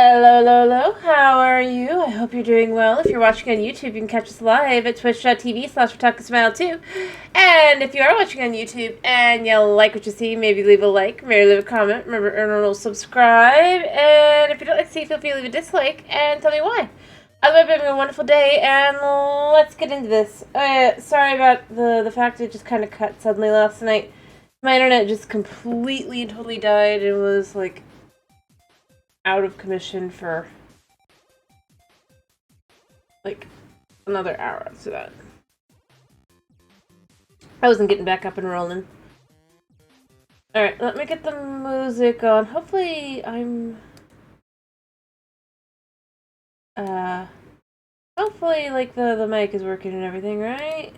Hello, Lolo. How are you? I hope you're doing well. If you're watching on YouTube, you can catch us live at twitch.tv/WeTalkASmile2. And if you are watching on YouTube and you like what you see, maybe leave a like, maybe leave a comment. Remember, Erno will subscribe. And if you don't like to see, feel free to leave a dislike and tell me why. Otherwise, I'm having a wonderful day, and let's get into this. Sorry about the fact it just kind of cut suddenly last night. My internet just completely and totally died. It was like out of commission for like another hour after that. I wasn't getting back up and rolling. Alright, let me get the music on. Hopefully hopefully like the mic is working and everything, right?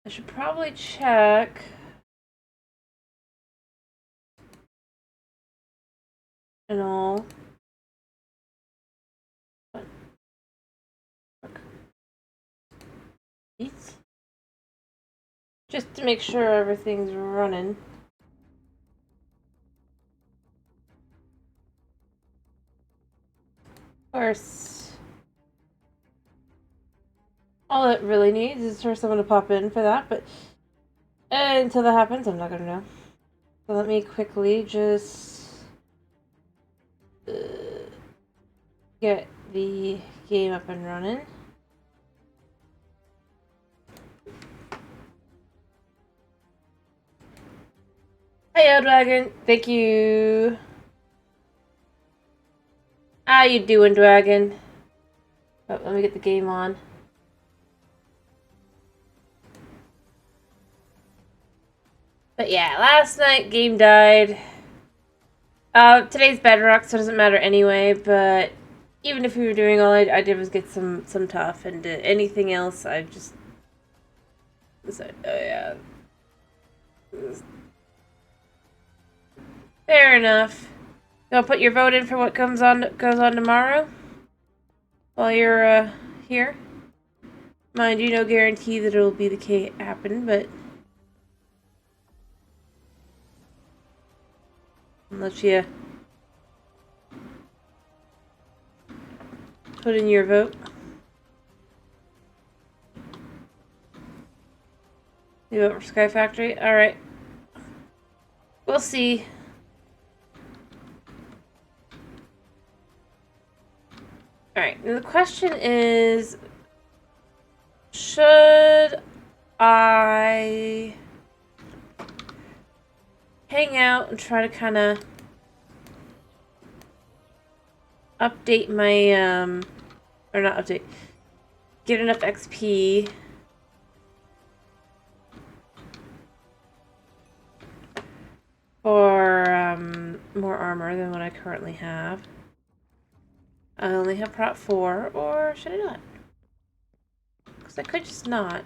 I should probably check. And all. Just to make sure everything's running. Of course, all it really needs is for someone to pop in for that, but until that happens, I'm not gonna know. So let me quickly just get the game up and running. Hiya, Dragon. Thank you. How you doing, Dragon? Oh, let me get the game on. But yeah, last night game died. Today's Bedrock, so it doesn't matter anyway, but even if we were doing all I did was get some tough, and anything else I just said, oh yeah. Fair enough. You'll put your vote in for what goes on tomorrow? While you're here? Mind you, no guarantee that it'll be the case happen, but unless you put in your vote. You vote for Sky Factory? Alright. We'll see. Alright, the question is, should I hang out and try to kind of update my, or not update, get enough XP for, more armor than what I currently have. I only have prop 4, or should I not? Because I could just not.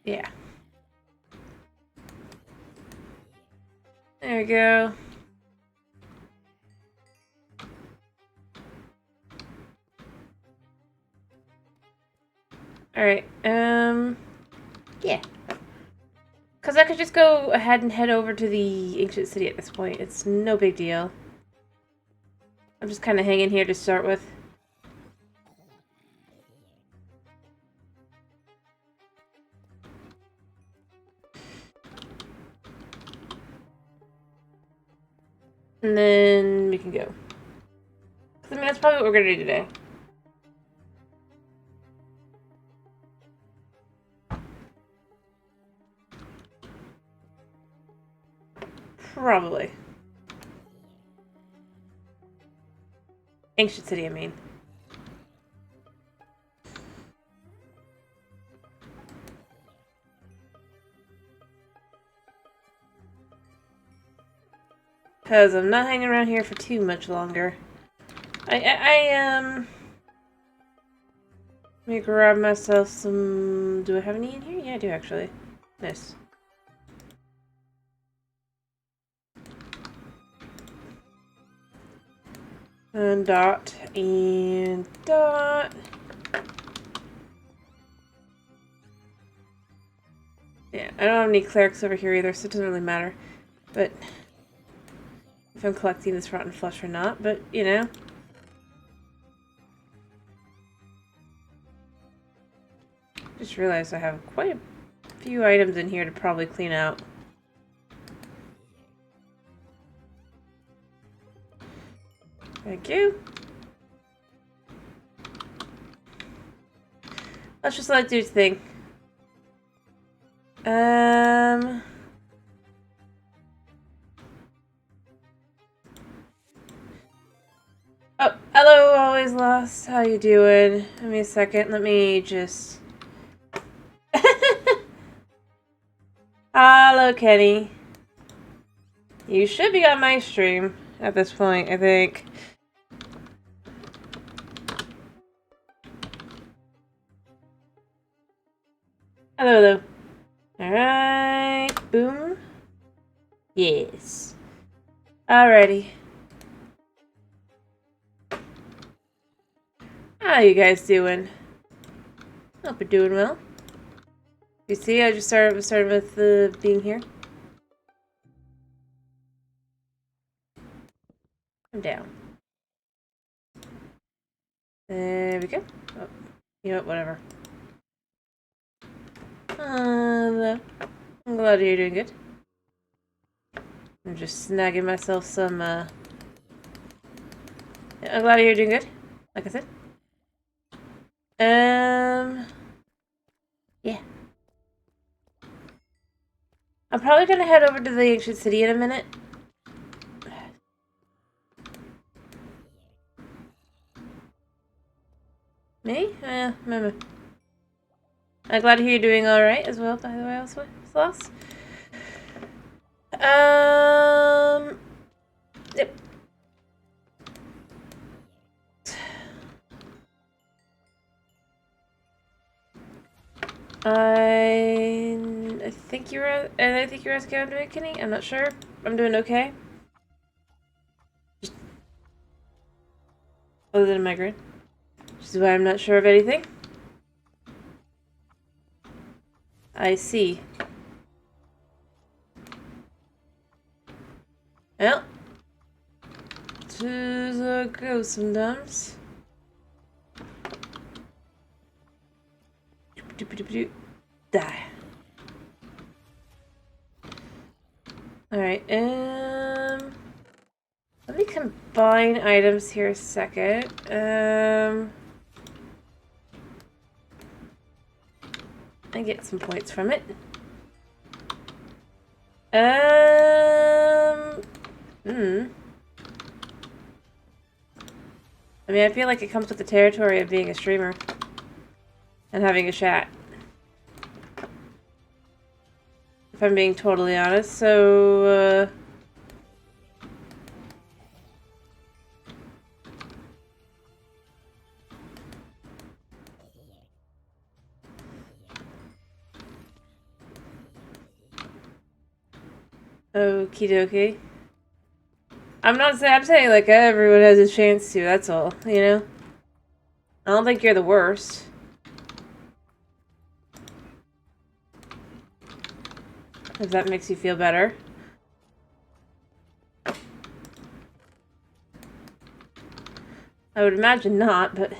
Yeah. There we go. Alright, yeah. Because I could just go ahead and head over to the ancient city at this point. It's no big deal. I'm just kind of hanging here to start with. And then we can go. I mean, that's probably what we're going to do today. Probably. Ancient city, I mean. Because I'm not hanging around here for too much longer. Let me grab myself some... Do I have any in here? Yeah, I do, actually. Nice. And dot. I don't have any clerics over here either, so it doesn't really matter. But if I'm collecting this rotten flesh or not, but you know. Just realized I have quite a few items in here to probably clean out. Thank you. Let's just let it do its thing. Oh, hello, always lost. How you doing? Give me a second. Let me just... Hello, Kenny. You should be on my stream at this point, I think. Hello, hello. Alright, boom. Yes. Alrighty. How you guys doing? Hope you're doing well. You see, I just started with being here. I'm down. There we go. Oh, you know what? Whatever. I'm glad you're doing good. I'm just snagging myself some, I'm glad you're doing good, like I said. Yeah. I'm probably gonna head over to the ancient city in a minute. Me? Maybe. I'm glad to hear you're doing alright as well, by the way, also, Sloss. Yep. I think you're asking how I'm doing, Kenny. I'm not sure. I'm doing okay. Just other than a migraine. Which is why I'm not sure of anything. I see. Well, tis a go sometimes. Die. Alright, let me combine items here a second. And get some points from it. I mean, I feel like it comes with the territory of being a streamer and having a chat. If I'm being totally honest, so, okie dokie. I'm saying like everyone has a chance to, that's all, you know? I don't think you're the worst. If that makes you feel better. I would imagine not, but...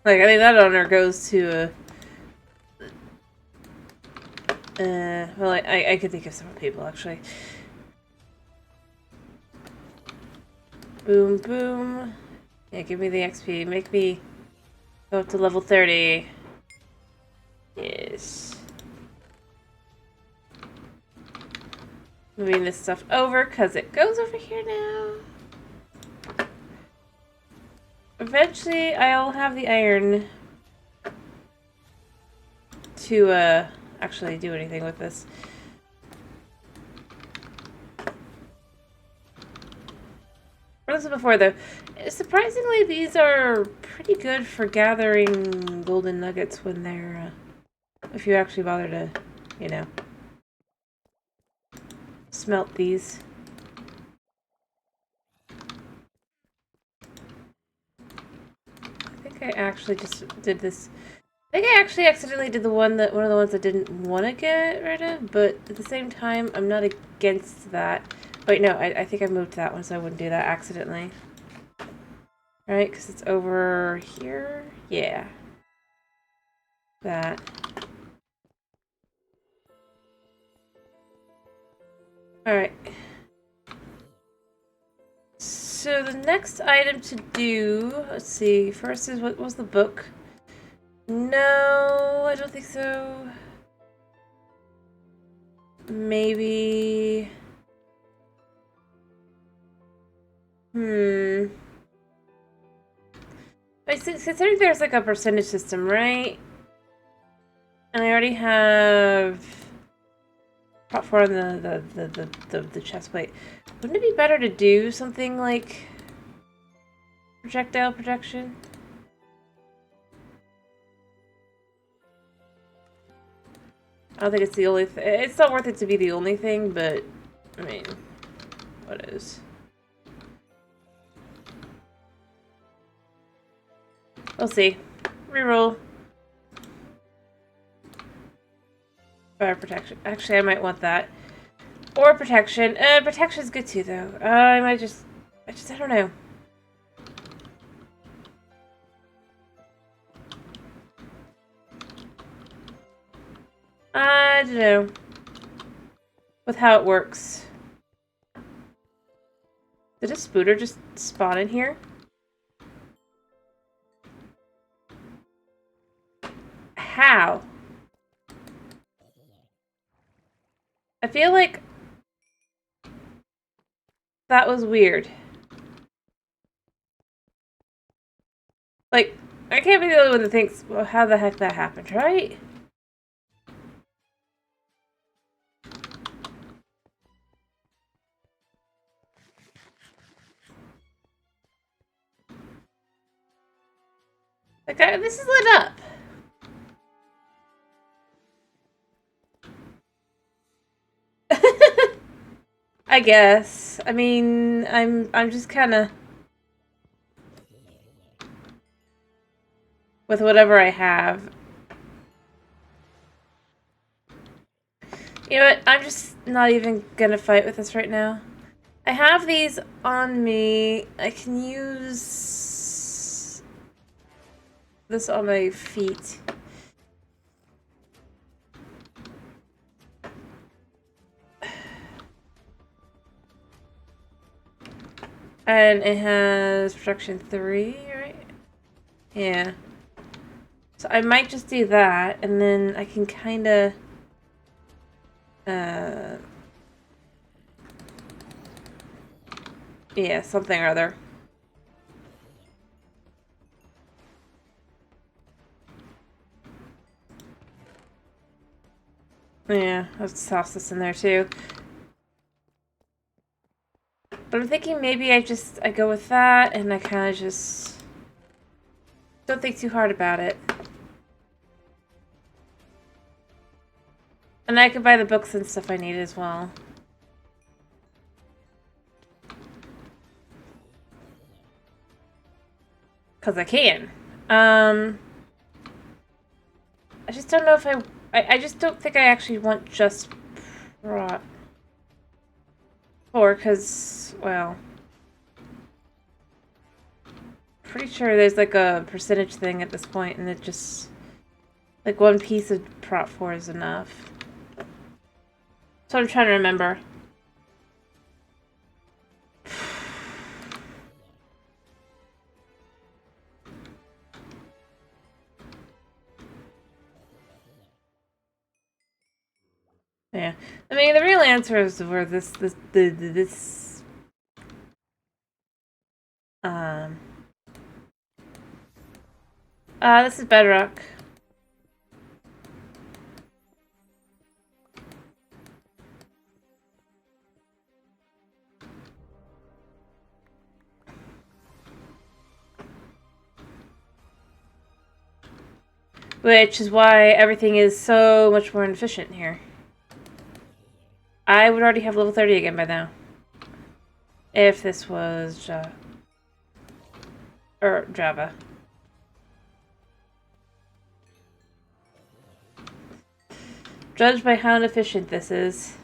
Like, I think that honor goes to, well, I could think of several people, actually. Boom, boom. Yeah, give me the XP. Make me go up to level 30. Yes. Moving this stuff over, because it goes over here now. Eventually, I'll have the iron to, actually do anything with this. What was it before, though? Surprisingly, these are pretty good for gathering golden nuggets when they're, if you actually bother to, you know. smelt these. I think I actually just did this. I think I actually accidentally did one of the ones I didn't want to get rid of, but at the same time, I'm not against that. Wait, no, I think I moved that one, so I wouldn't do that accidentally. Right, because it's over here? Yeah. That. Alright. So the next item to do, let's see, first is, what was the book? No, I don't think so. Maybe... Considering there's like a percentage system, right? And I already have prop 4 on the chest plate. Wouldn't it be better to do something like projectile protection? I don't think it's the only thing. It's not worth it to be the only thing, but I mean, what is? We'll see. Reroll. Fire protection. Actually, I might want that. Or protection. Protection's good too, though. I might just... I don't know. I don't know. With how it works. Did a spooter just spawn in here? How? I feel like that was weird. Like, I can't be the only one that thinks, well, how the heck that happened, right? Like, this is lit up. I guess. I mean, I'm just kind of with whatever I have. You know what? I'm just not even gonna fight with this right now. I have these on me. I can use this on my feet. And it has protection 3, right? Yeah. So I might just do that, and then I can kind of... yeah, something or other. Yeah, let's toss this in there too. But I'm thinking maybe I go with that, and I kind of just don't think too hard about it. And I could buy the books and stuff I need as well. Because I can. I just don't know if I just don't think I actually want just prop 4, because, well... pretty sure there's like a percentage thing at this point, and it just... like one piece of prop 4 is enough. So I'm trying to remember. Yeah, I mean the real answer is where this is Bedrock. Which is why everything is so much more efficient here. I would already have level 30 again by now. If this was Java. Judged by how inefficient this is.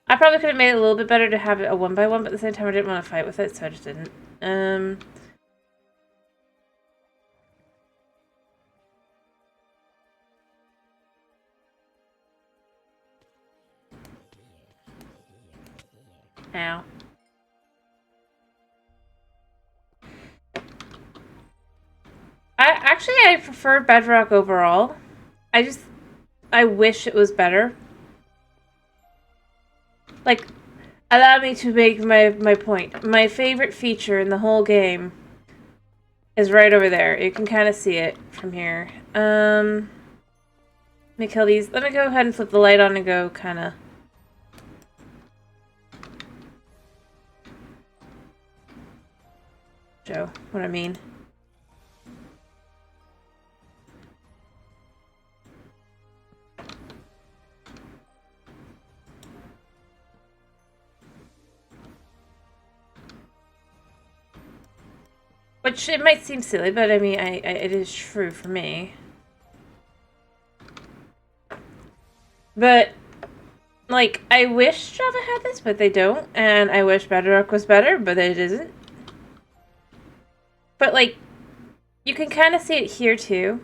I probably could have made it a little bit better to have it a 1x1, but at the same time I didn't want to fight with it, so I just didn't. Ow. I prefer Bedrock overall. I wish it was better. Like, allow me to make my point. My favorite feature in the whole game is right over there. You can kind of see it from here. Let me kill these. Let me go ahead and flip the light on and go kind of... show what I mean. Which, it might seem silly, but I mean, it is true for me. But, like, I wish Java had this, but they don't. And I wish Bedrock was better, but it isn't. But, like, you can kind of see it here, too.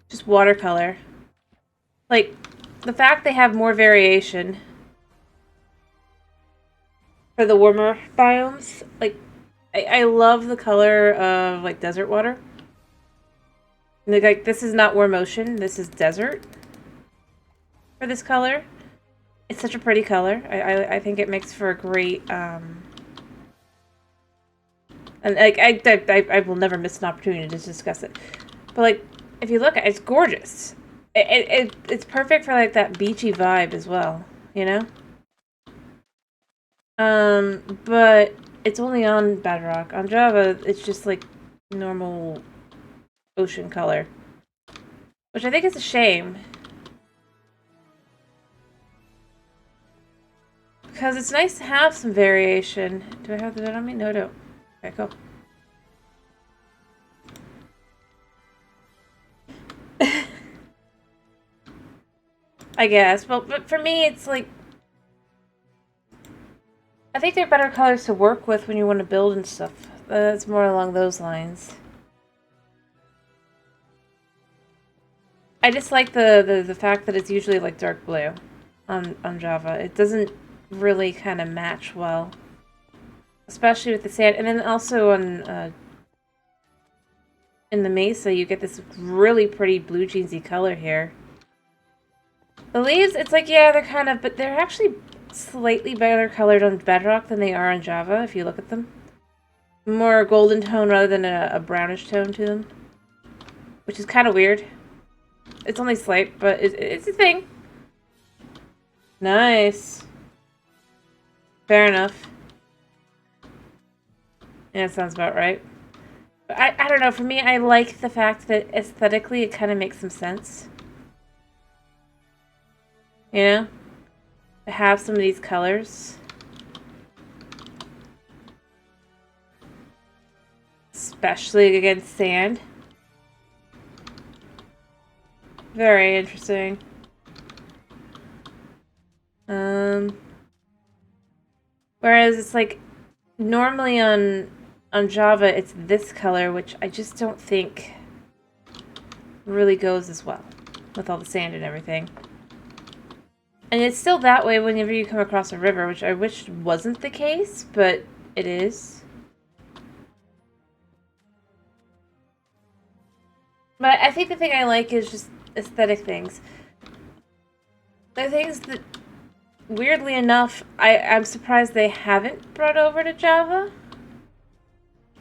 Just watercolor. Like, the fact they have more variation for the warmer biomes, like, I love the color of, like, desert water. Like, this is not warm ocean, this is desert. For this color. It's such a pretty color. I think it makes for a great, and, like, I will never miss an opportunity to discuss it. But, like, if you look at it, it's gorgeous. It's perfect for, like, that beachy vibe as well, you know? But... it's only on Bedrock. On Java, it's just like normal ocean color. Which I think is a shame. Because it's nice to have some variation. Do I have the vet on me? No, I don't. Okay, cool. I guess. Well, but for me, it's like... I think they're better colors to work with when you want to build and stuff. It's more along those lines. I just like the fact that it's usually like dark blue on Java. It doesn't really kind of match well. Especially with the sand. And then also on in the Mesa, you get this really pretty blue jeansy color here. The leaves, it's like, yeah, they're kind of... but they're actually... slightly better colored on Bedrock than they are on Java, if you look at them. More golden tone rather than a brownish tone to them. Which is kind of weird. It's only slight, but it's a thing. Nice. Fair enough. Yeah, that sounds about right. But I don't know, for me, I like the fact that aesthetically it kind of makes some sense. You know? To have some of these colors. Especially against sand. Very interesting. Whereas it's like normally on Java it's this color, which I just don't think really goes as well with all the sand and everything. And it's still that way whenever you come across a river, which I wish wasn't the case, but it is. But I think the thing I like is just aesthetic things. They're things that, weirdly enough, I'm surprised they haven't brought over to Java.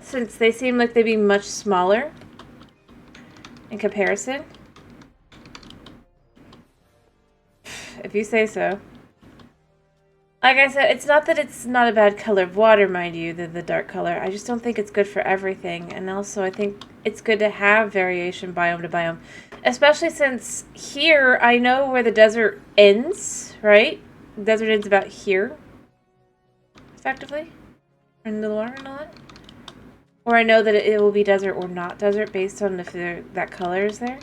Since they seem like they'd be much smaller in comparison. If you say so. Like I said, it's not that it's not a bad color of water, mind you, the dark color. I just don't think it's good for everything. And also, I think it's good to have variation biome to biome. Especially since here, I know where the desert ends, right? The desert ends about here, effectively. In the water and all that. Or I know that it will be desert or not desert based on if that color is there.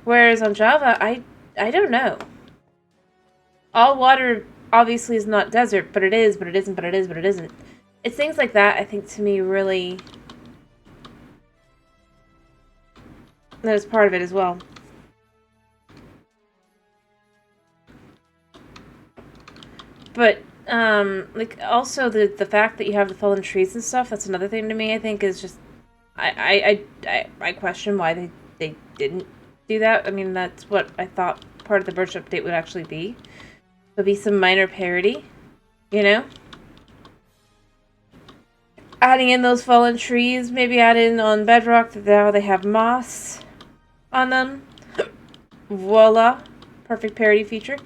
Whereas on Java, I don't know. All water obviously is not desert, but it is, but it isn't, but it is, but it isn't. It's things like that, I think, to me, really... that is part of it as well. But, like, also the fact that you have the fallen trees and stuff, that's another thing to me, I think, is just... I question why they didn't do that. I mean, that's what I thought part of the Birch update would actually be. Would be some minor parody, you know? Adding in those fallen trees, maybe add in on Bedrock that now they have moss on them. Voila. Perfect parody feature.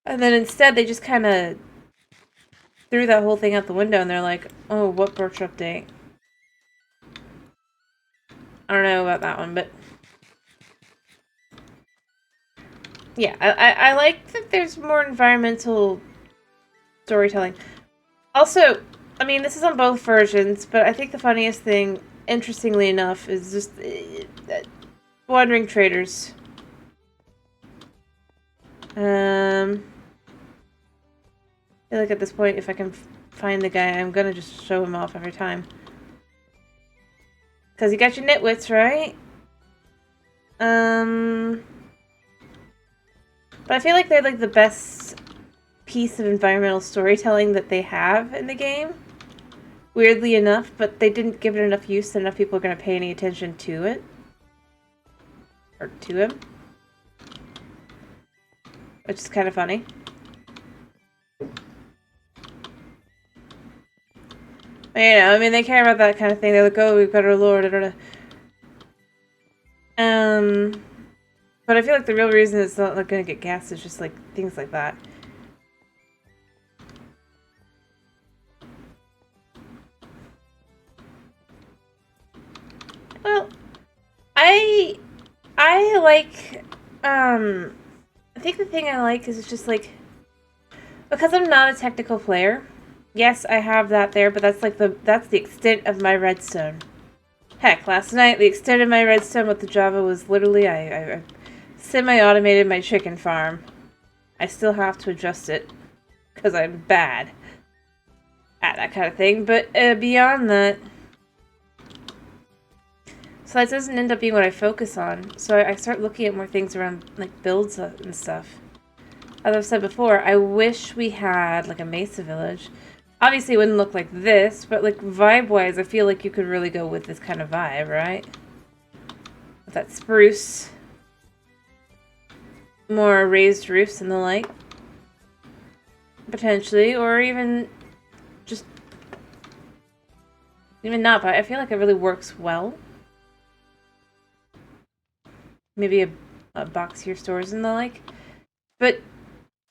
And then instead they just kind of threw that whole thing out the window and they're like, oh, what Birch update? I don't know about that one, but... yeah, I like that there's more environmental storytelling. Also, I mean, this is on both versions, but I think the funniest thing, interestingly enough, is just wandering traders. I feel like at this point, if I can find the guy, I'm gonna just show him off every time. Because you got your nitwits, right? But I feel like they're like the best piece of environmental storytelling that they have in the game. Weirdly enough, but they didn't give it enough use that enough people are going to pay any attention to it. Or to him. Which is kind of funny. But, you know, I mean, they care about that kind of thing. They're like, oh, we've got our lord. But I feel like the real reason it's not like, going to get gassed is just like things like that. Well, I like, I think the thing I like is just like, because I'm not a technical player, yes, I have that there, but that's like that's the extent of my redstone. Heck, last night, the extent of my redstone with the Java was literally, I semi-automated my chicken farm. I still have to adjust it, because I'm bad at that kind of thing, but beyond that, so that doesn't end up being what I focus on. So I start looking at more things around, like, builds and stuff. As I've said before, I wish we had, like, a Mesa village. Obviously, it wouldn't look like this, but, like, vibe-wise, I feel like you could really go with this kind of vibe, right? With that spruce. More raised roofs and the like. Potentially, or even just... even not, but I feel like it really works well. Maybe a boxier stores and the like. But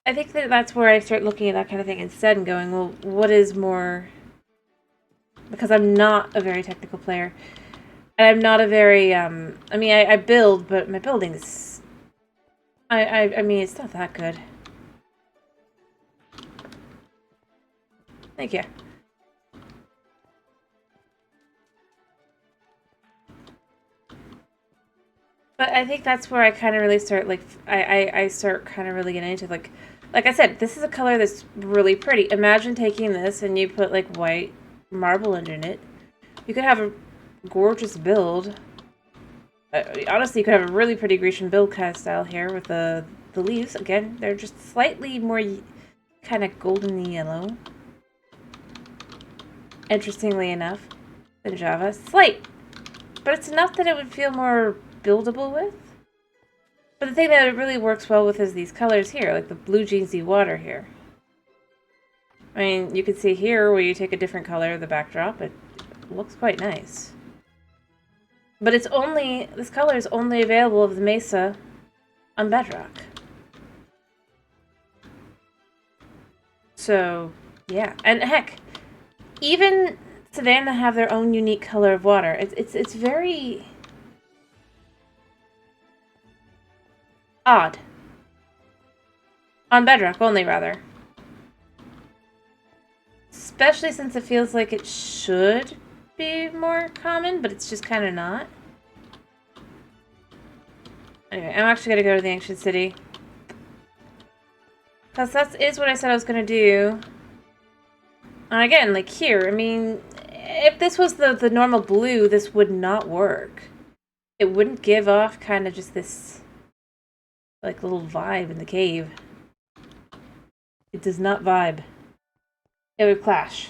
I think that that's where I start looking at that kind of thing instead and going, well, what is more... because I'm not a very technical player. And I'm not a very, I mean, I build, but my building is... I mean, it's not that good. Thank you. But I think that's where I kind of really start, like, I start kind of really getting into, like I said, this is a color that's really pretty. Imagine taking this and you put, like, white marble underneath it. You could have a gorgeous build. Honestly, you could have a really pretty Grecian build kind of style here with the leaves. Again, they're just slightly more kind of golden yellow. Interestingly enough, than Java. Slight. But it's enough that it would feel more buildable with. But the thing that it really works well with is these colors here, like the blue jeansy water here. I mean, you can see here where you take a different color of the backdrop, it looks quite nice. But it's only, this color is only available of the Mesa on Bedrock. So, yeah. And heck, even Savannah have their own unique color of water. It's very odd. On Bedrock only, rather. Especially since it feels like it should be more common, but it's just kind of not. Anyway, I'm actually going to go to the ancient city. Because that is what I said I was going to do. And again, like here, I mean, if this was the normal blue, this would not work. It wouldn't give off kind of just this, like, little vibe in the cave. It does not vibe. It would clash.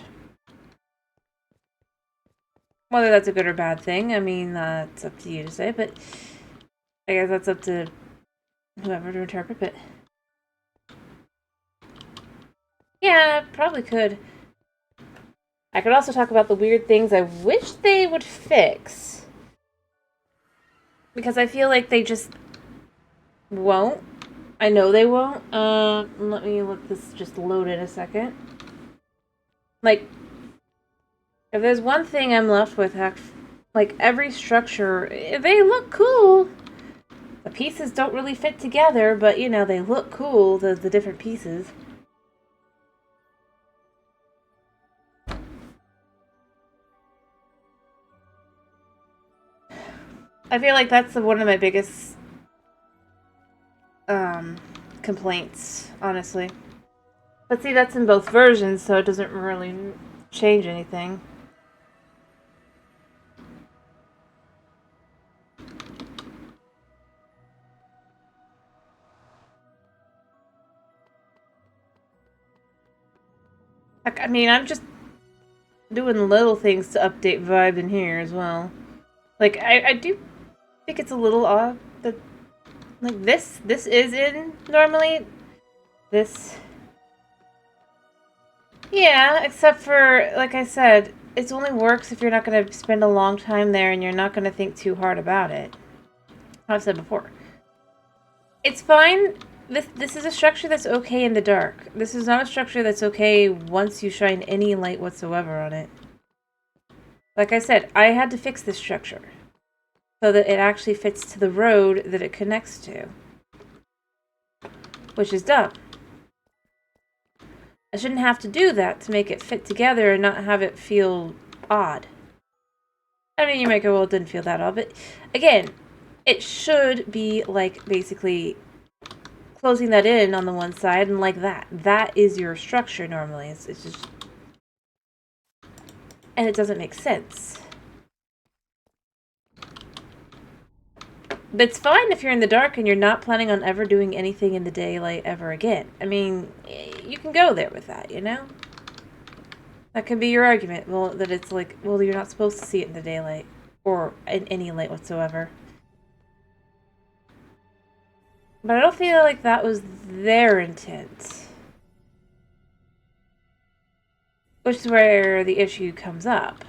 Whether that's a good or bad thing, I mean, that's up to you to say, but I guess that's up to whoever to interpret it. Yeah, probably could. I could also talk about the weird things I wish they would fix. Because I feel like they just won't. I know they won't. Let me let this just load in a second. Like, if there's one thing I'm left with, like, every structure, they look cool. The pieces don't really fit together, but, you know, they look cool, the different pieces. I feel like that's one of my biggest complaints, honestly. But see, that's in both versions, so it doesn't really change anything. Like, I mean, I'm just doing little things to update vibe in here as well. Like, I do think it's a little odd that, like, this is in normally. This. Yeah, except for, like I said, it only works if you're not going to spend a long time there and you're not going to think too hard about it. I've said before. It's fine. This is a structure that's okay in the dark. This is not a structure that's okay once you shine any light whatsoever on it. Like I said, I had to fix this structure so that it actually fits to the road that it connects to. Which is dumb. I shouldn't have to do that to make it fit together and not have it feel odd. I mean, you might go, well, it didn't feel that odd, but again, it should be like basically closing that in on the one side and like that. That is your structure normally. It's just... And it doesn't make sense. But it's fine if you're in the dark and you're not planning on ever doing anything in the daylight ever again. I mean, you can go there with that, you know? That could be your argument. Well, that it's like, well, you're not supposed to see it in the daylight. Or in any light whatsoever. But I don't feel like that was their intent. Which is where the issue comes up.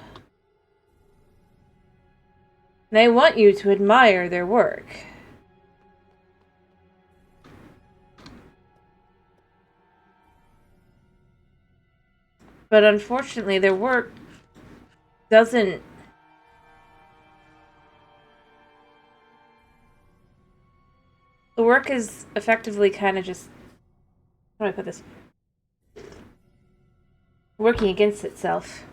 They want you to admire their work. But unfortunately, their work doesn't... The work is effectively kind of just... How do I put this? Working against itself.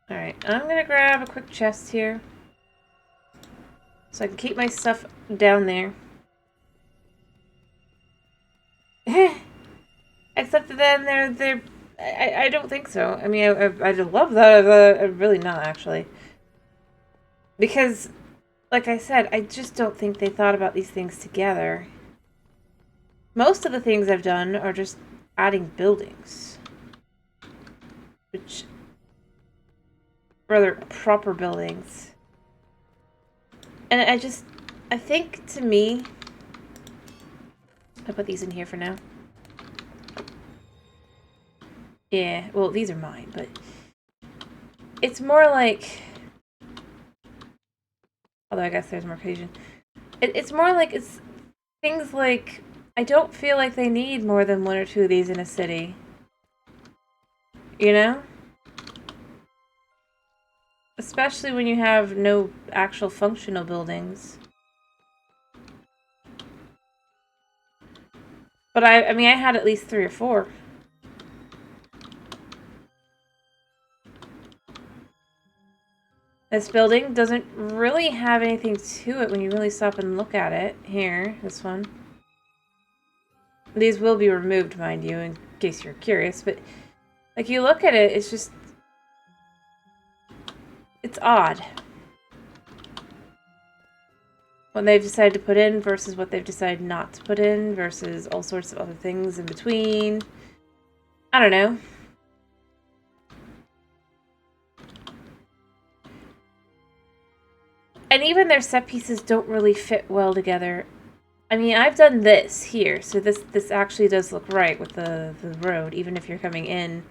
Alright, I'm gonna grab a quick chest here. So I can keep my stuff down there. Except that then I don't think so. I mean, I'd love that. I'm really not, actually. Because, like I said, I just don't think they thought about these things together. Most of the things I've done are just adding buildings. Which... rather, proper buildings. And I think, to me... I put these in here for now. Yeah, well, these are mine, but... It's more like... Although I guess there's more occasion. It's more like it's things like I don't feel like they need more than one or two of these in a city. You know? Especially when you have no actual functional buildings. But I mean, I had at least 3 or 4. This building doesn't really have anything to it when you really stop and look at it. Here, this one. These will be removed, mind you, in case you're curious, but like you look at it, it's just... it's odd. What they've decided to put in versus what they've decided not to put in versus all sorts of other things in between. I don't know. And even their set pieces don't really fit well together. I mean, I've done this here, so this actually does look right with the road, even if you're coming in,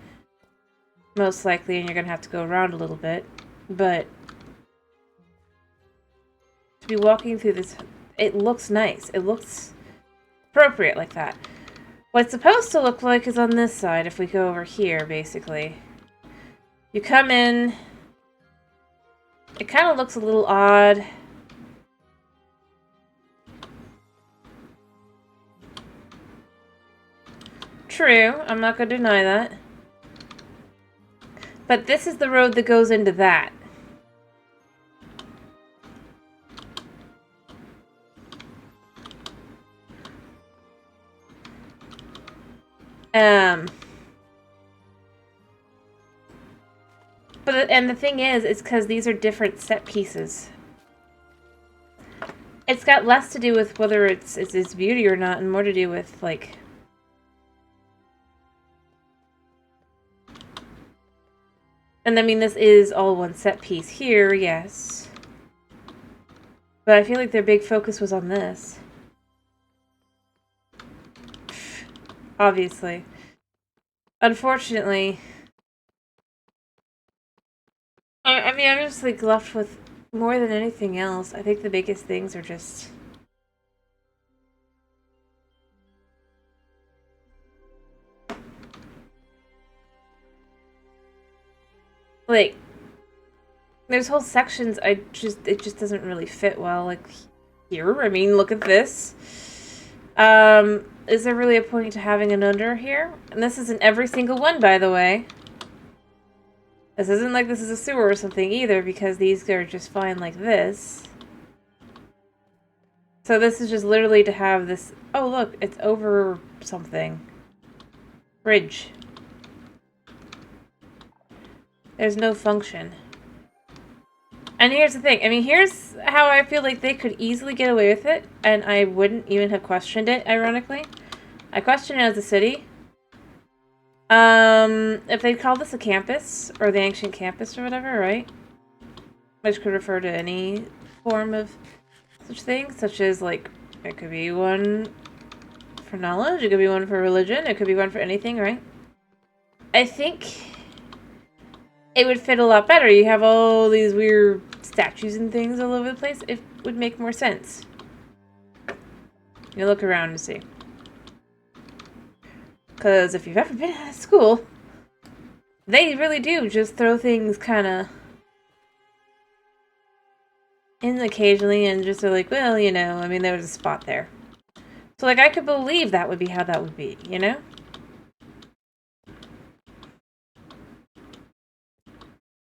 most likely, and you're going to have to go around a little bit. But to be walking through this, it looks nice. It looks appropriate like that. What it's supposed to look like is on this side, if we go over here, basically. You come in... it kind of looks a little odd. True, I'm not going to deny that. But this is the road that goes into that. And the thing is because these are different set pieces. It's got less to do with whether it's beauty or not, and more to do with, like... and I mean, this is all one set piece here, yes. But I feel like their big focus was on this. Obviously. Unfortunately... I mean, I'm just, like, left with more than anything else. I think the biggest things are just... like, there's whole sections it just doesn't really fit well. Like, here, I mean, look at this. Is there really a point to having an under here? And this isn't every single one, by the way. This isn't like this is a sewer or something either, because these are just fine like this. So this is just literally to have this... oh, look, it's over something. Bridge. There's no function. And here's the thing. I mean, here's how I feel like they could easily get away with it, and I wouldn't even have questioned it, ironically. I question it as a city. If they called this a campus, or the ancient campus or whatever, right? Which could refer to any form of such thing, such as, like, it could be one for knowledge, it could be one for religion, it could be one for anything, right? I think it would fit a lot better. You have all these weird statues and things all over the place. It would make more sense. You look around and see. Because if you've ever been out of school, they really do just throw things kind of in occasionally and just are like, well, you know, I mean, there was a spot there. So, like, I could believe that would be how that would be, you know?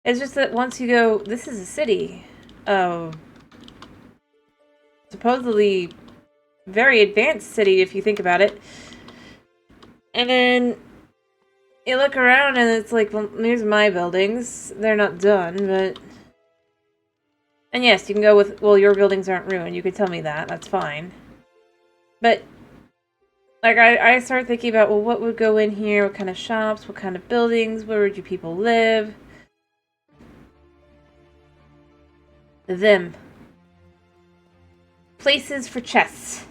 It's just that once you go, this is a city of supposedly very advanced city if you think about it. And then you look around and it's like, well, here's my buildings. They're not done, but... and yes, you can go with, well, your buildings aren't ruined. You could tell me that. That's fine. But, like, I start thinking about, well, what would go in here? What kind of shops? What kind of buildings? Where would you people live? Them. Places for chests.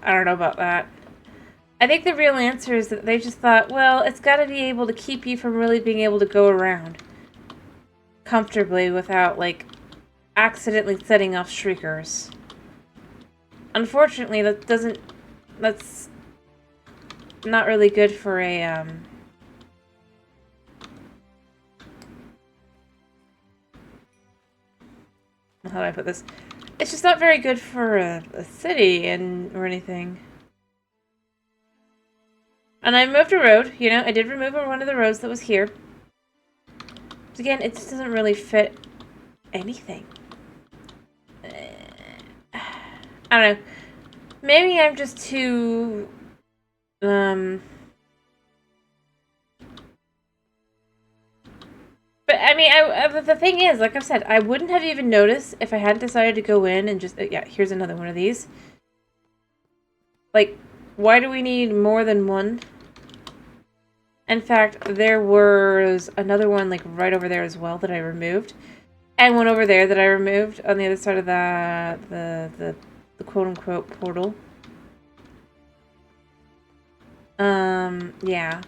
I don't know about that. I think the real answer is that they just thought, well, it's got to be able to keep you from really being able to go around comfortably without, like, accidentally setting off shriekers. Unfortunately, that's not really good for a, how do I put this? It's just not very good for a city or anything. And I moved a road, you know, I did remove one of the roads that was here. But again, it just doesn't really fit anything. I don't know. Maybe I'm just too, But I mean, the thing is, like I've said, I wouldn't have even noticed if I hadn't decided to go in and just, yeah, here's another one of these. Like, why do we need more than one? In fact, there was another one, like, right over there as well that I removed. And one over there that I removed on the other side of the quote-unquote portal. Yeah.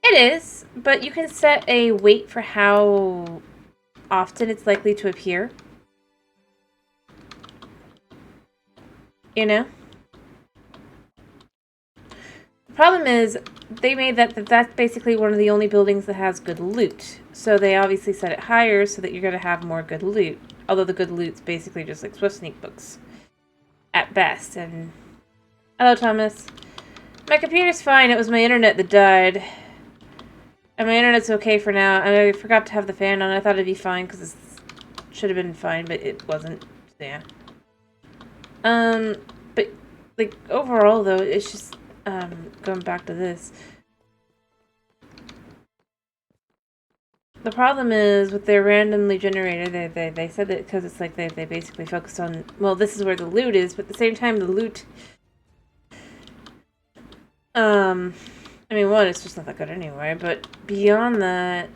It is, but you can set a weight for how often it's likely to appear. You know? The problem is, they made that's basically one of the only buildings that has good loot. So they obviously set it higher so that you're going to have more good loot. Although the good loot's basically just like Swift Sneak books. At best. And hello, Thomas. My computer's fine. It was my internet that died. And my internet's okay for now. I forgot to have the fan on. I thought it'd be fine because it should have been fine, but it wasn't. So, yeah. But like overall though, it's just going back to this. The problem is with their randomly generated, they said that because it's like they basically focused on, well, this is where the loot is, but at the same time the loot, I mean, one, it's just not that good anyway, but beyond that,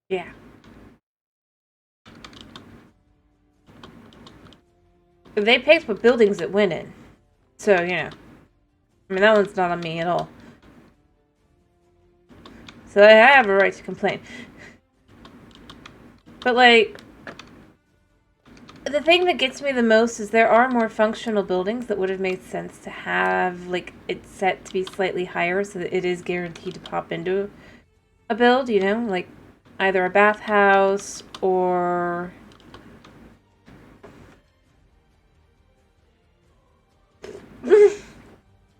yeah. They picked what buildings it went in. So, you know. I mean, that one's not on me at all. So I have a right to complain. But, like, the thing that gets me the most is there are more functional buildings that would have made sense to have, like, it set to be slightly higher so that it is guaranteed to pop into a build, you know? Like, either a bathhouse or...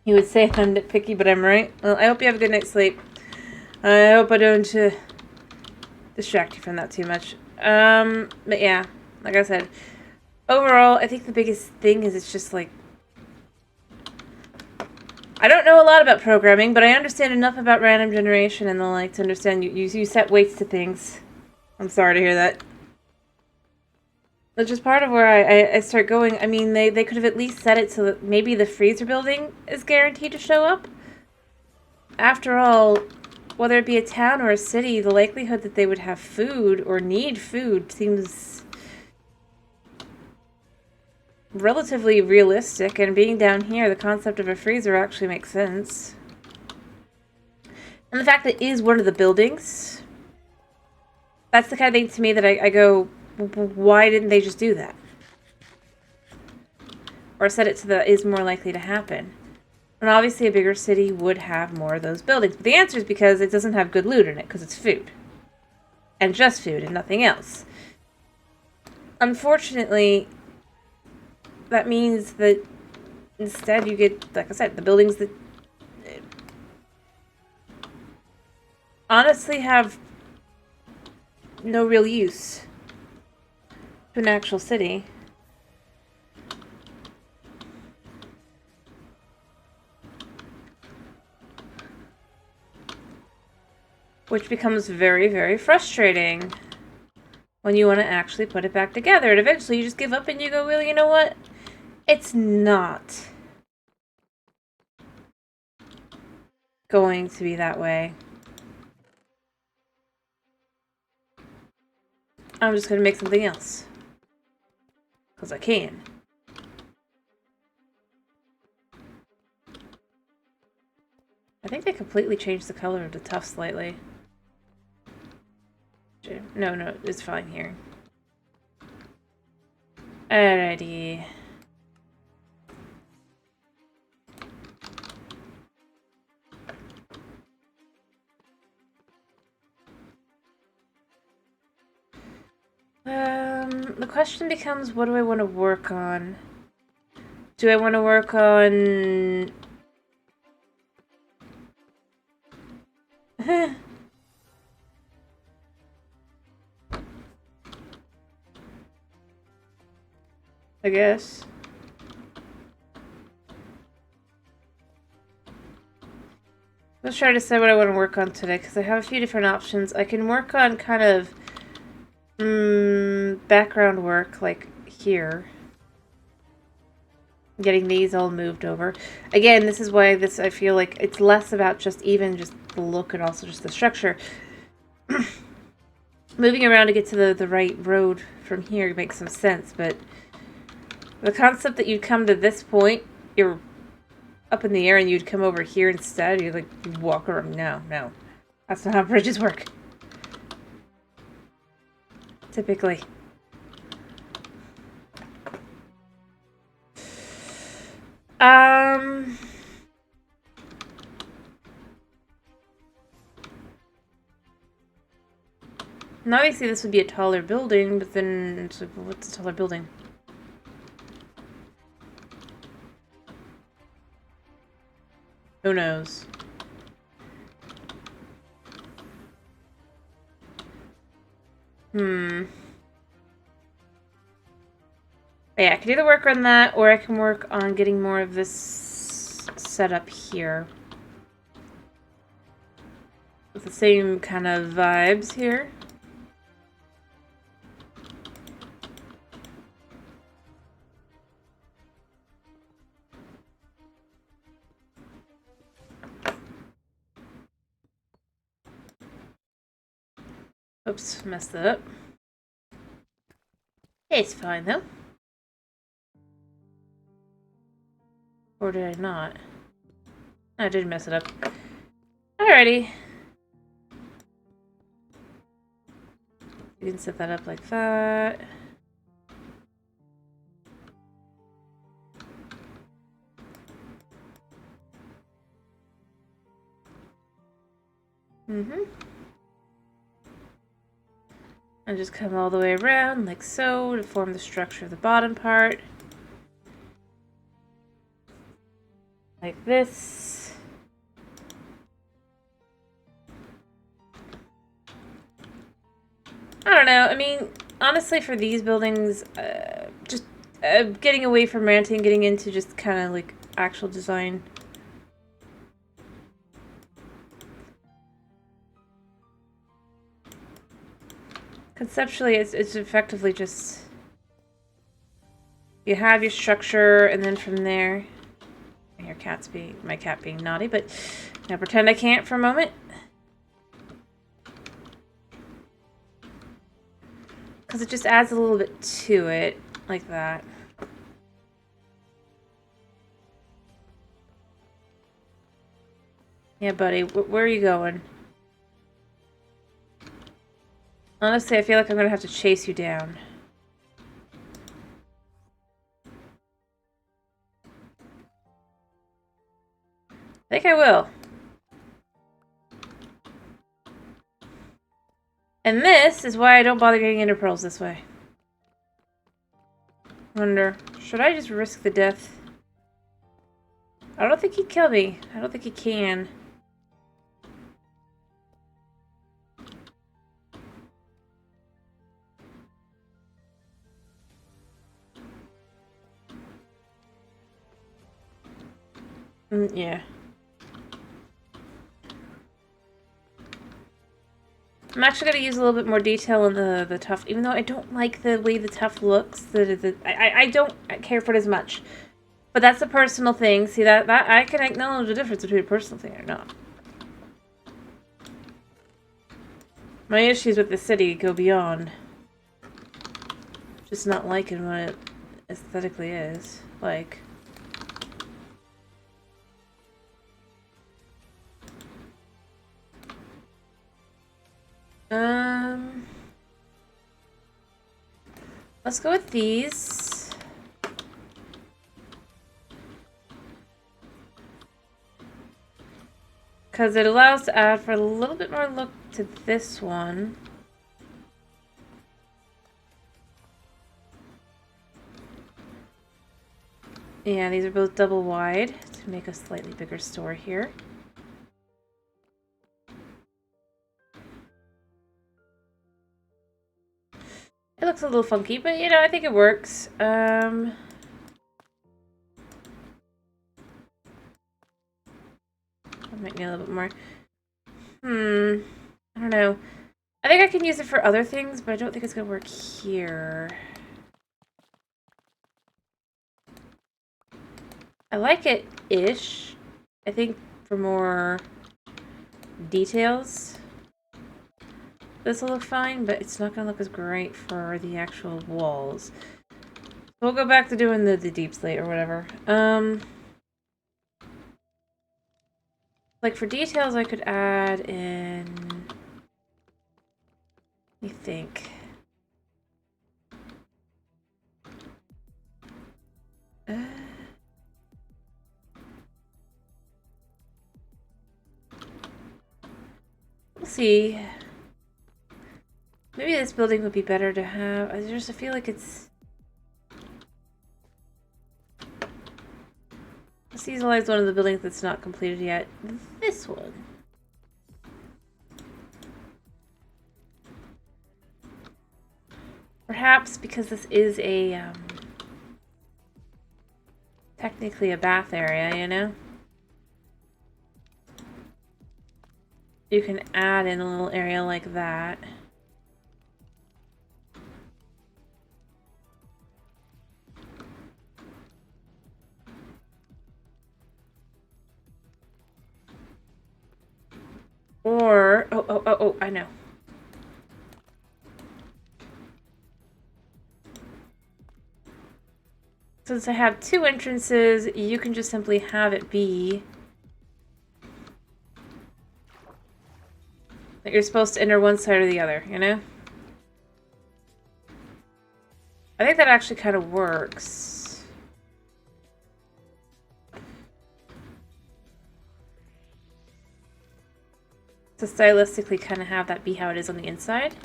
You would say I'm nitpicky, but I'm right. Well, I hope you have a good night's sleep. I hope I don't distract you from that too much. But yeah, like I said, overall, I think the biggest thing is it's just like, I don't know a lot about programming, but I understand enough about random generation and the like to understand you set weights to things. I'm sorry to hear that. Which is part of where I start going. I mean, they could have at least set it so that maybe the freezer building is guaranteed to show up. After all, whether it be a town or a city, the likelihood that they would have food or need food seems relatively realistic. And being down here, the concept of a freezer actually makes sense. And the fact that it is one of the buildings, that's the kind of thing to me that I go... Why didn't they just do that? Or set it to the is more likely to happen. And obviously a bigger city would have more of those buildings. But the answer is because it doesn't have good loot in it, because it's food. And just food and nothing else. Unfortunately, that means that instead you get, like I said, the buildings that honestly have no real use to an actual city. Which becomes very, very frustrating when you want to actually put it back together. And eventually you just give up and you go, well, you know what? It's not going to be that way. I'm just going to make something else. Because I can. I completely change the color of the tuff slightly. No, it's fine here. Alrighty. The question becomes, what do I want to work on? Do I want to work on... I guess. Let's try to decide what I want to work on today, because I have a few different options. I can work on kind of background work, like here. Getting these all moved over. Again, this is why I feel like it's less about just the look and also just the structure. Moving around to get to the right road from here makes some sense, but the concept that you'd come to this point, you're up in the air and you'd come over here instead, you walk around. No. That's not how bridges work. Typically. Now obviously this would be a taller building, but then what's a taller building? Who knows? Yeah, I can either work on that, or I can work on getting more of this set up here. With the same kind of vibes here. Oops, messed that up. It's fine though. Or did I not? I did mess it up. Alrighty. You can set that up like that. And just come all the way around like so to form the structure of the bottom part. Like this. I don't know. I mean, honestly, for these buildings, just getting away from ranting, getting into just kind of like actual design. Conceptually, it's effectively just you have your structure, and then from there, my cat being naughty, but now pretend I can't for a moment. Because it just adds a little bit to it, like that. Yeah, buddy, where are you going? Honestly, I feel like I'm gonna have to chase you down. I think I will. And this is why I don't bother getting into pearls this way. Wonder, should I just risk the death? I don't think he'd kill me. I don't think he can. Yeah. I'm actually going to use a little bit more detail in the tuff, even though I don't like the way the tuff looks. I don't care for it as much. But that's a personal thing. See, that I can acknowledge the difference between a personal thing or not. My issues with the city go beyond just not liking what it aesthetically is. Like... Um, let's go with these. Because it allows to add for a little bit more look to this one. Yeah, these are both double wide to make a slightly bigger store here. It looks a little funky, but you know, I think it works. I might need a little bit more. I don't know. I think I can use it for other things, but I don't think it's gonna work here. I like it-ish. I think for more details, this will look fine, but it's not gonna look as great for the actual walls. We'll go back to doing the deep slate or whatever. Like for details, I could add in. Let me think. We'll see. Maybe this building would be better to have. I just feel like it's. Let's visualize one of the buildings that's not completed yet. This one. Perhaps because this is a, technically a bath area, you know? You can add in a little area like that. Or, oh, I know. Since I have two entrances, you can just simply have it be that you're supposed to enter one side or the other, you know? I think that actually kind of works. To stylistically kind of have that be how it is on the inside.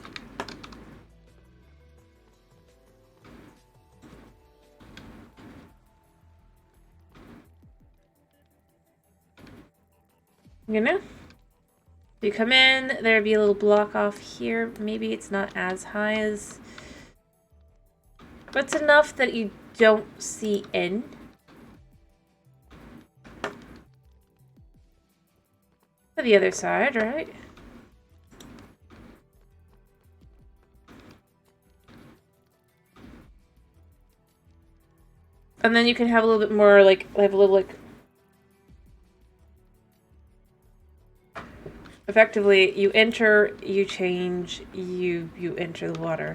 You know? You come in, there'd be a little block off here. Maybe it's not as high as... But it's enough that you don't see in. To the other side, right? And then you can have a little bit more, like, have a little, like... Effectively, you enter, you change, you enter the water.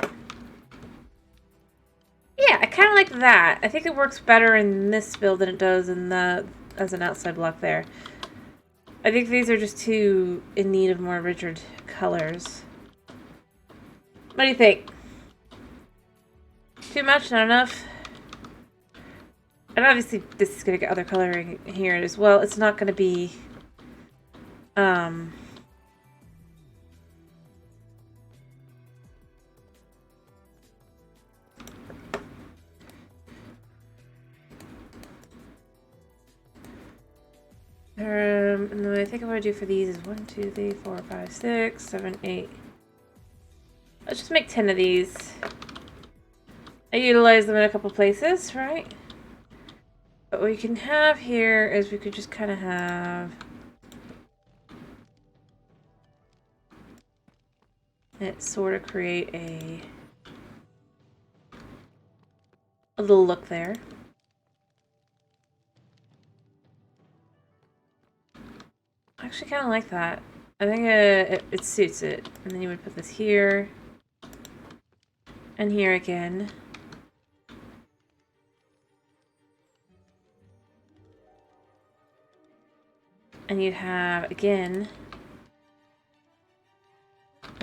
Yeah, I kind of like that. I think it works better in this build than it does in the as an outside block there. I think these are just too in need of more rigid colors. What do you think? Too much? Not enough? And obviously this is going to get other coloring here as well. It's not going to be... and then I think what I do for these is 1, 2, 3, 4, 5, 6, 7, 8. Let's just make 10 of these. I utilize them in a couple places, right? But what we can have here is we could just kind of have it sort of create a little look there. I actually kind of like that. I think it suits it. And then you would put this here. And here again. And you'd have, again,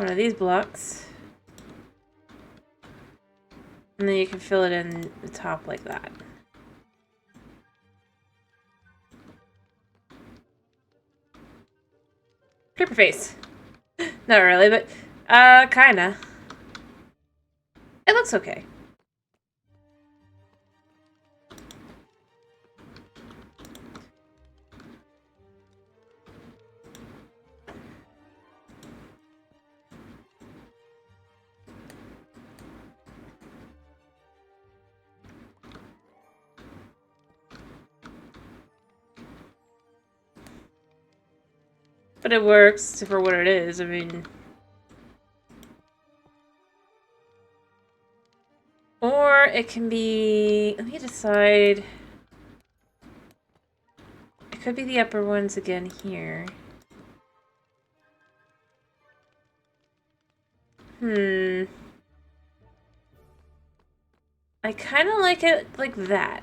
one of these blocks. And then you can fill it in the top like that. Creeper face. Not really, but kinda. It looks okay. But it works for what it is, I mean... Or it can be... Let me decide... It could be the upper ones again here. I kind of like it like that.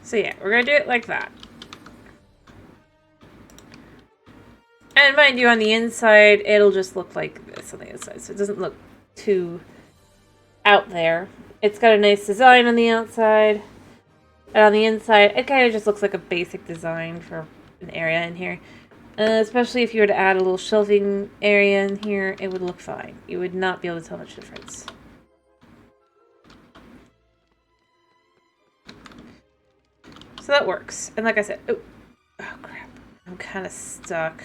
So yeah, we're gonna do it like that. And mind you, on the inside, it'll just look like this on the inside, so it doesn't look too out there. It's got a nice design on the outside. And on the inside, it kind of just looks like a basic design for an area in here. Especially if you were to add a little shelving area in here, it would look fine. You would not be able to tell much difference. So that works. And like I said, oh crap. I'm kind of stuck.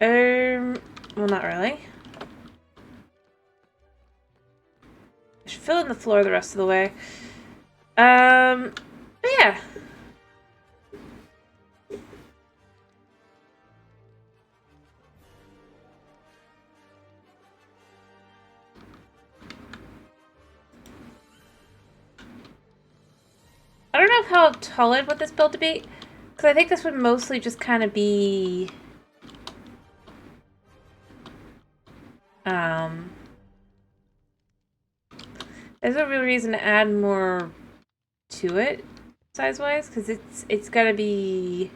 Well, not really. I should fill in the floor the rest of the way. But yeah. I don't know how tall I'd want this build to be, because I think this would mostly just kind of be... There's no real reason to add more to it, size-wise, because it's gotta be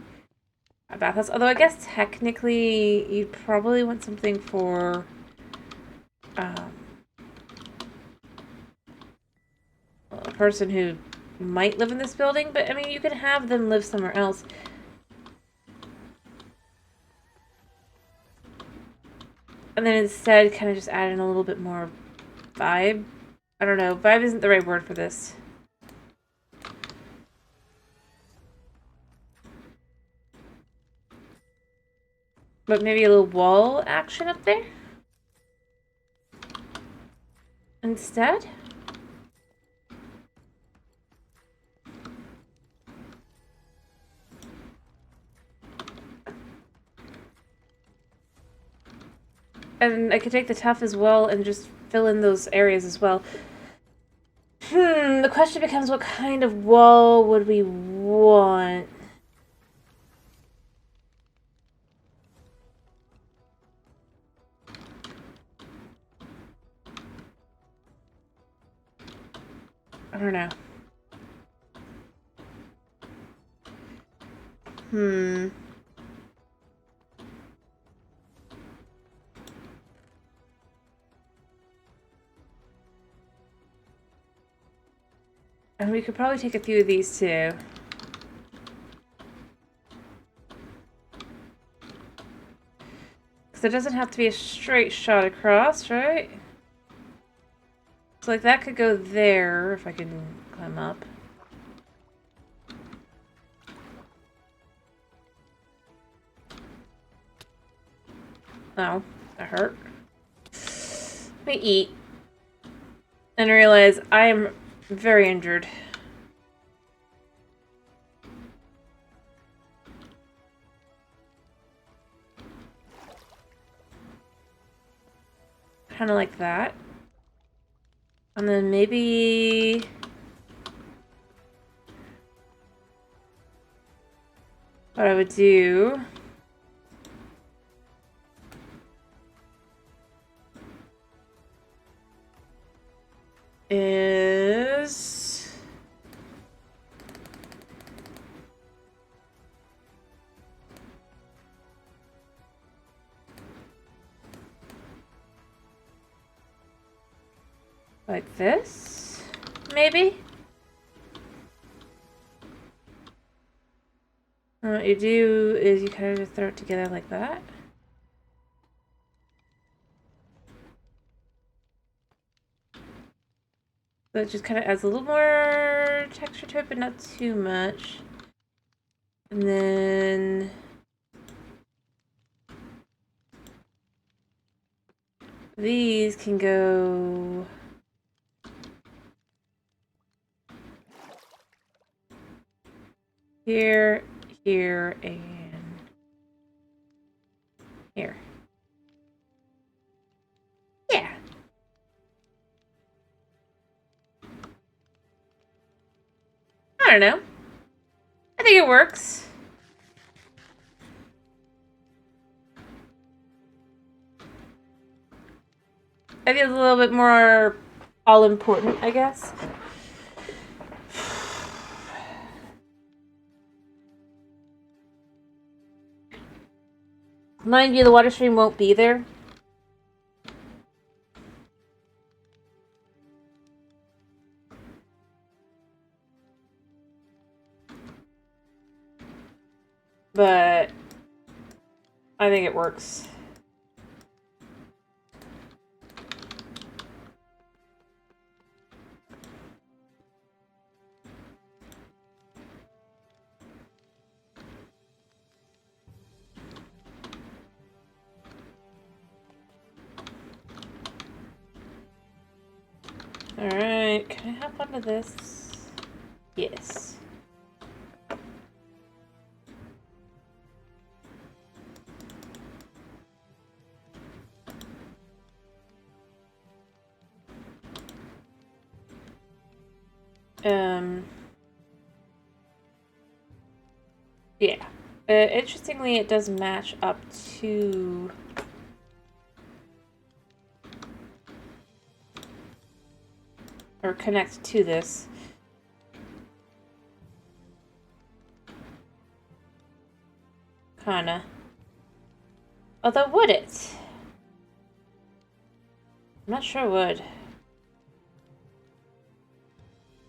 a bathhouse. Although I guess technically you'd probably want something for a person who might live in this building, but I mean you could have them live somewhere else. And then instead kind of just add in a little bit more vibe. I don't know, vibe isn't the right word for this. But maybe a little wall action up there? Instead? And I could take the tough as well and just fill in those areas as well. The question becomes, what kind of wall would we want? I don't know. And we could probably take a few of these too. Because it doesn't have to be a straight shot across, right? So like that could go there if I can climb up. Oh, that hurt. Let me eat. And realize I am very injured. Kind of like that. And then maybe... what I would do... is... Like this, maybe? And what you do is you kind of just throw it together like that. So it just kind of adds a little more texture to it, but not too much. And then these can go here, here, and here. Yeah. I don't know. I think it works. I think it's a little bit more all-important, I guess. Mind you, the water stream won't be there. But I think it works. Alright, can I hop onto this? Yes. Yeah. Interestingly, it does match up to... or connect to this. Kinda. Although, would it? I'm not sure it would.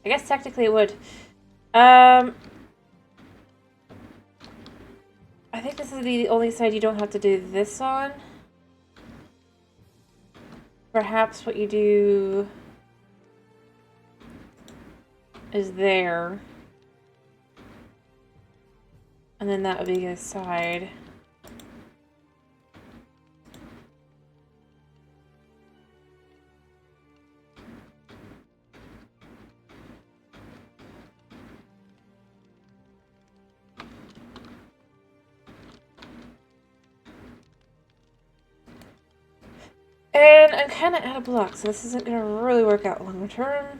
I guess technically it would. I think this is the only side you don't have to do this on. Perhaps what you do is there. And then that would be the side. And I'm kind of out of blocks, so this isn't going to really work out longer term.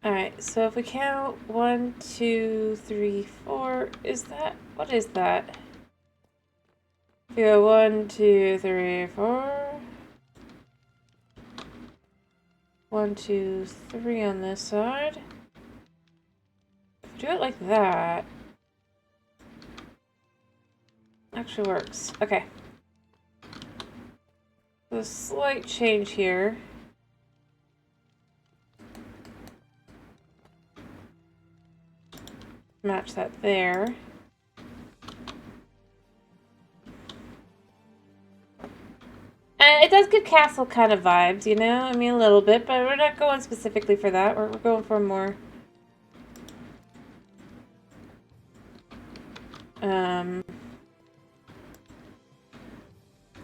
Alright, so if we count 1, 2, 3, 4, is that, what is that? We go 1, 2, 3, 4. 1, 2, 3 on this side. If we do it like that, actually works. Okay. So a slight change here. Match that there. And it does give castle kind of vibes, you know? I mean, a little bit, but we're not going specifically for that. We're going for more...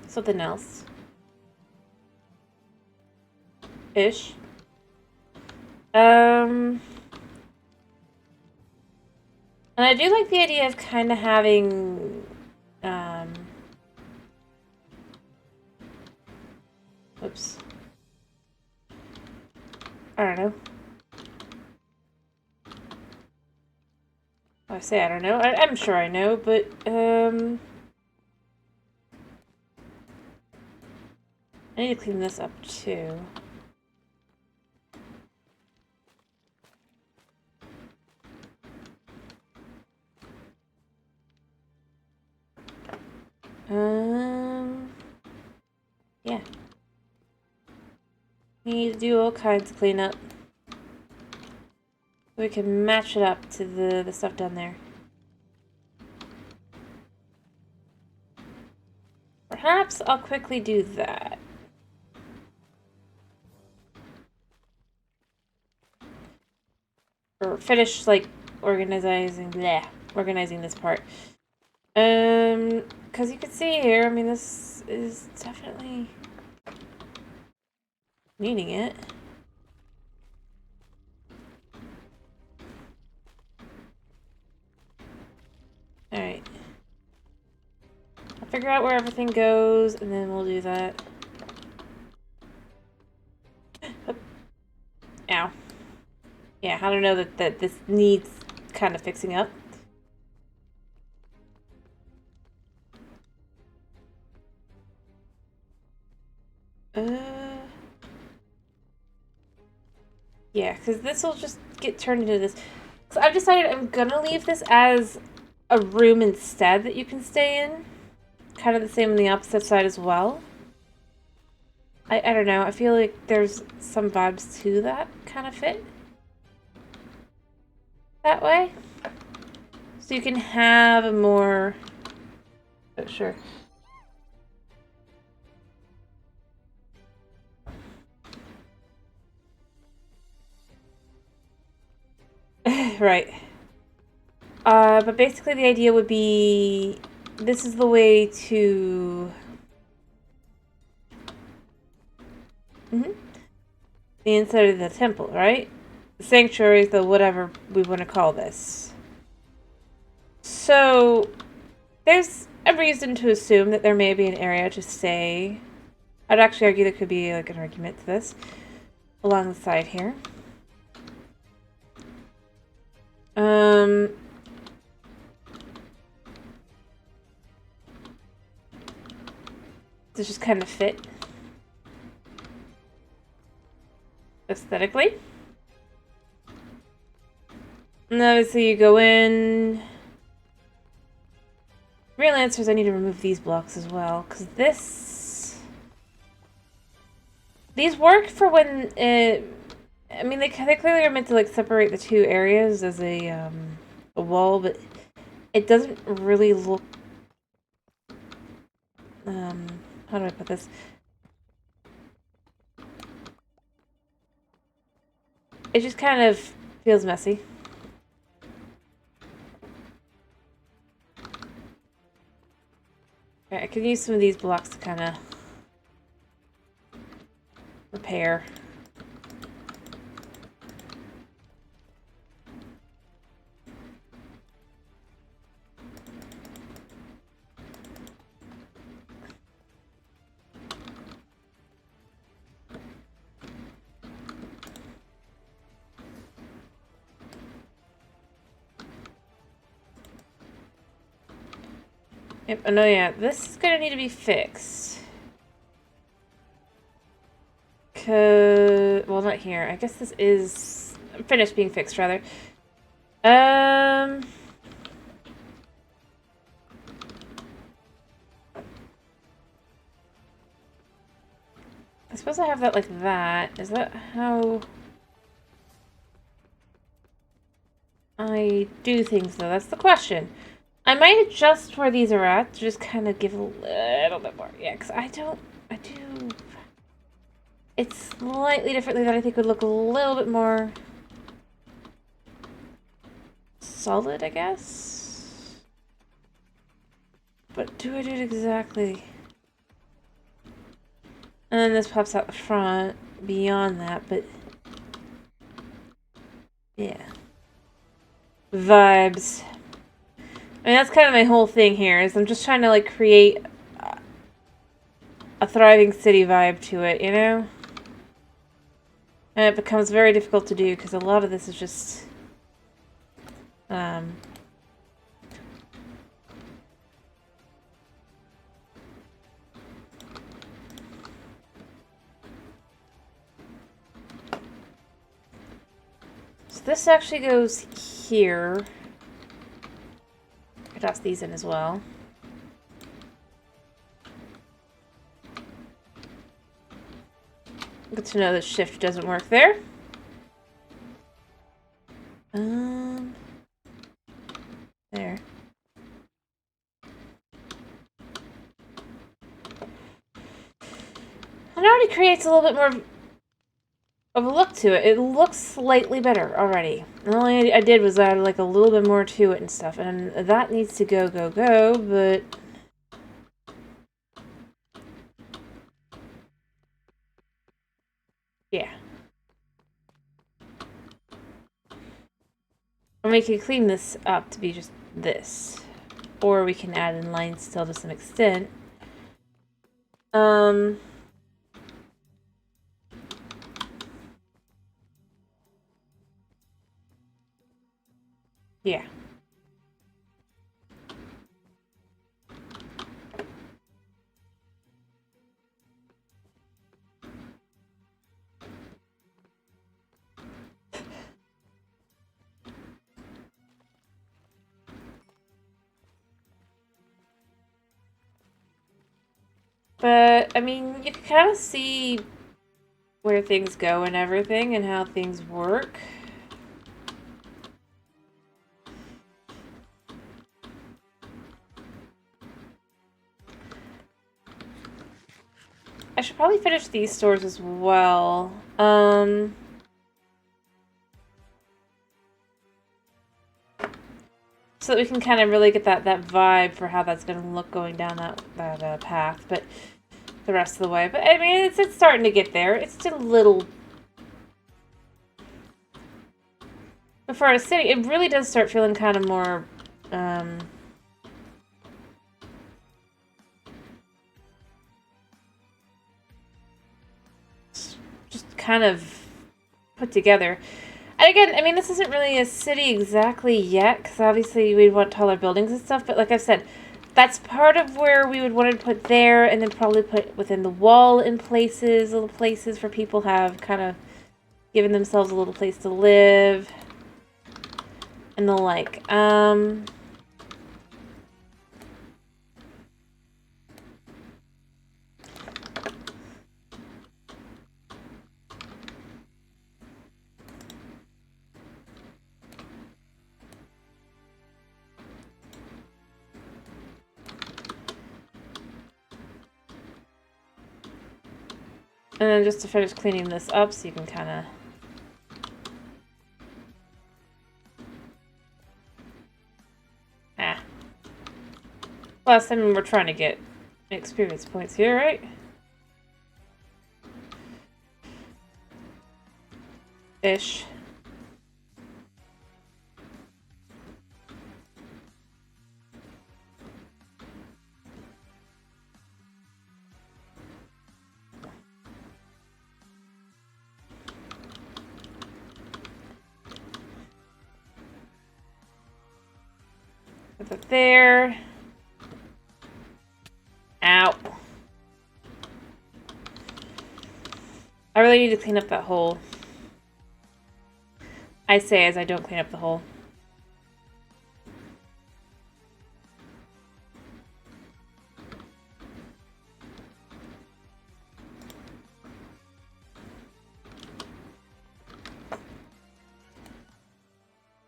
something else. Ish. And I do like the idea of kind of having, oops. I don't know. I say I don't know. I'm sure I know, but, I need to clean this up too. Yeah. Need to do all kinds of cleanup. We can match it up to the stuff down there. Perhaps I'll quickly do that. Or finish, like, organizing this part. Because you can see here, I mean, this is definitely needing it. Alright. I'll figure out where everything goes, and then we'll do that. Ow. Yeah, I don't know that this needs kind of fixing up. Yeah, because this will just get turned into this. So I've decided I'm gonna leave this as a room instead that you can stay in. Kind of the same on the opposite side as well. I don't know, I feel like there's some vibes to that kind of fit that way. So you can have a more... Oh, sure. Right. But basically the idea would be... This is the way to... The inside of the temple, right? The sanctuary, the whatever we want to call this. So, there's a reason to assume that there may be an area to stay. I'd actually argue there could be like an argument to this along the side here. Does just kind of fit aesthetically. And obviously you go in. Real answers, I need to remove these blocks as well, because these work for when I mean, they clearly are meant to like separate the two areas as a wall, but it doesn't really look. How do I put this? It just kind of feels messy. Right, I could use some of these blocks to kind of repair. Yep, oh no, yeah, this is gonna need to be fixed. Well, not here. I guess this is finished being fixed, rather. I suppose I have that like that. Is that how I do things, though? That's the question. I might adjust where these are at to just kind of give a little bit more. Yeah, because I do... It's slightly differently that I think would look a little bit more solid, I guess? But do I do it exactly? And then this pops out the front beyond that, but... Yeah. Vibes. I mean, that's kind of my whole thing here, is I'm just trying to, like, create a thriving city vibe to it, you know? And it becomes very difficult to do, because a lot of this is just... So this actually goes here. I toss these in as well. Good to know that shift doesn't work there. There. It already creates a little bit more of a look to it. It looks slightly better already. And all I did was add like a little bit more to it and stuff. And that needs to go, but... yeah. And we can clean this up to be just this. Or we can add in lines still to some extent. Yeah. But, I mean, you can kind of see where things go and everything and how things work. I should probably finish these stores as well. So that we can kind of really get that vibe for how that's going to look going down that path, but the rest of the way. But I mean, it's starting to get there. It's still a little. But for a city, it really does start feeling kind of more. Just kind of put together. And again, I mean, this isn't really a city exactly yet, because obviously we'd want taller buildings and stuff, but like I've said, that's part of where we would want to put there, and then probably put within the wall in places, little places for people have kind of given themselves a little place to live, and the like. And then just to finish cleaning this up so you can kind of... Plus, I mean, we're trying to get experience points here, right? Ish. Put that there. Ow. I really need to clean up that hole. I say as I don't clean up the hole.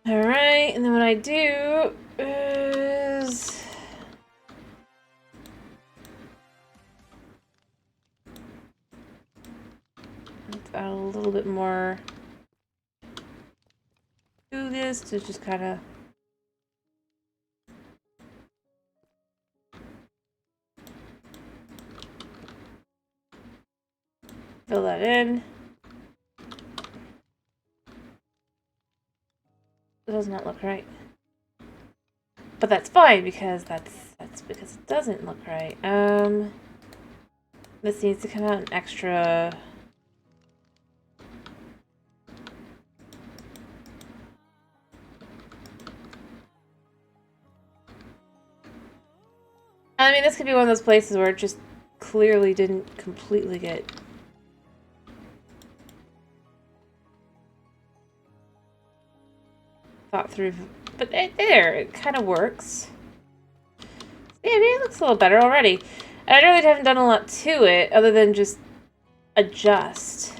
Alright, and then what I do is... let's add a little bit more to this to just kind of... fill that in. It does not look right. But that's fine because that's because it doesn't look right. This needs to come out an extra. I mean, this could be one of those places where it just clearly didn't completely get thought through, but there, it kind of works. Yeah, maybe it looks a little better already. And I really haven't done a lot to it other than just adjust.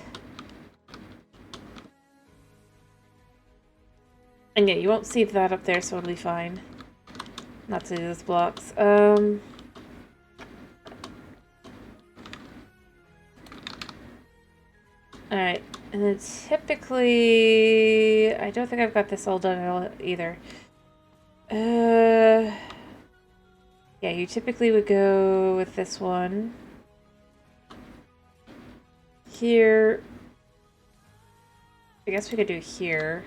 And yeah, you won't see that up there, so it'll be fine. Not to do those blocks. Alright, and then typically... I don't think I've got this all done either. Yeah, you typically would go with this one. Here. I guess we could do here.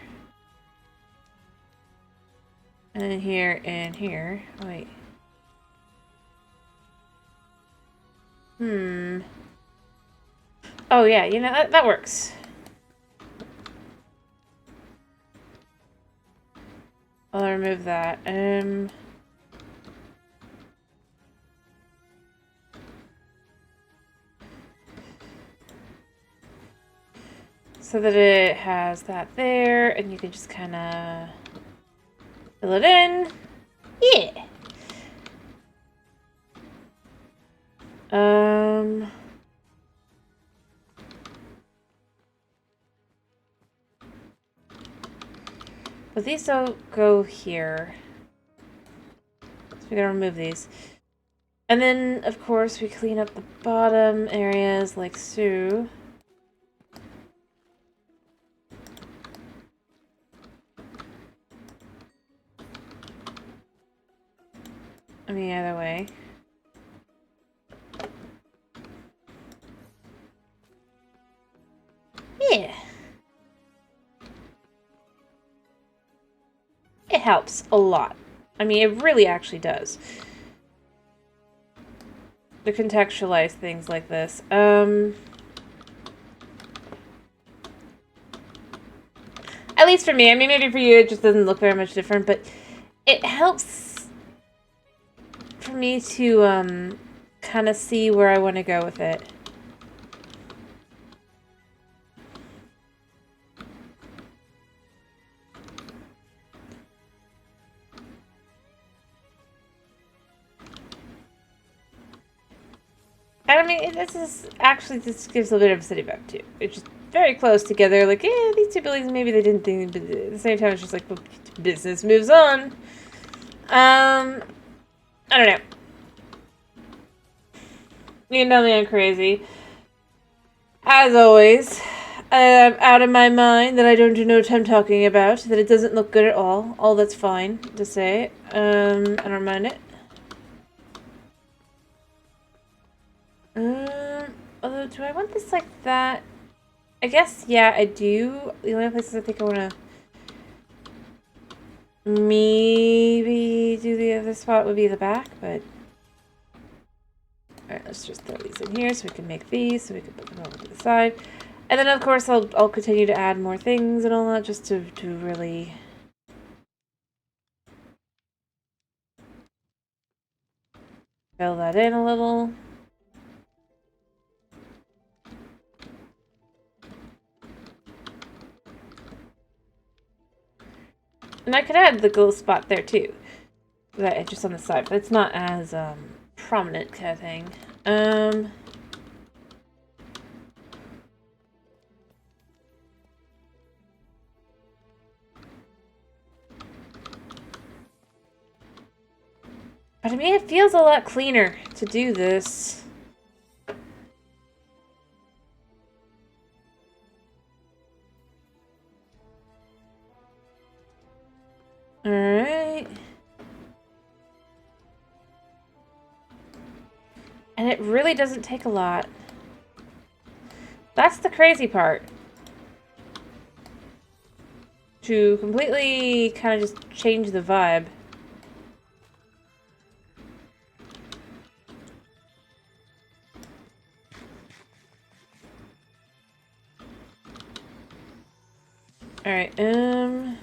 And then here and here. Oh, wait. Oh yeah, you know, that works. I'll remove that. So that it has that there, and you can just kind of fill it in. Yeah. But these don't go here. So we gotta remove these. And then, of course, we clean up the bottom areas like so. I mean, either way. Yeah. It helps a lot. I mean, it really actually does. To contextualize things like this. At least for me. I mean, maybe for you it just doesn't look very much different, but it helps for me to kind of see where I want to go with it. And I mean, this gives a bit of a city vibe too. It's just very close together. Like, yeah, these two buildings, maybe they didn't think, but at the same time, it's just like, well, business moves on. I don't know. You know me, I'm crazy. As always, I'm out of my mind that I don't know what I'm talking about. That it doesn't look good at all. All that's fine to say. I don't mind it. Although, do I want this like that? I guess, yeah, I do. The only places I think I want to maybe do the other spot would be the back, but... Alright, let's just throw these in here so we can make these, so we can put them over to the side. And then, of course, I'll continue to add more things and all that, just to really... fill that in a little. And I could add the glow spot there too. That just on the side, but it's not as prominent kind of thing. But I mean, it feels a lot cleaner to do this. Alright. And it really doesn't take a lot. That's the crazy part. To completely kind of just change the vibe. Alright, let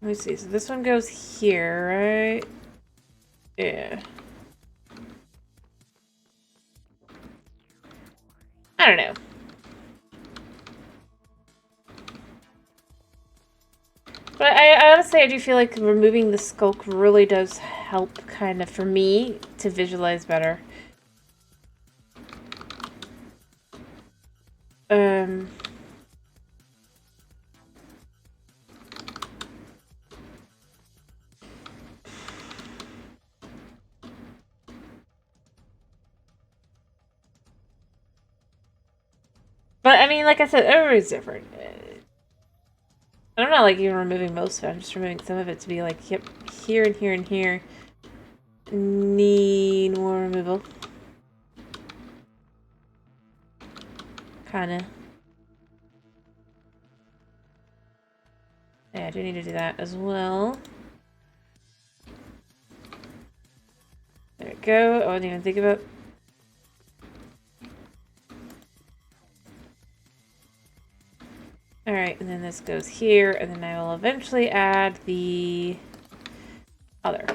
me see, so this one goes here, right? Yeah. I don't know. But I honestly, I do feel like removing the skulk really does help, kind of, for me, to visualize better. Um... But, I mean, like I said, everybody's different. I'm not, like, even removing most of it. I'm just removing some of it to be like, yep, here and here and here need more removal. Kinda. Yeah, I do need to do that as well. There we go. Oh, I didn't even think about... Alright, and then this goes here, and then I will eventually add the other.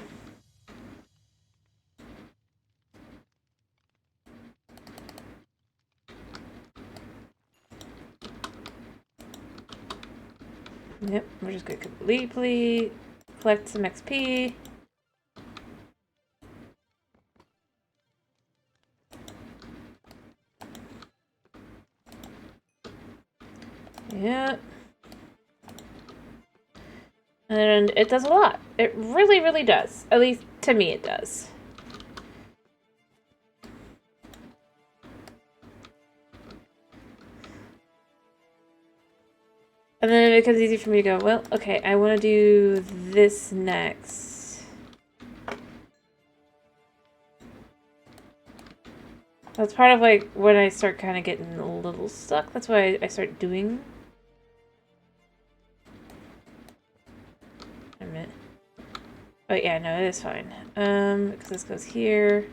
Yep, we're just going to completely collect some XP. Yep. And it does a lot. It really, really does. At least to me it does. And then it becomes easy for me to go, well, okay, I want to do this next. That's part of, like, when I start kind of getting a little stuck. That's why I start doing... Wait a minute. Oh, yeah, no, it is fine. Because this goes here,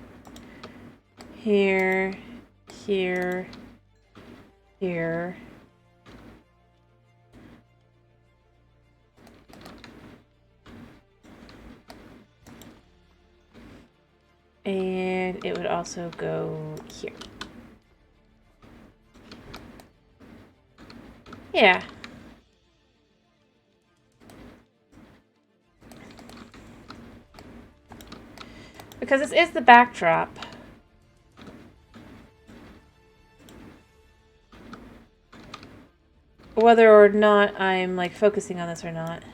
here, here, here. And it would also go here. Yeah. Because this is the backdrop. Whether or not I'm, like, focusing on this or not.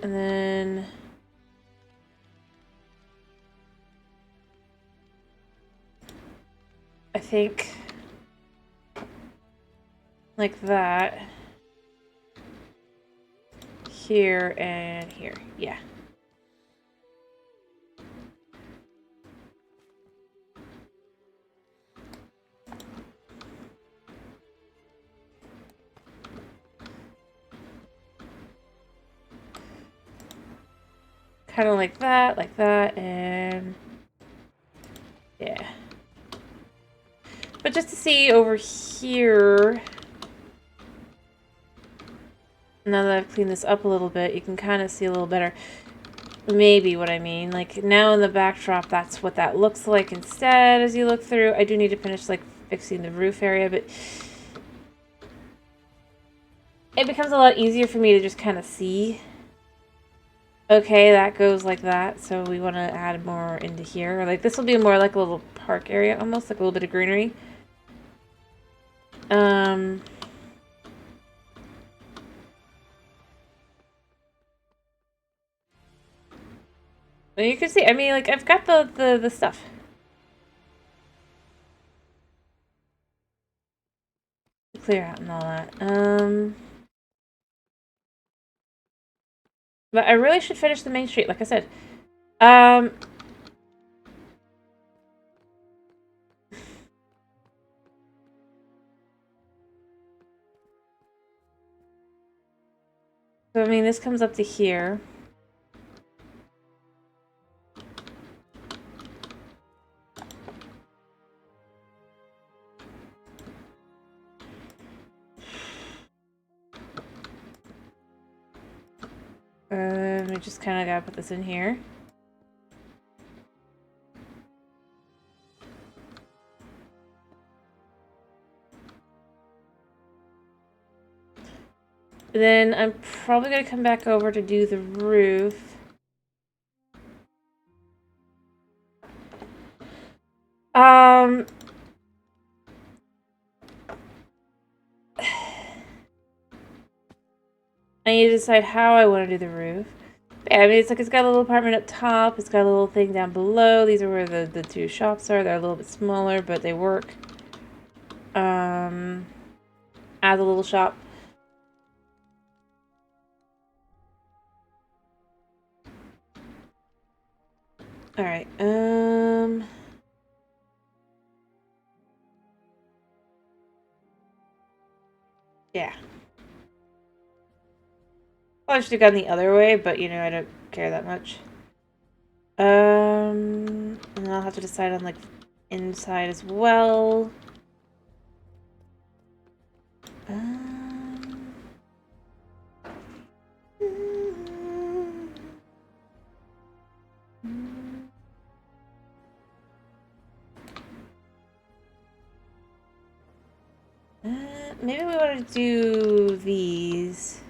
And then... I think... like that. Here and here. Yeah. Kind of like that, and... yeah. But just to see over here... Now that I've cleaned this up a little bit, you can kind of see a little better maybe what I mean. Like, now in the backdrop, that's what that looks like instead as you look through. I do need to finish, like, fixing the roof area, but it becomes a lot easier for me to just kind of see. Okay, that goes like that, so we want to add more into here. Like, this will be more like a little park area, almost, like a little bit of greenery. You can see, I mean, like, I've got the stuff. Clear out and all that. But I really should finish the main street, like I said. So, I mean, this comes up to here. We just kind of gotta put this in here. Then I'm probably gonna come back over to do the roof. I need to decide how I want to do the roof. Yeah, I mean, it's like it's got a little apartment up top. It's got a little thing down below. These are where the two shops are. They're a little bit smaller, but they work. As a little shop. Alright, yeah. Well, I should have gone the other way, but, you know, I don't care that much. And then I'll have to decide on, like, inside as well. Maybe we want to do these.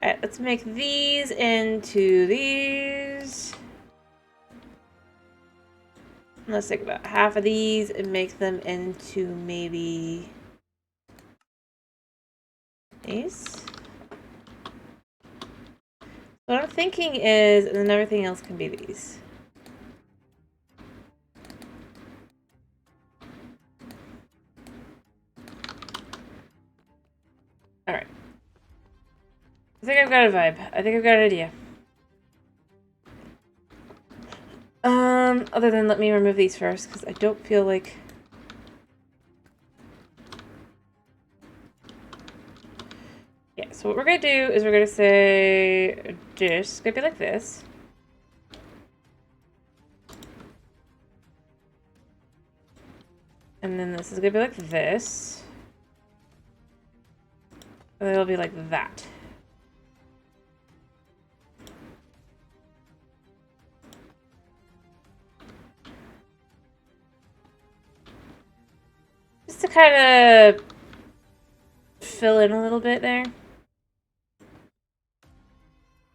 Alright, let's make these into these. Let's take about half of these and make them into maybe these. What I'm thinking is, and then everything else can be these. Alright. I think I've got a vibe. I think I've got an idea. Other than let me remove these first, because I don't feel like... Yeah, so what we're going to do is we're going to say this is going to be like this. And then this is going to be like this. And then it'll be like that. Just to kind of fill in a little bit there.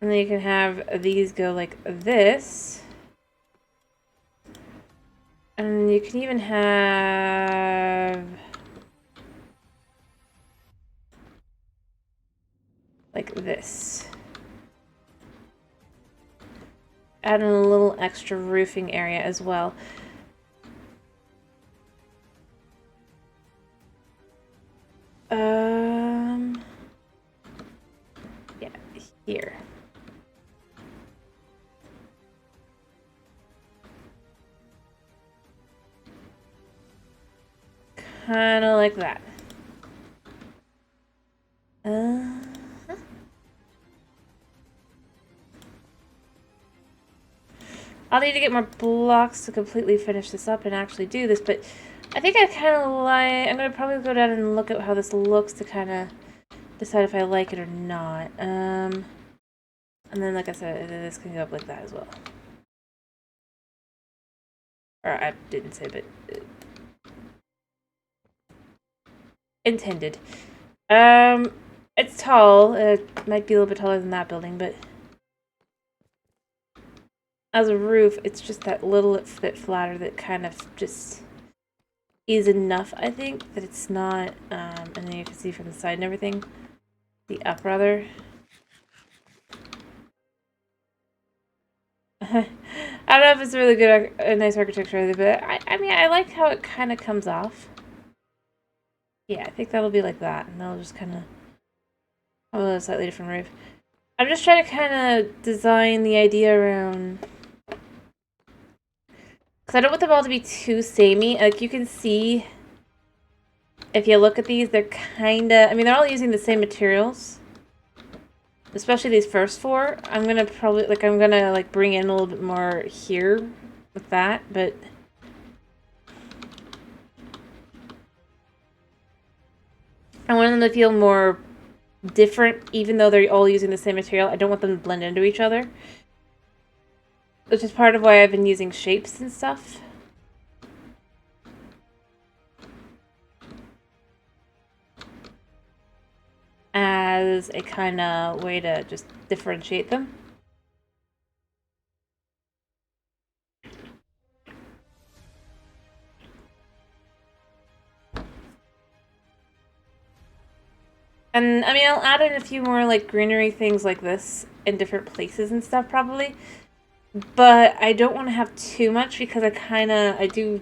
And then you can have these go like this. And you can even have like this. Add in a little extra roofing area as well. Yeah, here. Kind of like that. I'll need to get more blocks to completely finish this up and actually do this, but I think I kind of like... I'm going to probably go down and look at how this looks to kind of decide if I like it or not. And then, like I said, this can go up like that as well. Or I didn't say, but... intended. It's tall. It might be a little bit taller than that building, but... as a roof, it's just that little bit flatter that kind of just is enough, I think, that it's not, and then you can see from the side and everything, the up rather. I don't know if it's really good, a nice architecture either, but I mean, I like how it kind of comes off. Yeah, I think that'll be like that, and that'll just kind of have a slightly different roof. I'm just trying to kind of design the idea around... because I don't want them all to be too samey. Like, you can see, if you look at these, they're kind of... I mean, they're all using the same materials. Especially these first four. I'm going to probably... like, I'm going to, like, bring in a little bit more here with that, but... I want them to feel more different, even though they're all using the same material. I don't want them to blend into each other. Which is part of why I've been using shapes and stuff. As a kind of way to just differentiate them. And, I mean, I'll add in a few more, like, greenery things like this in different places and stuff, probably. But I don't want to have too much because I do...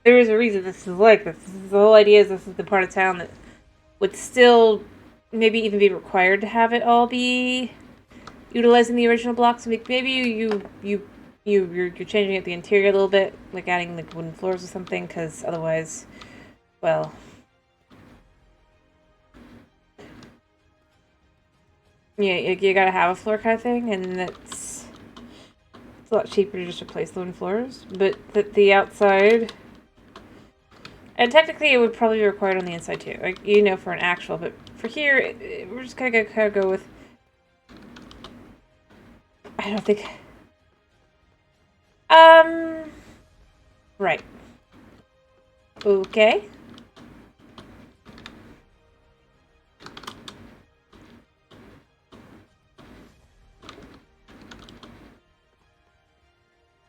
There is a reason this is like this. The whole idea is this is the part of town that would still maybe even be required to have it all be utilizing the original blocks. Maybe you're changing it the interior a little bit, like adding like wooden floors or something, because otherwise, well... Yeah, you gotta have a floor kind of thing, and it's a lot cheaper to just replace the wooden floors. But the outside, and technically it would probably be required on the inside too, like, you know, for an actual. But for here, we're just gonna kind of go with. I don't think. Right. Okay.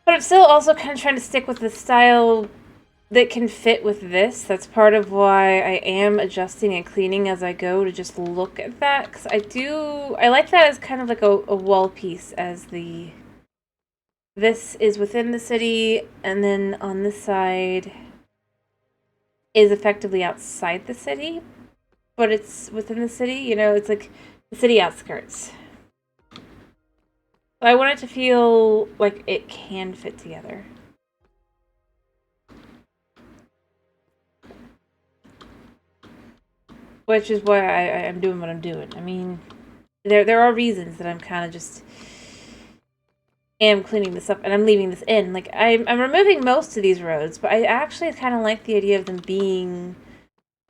But I'm still also kind of trying to stick with the style that can fit with this. That's part of why I am adjusting and cleaning as I go to just look at that. Because I like that as kind of like a wall piece as the... This is within the city, and then on this side is effectively outside the city. But it's within the city, you know, it's like the city outskirts. So I want it to feel like it can fit together. Which is why I'm doing what I'm doing. I mean, there are reasons that I'm kind of just am cleaning this up, and I'm leaving this in. Like, I'm removing most of these roads, but I actually kind of like the idea of them being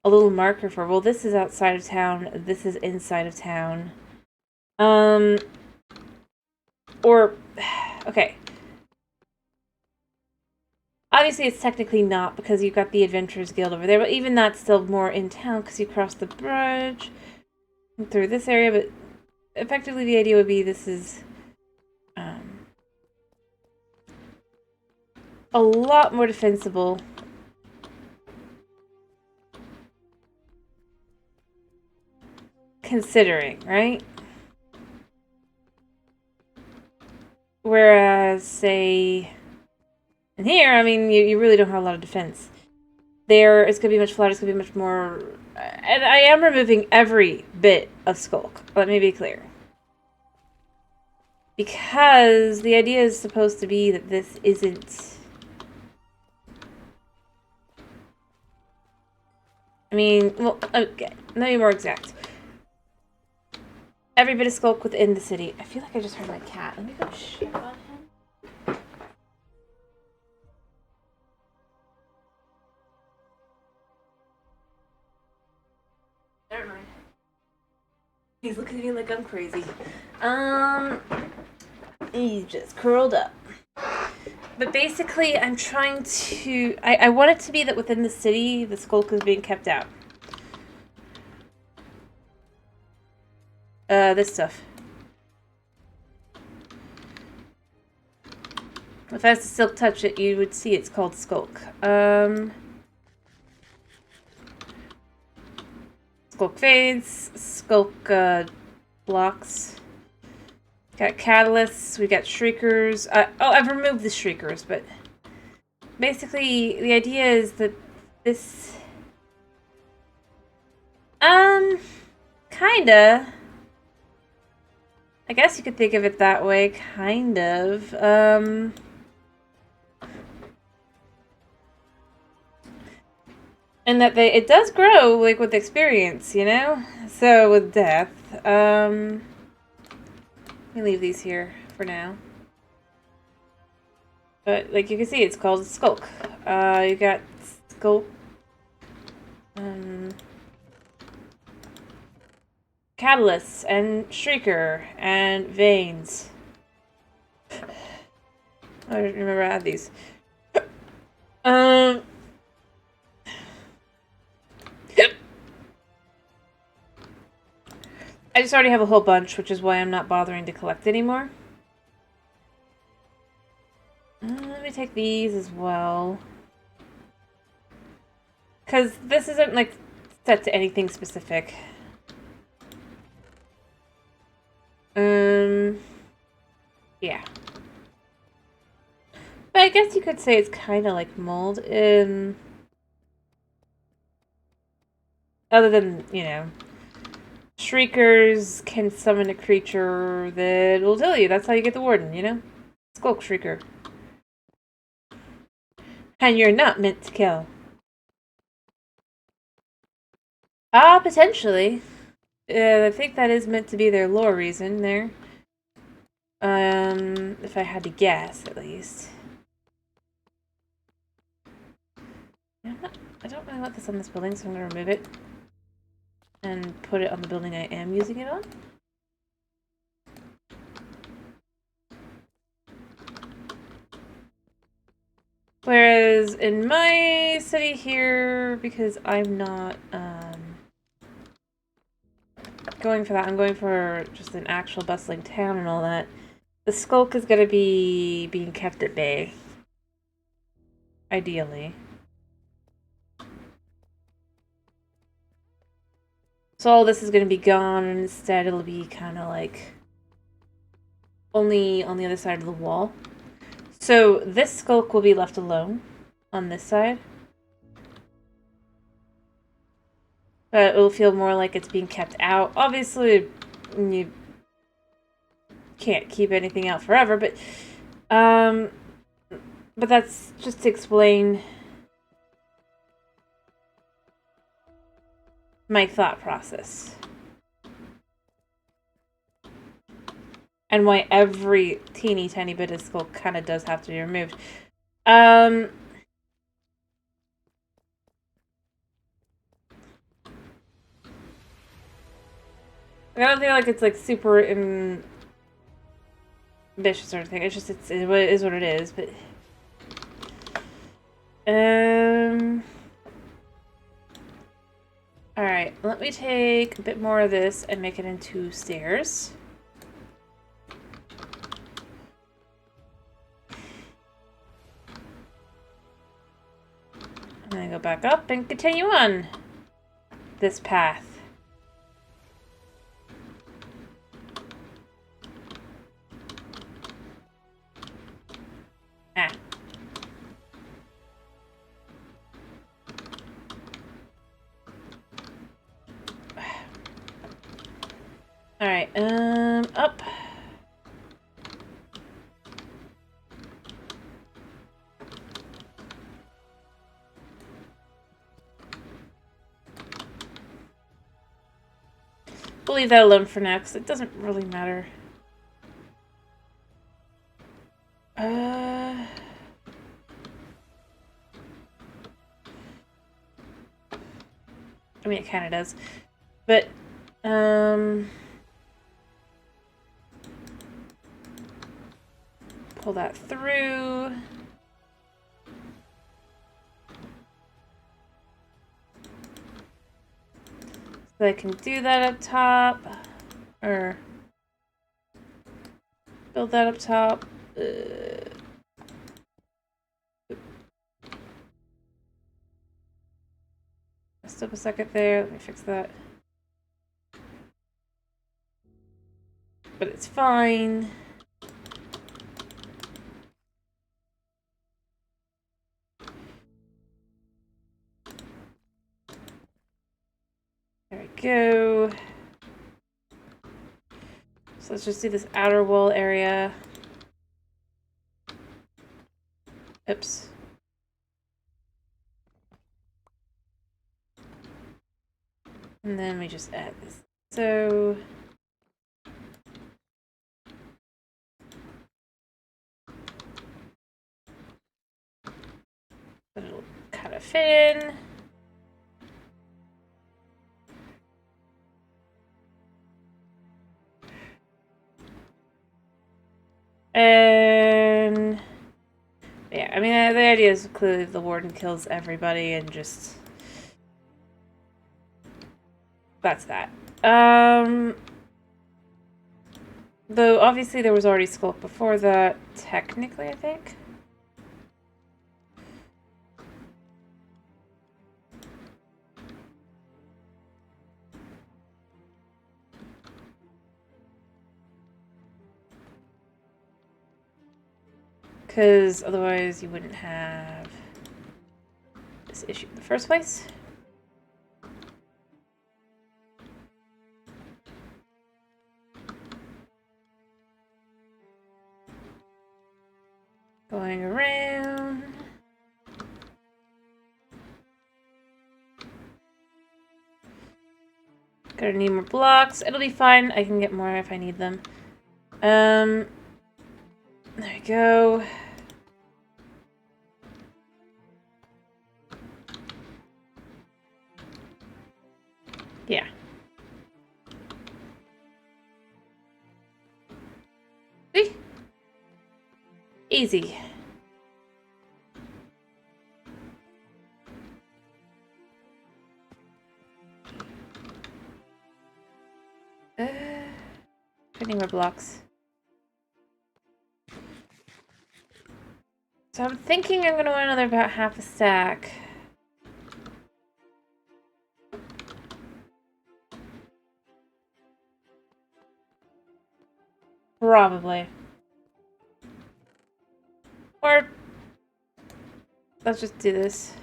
a little marker for, well, this is outside of town, this is inside of town. Or, okay. Obviously, it's technically not, because you've got the Adventurers Guild over there, but even that's still more in town, because you cross the bridge through this area, but effectively the idea would be this is a lot more defensible. Considering, right? Whereas, say, in here, I mean, you really don't have a lot of defense. There, it's going to be much flatter, it's going to be much more... And I am removing every bit of Skulk. Let me be clear. Because the idea is supposed to be that this isn't... I mean, well, okay, let me be more exact. Every bit of Skulk within the city. I feel like I just heard my cat. Let me go check on him. Never mind. He's looking at me like I'm crazy. He's just curled up. But basically, I'm trying to... I want it to be that within the city, the Skulk is being kept out. This stuff. If I was to still touch it, you would see it's called Skulk. Skulk fades, Skulk, blocks. Got catalysts, we got shriekers. Oh, I've removed the shriekers, but basically the idea is that this, kinda. I guess you could think of it that way, kind of. And that it does grow, like, with experience, you know? So, with death, let me leave these here for now. But, like, you can see, it's called Skulk. You got Skulk. catalysts and shrieker and veins. I don't remember I had these. I just already have a whole bunch, which is why I'm not bothering to collect anymore. Let me take these as well. Because this isn't, like, set to anything specific. Yeah. But I guess you could say it's kind of like mold in... Other than, you know... Shriekers can summon a creature that will tell you. That's how you get the warden, you know? Skulk Shrieker. And you're not meant to kill. Ah, potentially. I think that is meant to be their lore reason there. If I had to guess, at least. I don't really want this on this building, so I'm going to remove it. And put it on the building I am using it on. Whereas in my city here, because I'm not going for that, I'm going for just an actual bustling town and all that, the skulk is going to be being kept at bay. Ideally. So all this is going to be gone, and instead it'll be kind of like only on the other side of the wall. So this skulk will be left alone on this side. But it'll feel more like it's being kept out. Obviously, you can't keep anything out forever, but that's just to explain my thought process. And why every teeny tiny bit of skull kind of does have to be removed. I don't feel like it's like super ambitious or anything. It's just it is what it is. But all right. Let me take a bit more of this and make it into stairs. I'm gonna go back up and continue on this path. Ah. Alright, up. We'll leave that alone for now, because it doesn't really matter. I mean, it kind of does. But, pull that through. So I can do that up top. Or build that up top. Stop a second there. Let me fix that. But it's fine. There we go. So let's just do this outer wall area. Oops. And then we just add this. So it'll kind of fit in. And yeah, I mean, the idea is clearly the warden kills everybody and just... That's that. Though, obviously, there was already Skulk before that, technically, I think. Because otherwise you wouldn't have this issue in the first place. Going around. Gonna need more blocks. It'll be fine. I can get more if I need them. There we go. Yeah. See? Easy. Putting more blocks. So I'm thinking I'm gonna want another about half a stack. Probably. Or let's just do this.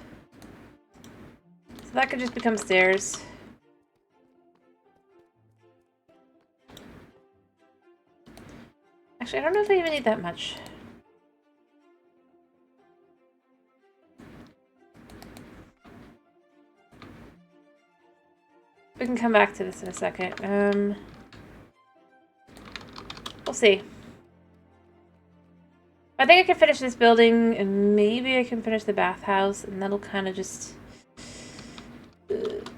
So that could just become stairs. Actually, I don't know if I even need that much. We can come back to this in a second. We'll see. I think I can finish this building, and maybe I can finish the bathhouse, and that'll kind of just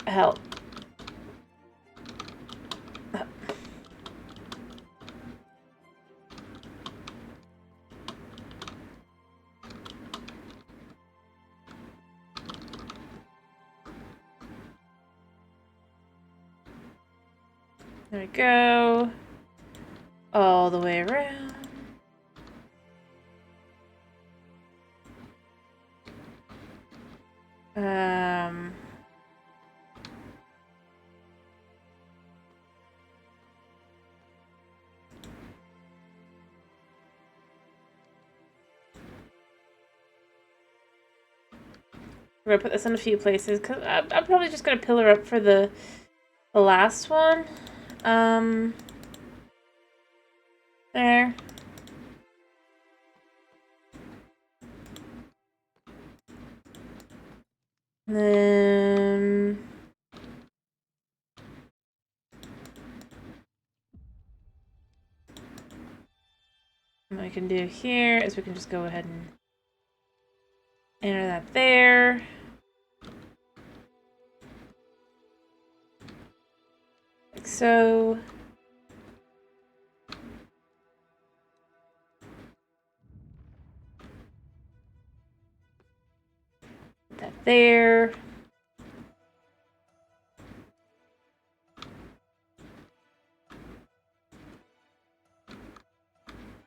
help. There we go. All the way around. We're gonna put this in a few places because I'm probably just gonna pillar up for the last one. There. And then what we can do here is we can just go ahead and enter that there. Like so. Put that there.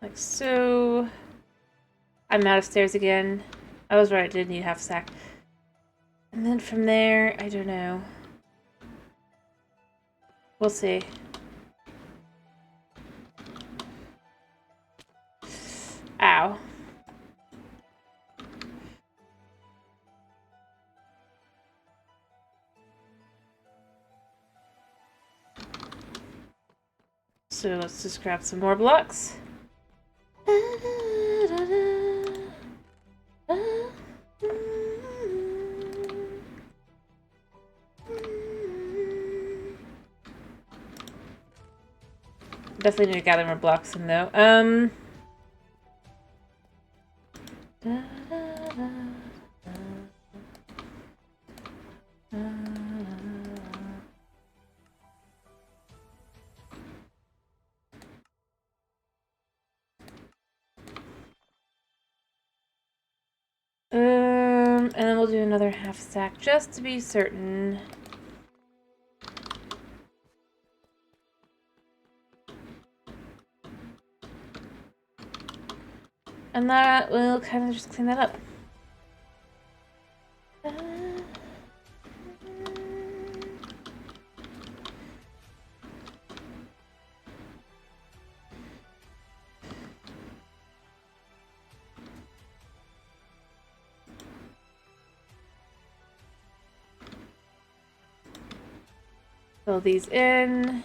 Like so. I'm out of stairs again. I was right, I did need half a stack. And then from there, I don't know. We'll see. Ow. So let's just grab some more blocks. Definitely need to gather more blocks in though. And then we'll do another half stack just to be certain. And that will kind of just clean that up. Fill these in.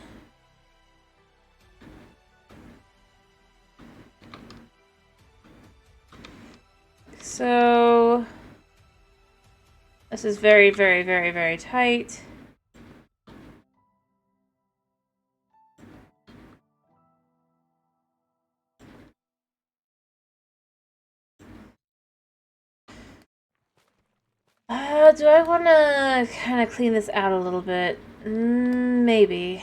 So this is very, very, very, very tight. Do I want to kind of clean this out a little bit? Maybe.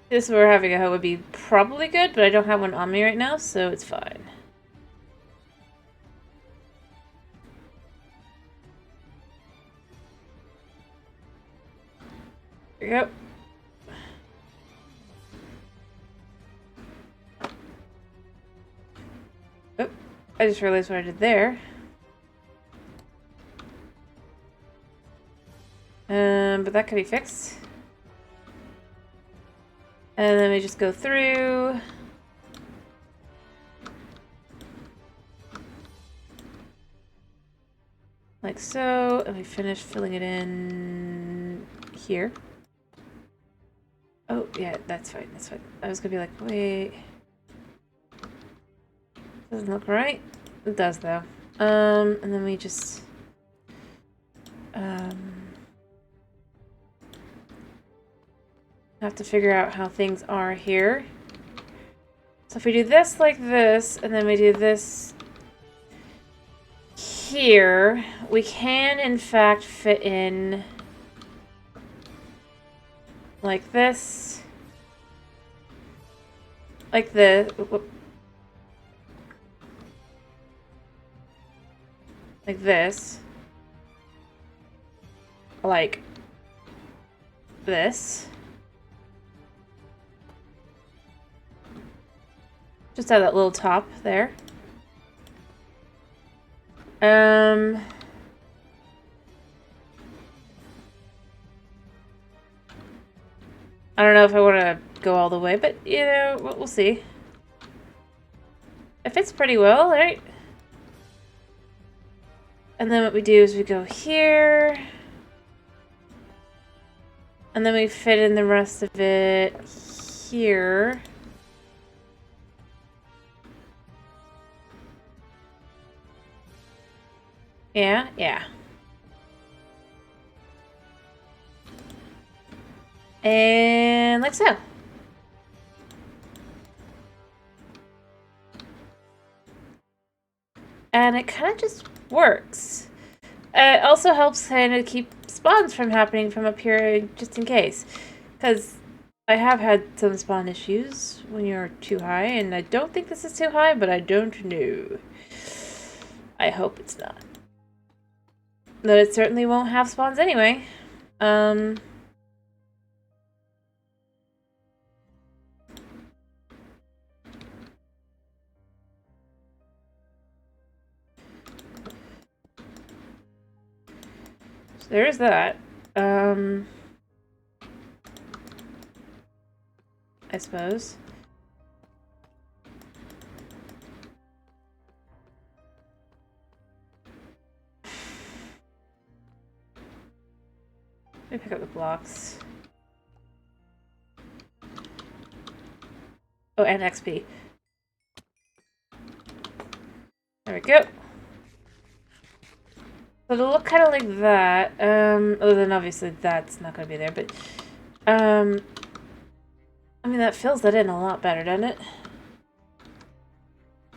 This where having a hoe would be probably good, but I don't have one on me right now, so it's fine. There we go. Oh, I just realized what I did there. But that could be fixed. And then we just go through. Like so, and we finish filling it in here. Oh, yeah, that's fine, that's fine. I was gonna be like, wait. Doesn't look right. It does, though. And then we just... have to figure out how things are here. So if we do this like this, and then we do this here, we can, in fact, fit in like this. Like this. Like this. Like this. Just have that little top there. I don't know if I want to go all the way, but, you know, we'll see. It fits pretty well, right? And then what we do is we go here. And then we fit in the rest of it here. Yeah, yeah. And like so. And it kind of just works. It also helps kind of keep spawns from happening from up here, just in case. Because I have had some spawn issues when you're too high, and I don't think this is too high, but I don't know. I hope it's not. But it certainly won't have spawns anyway. So there's that. I suppose. Let me pick up the blocks. Oh, and XP. There we go. So it'll look kind of like that. Other than obviously that's not going to be there, but I mean that fills that in a lot better, doesn't it?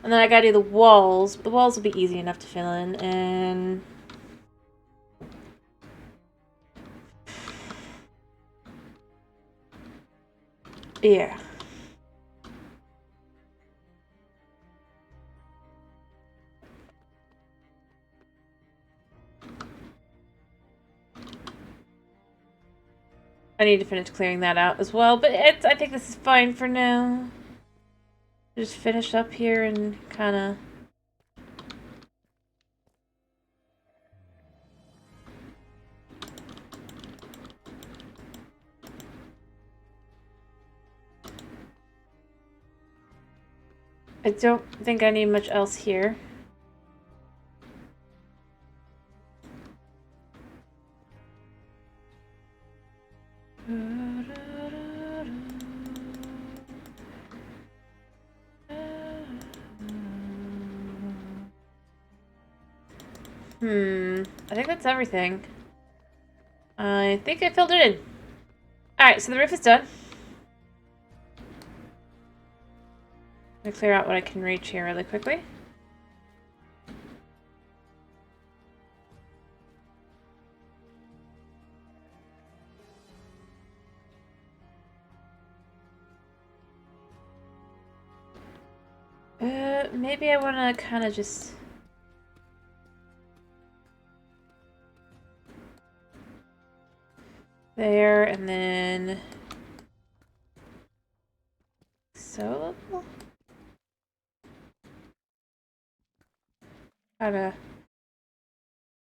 And then I gotta do the walls. The walls will be easy enough to fill in, and... yeah. I need to finish clearing that out as well, but I think this is fine for now. Just finish up here and kind of... I don't think I need much else here. I think that's everything. I think I filled it in. Alright, so the roof is done. I'm gonna clear out what I can reach here really quickly. Maybe I want to kind of just... there, and then... so... kind of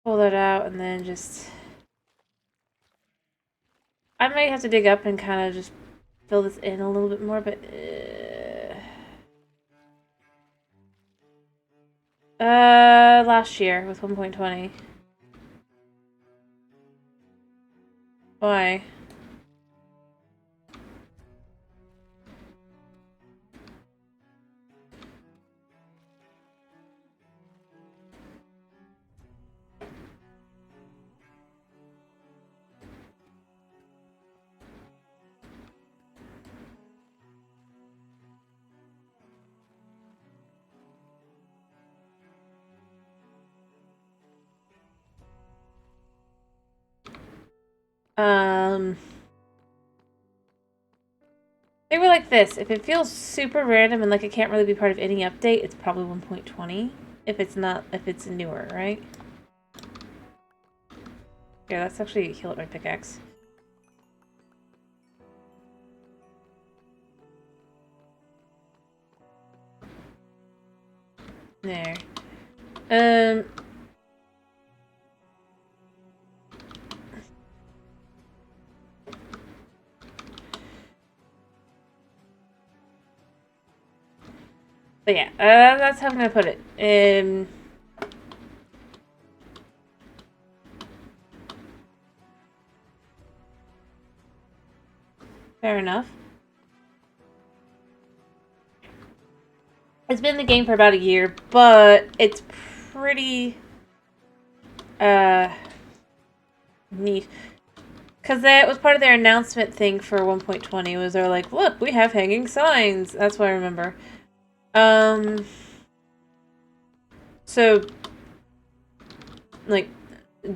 pull that out, and then just... I might have to dig up and kind of just fill this in a little bit more, but... last year with 1.20. Why? They were like this. If it feels super random and like it can't really be part of any update, it's probably 1.20. If it's not, if it's newer, right? Yeah, let's actually heal up my pickaxe. There. But yeah, that's how I'm gonna put it. Fair enough. It's been in the game for about a year, but it's pretty neat. Because that was part of their announcement thing for 1.20, was they're like, look, we have hanging signs. That's what I remember. So, like,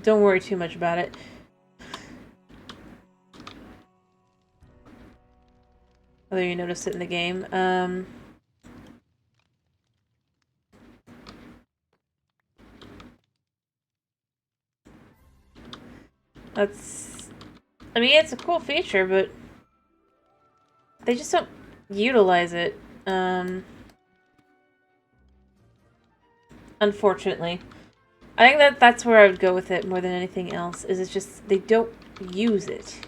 don't worry too much about it. Whether you notice it in the game. That's... I mean, it's a cool feature, but they just don't utilize it. Unfortunately. I think that's where I would go with it more than anything else, is it's just they don't use it.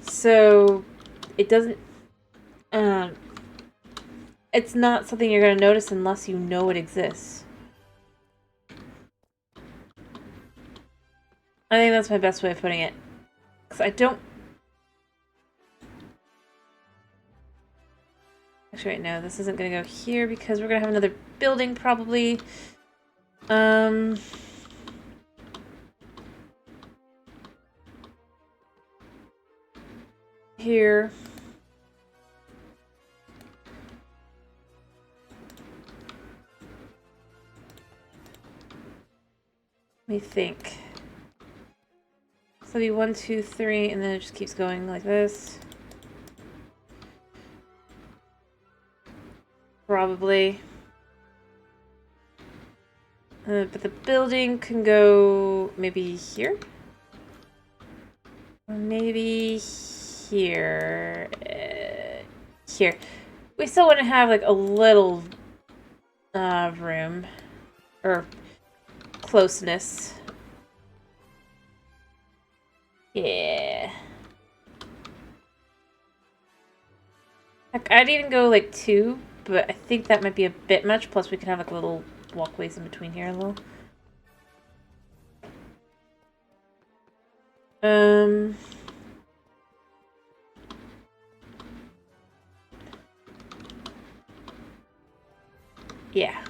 So it doesn't it's not something you're going to notice unless you know it exists. I think that's my best way of putting it. Because I don't... Actually, wait, no, this isn't going to go here because we're going to have another building probably. Here. Let me think. So it'll be 1, 2, 3, and then it just keeps going like this. Probably. But the building can go maybe here? Or maybe here. Here. We still want to have like a little room. Or closeness. Yeah. Heck, I'd even go like 2, but I think that might be a bit much. Plus we could have like little walkways in between here a little. Yeah.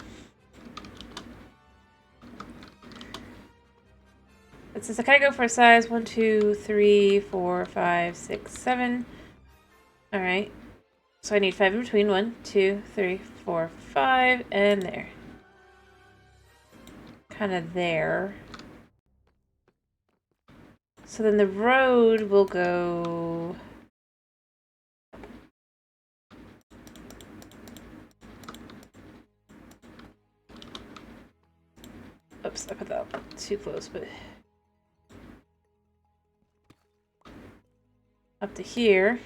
It says, can I go for a size? 1, 2, 3, 4, 5, 6, 7. Alright. So I need 5 in between. 1, 2, 3, 4, 5, and there. Kind of there. So then the road will go... Oops, I put that too close, but... Up to here.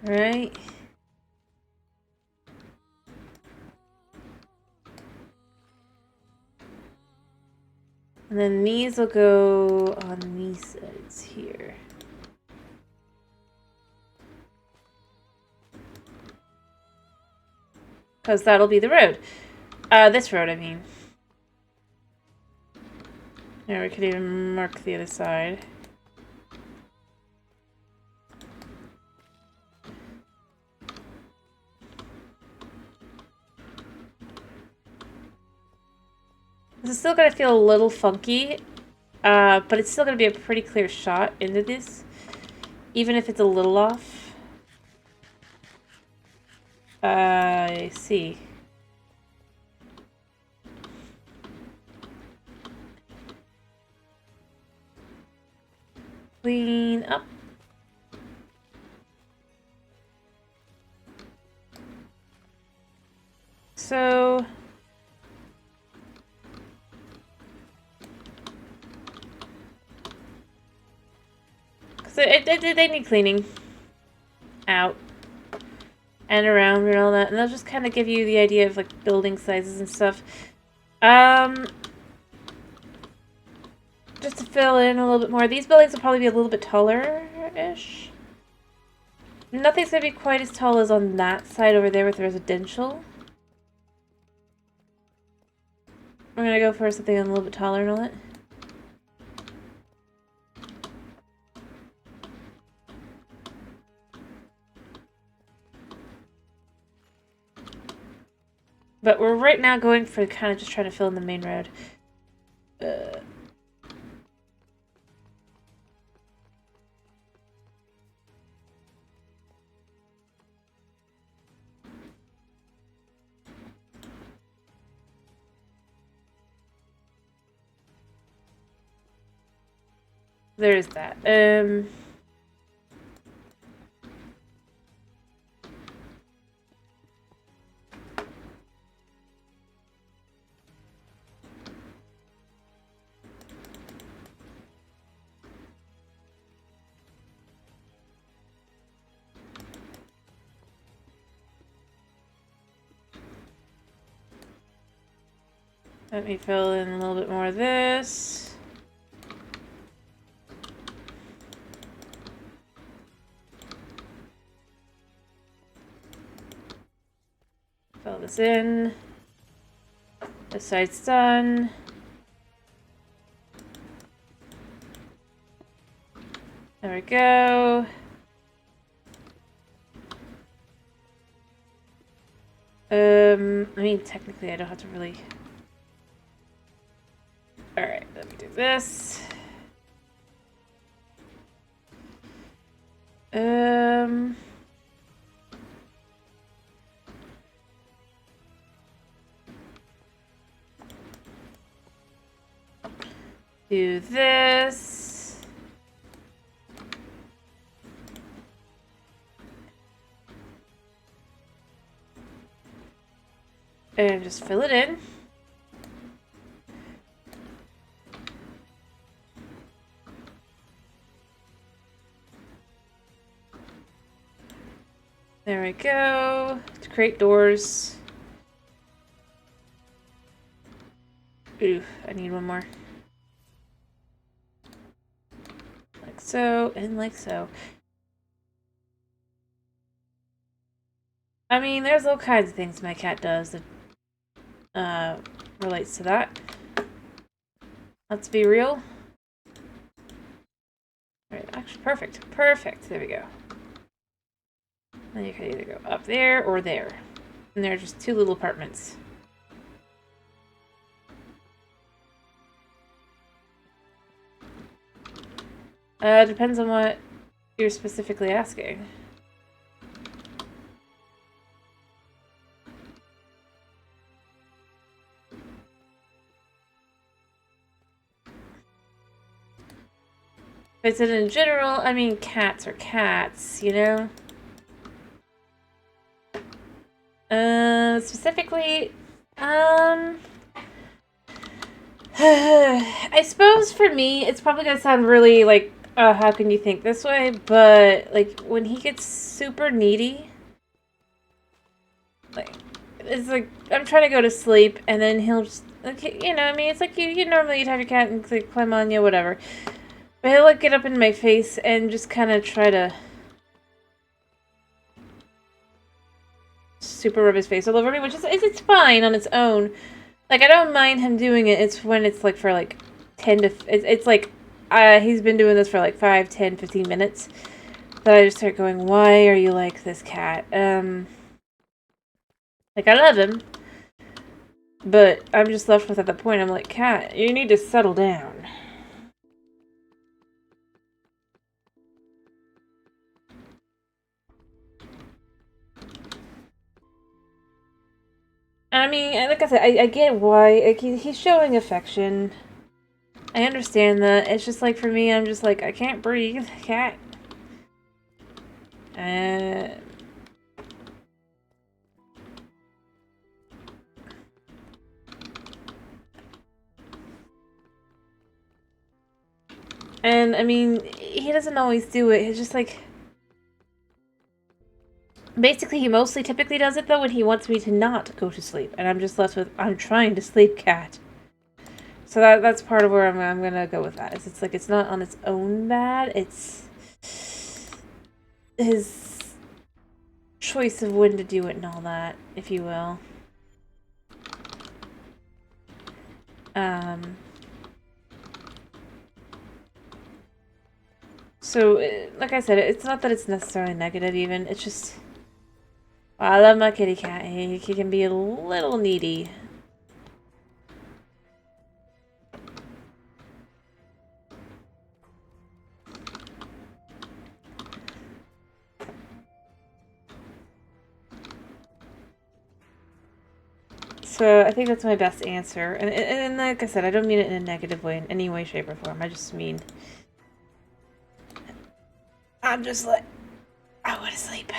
Right. And then these will go on these sides here. Because that'll be the road. This road, I mean. Yeah, we could even mark the other side. This is still going to feel a little funky, but it's still going to be a pretty clear shot into this, even if it's a little off. I see. Clean up. So... they need cleaning out and around and all that, and they'll just kind of give you the idea of like building sizes and stuff. Just to fill in a little bit more, these buildings will probably be a little bit taller-ish. Nothing's gonna be quite as tall as on that side over there with residential. We're gonna go for something a little bit taller and all that. But we're right now going for kind of just trying to fill in the main road. There's that. Let me fill in a little bit more of this. Fill this in. This side's done. There we go. I mean, technically I don't have to really... Alright, let me do this. Do this. And just fill it in. There we go. To create doors. Ooh, I need one more. Like so, and like so. I mean, there's all kinds of things my cat does that relates to that. Let's be real. Alright, actually, perfect. Perfect. There we go. Then you can either go up there or there. And there are just two little apartments. Depends on what you're specifically asking. If it's in general, I mean, cats are cats, you know? Specifically, I suppose for me, it's probably gonna sound really like, how can you think this way? But, like, when he gets super needy, like, it's like, I'm trying to go to sleep, and then he'll just, like, you know, I mean, it's like you normally you'd have your cat and, like, climb on you, whatever. But he'll, like, get up in my face and just kind of try to super rub his face all over me, which is, it's fine on its own. Like, I don't mind him doing it. It's when it's, like, for, like, 10 to... It's like, he's been doing this for, like, 5, 10, 15 minutes. That I just start going, why are you like this, cat? Like, I love him. But I'm just left with, at the point, I'm like, cat, you need to settle down. I mean, like I said, I get why. Like, he's showing affection. I understand that. It's just like, for me, I'm just like, I can't breathe, cat. And I mean, he doesn't always do it. It's just like, basically, he mostly typically does it, though, when he wants me to not go to sleep. And I'm just left with, I'm trying to sleep, cat. So that's part of where I'm gonna go with that. It's like, it's not on its own bad. It's his choice of when to do it and all that, if you will. So, like I said, it's not that it's necessarily negative even. It's just, I love my kitty cat. He can be a little needy. So I think that's my best answer. And like I said, I don't mean it in a negative way in any way, shape, or form. I just mean, I'm just like, I want to sleep.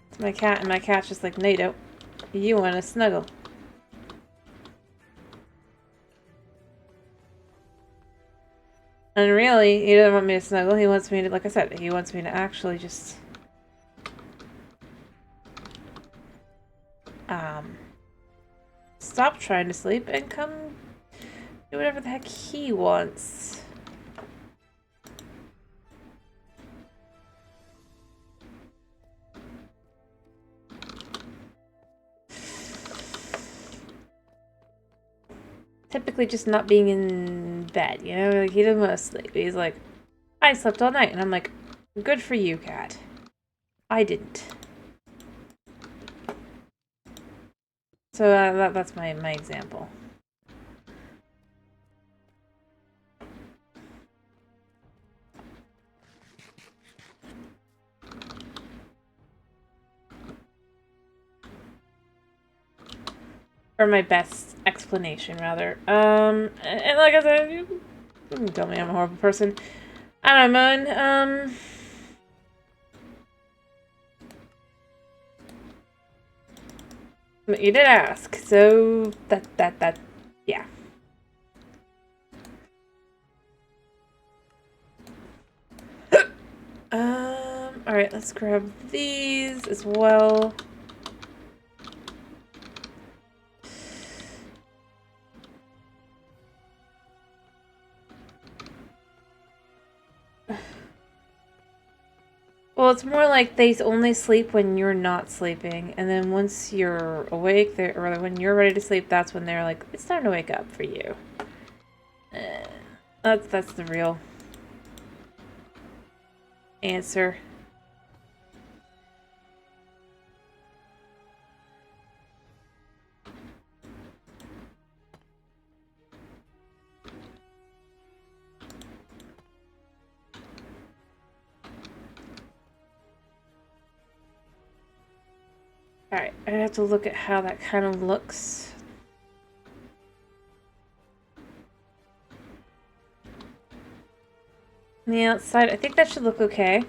It's my cat, and my cat's just like, NATO, you want to snuggle. And really, he doesn't want me to snuggle. He wants me to, like I said, he wants me to actually just stop trying to sleep and come do whatever the heck he wants. Typically just not being in bed, you know? Like, he doesn't want to sleep. He's like, I slept all night. And I'm like, good for you, cat. I didn't. So that's my example. Or my best explanation, rather. And like I said, you can tell me I'm a horrible person. I don't know, but you did ask, so yeah. Alright, let's grab these as well. Well, it's more like they only sleep when you're not sleeping, and then once you're awake, or when you're ready to sleep, that's when they're like, it's time to wake up for you. That's the real answer. Alright, I have to look at how that kind of looks. On the outside, I think that should look okay.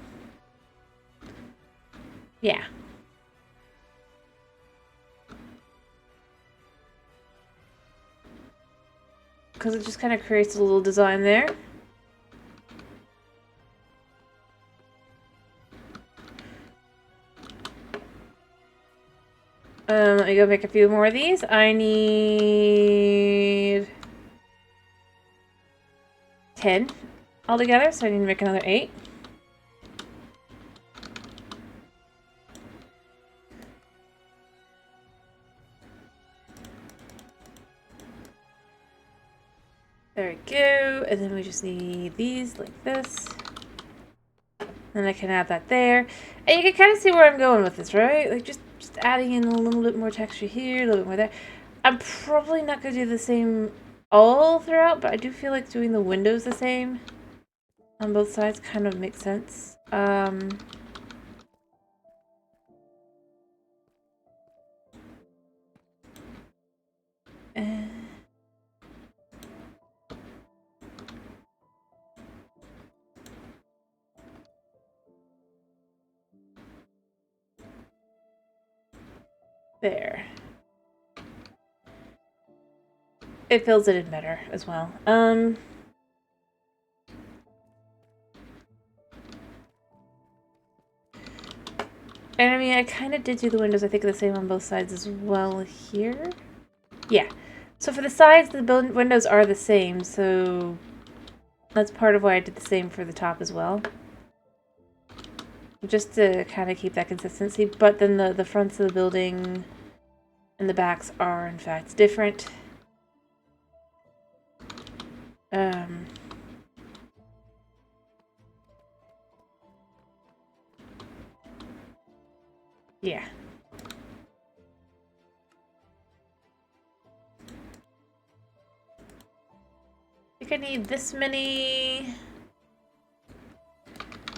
Yeah. Because it just kind of creates a little design there. Let me go make a few more of these. I need 10 altogether, so I need to make another 8. There we go, and then we just need these like this. Then I can add that there. And you can kind of see where I'm going with this, right? Like just adding in a little bit more texture here, a little bit more there. I'm probably not going to do the same all throughout, but I do feel like doing the windows the same on both sides kind of makes sense. There. It fills it in better as well. And I mean, I kind of did do the windows, I think, the same on both sides as well here. Yeah. So for the sides, the windows are the same, so that's part of why I did the same for the top as well. Just to kind of keep that consistency, but then the fronts of the building and the backs are, in fact, different. Yeah. I think I need this many.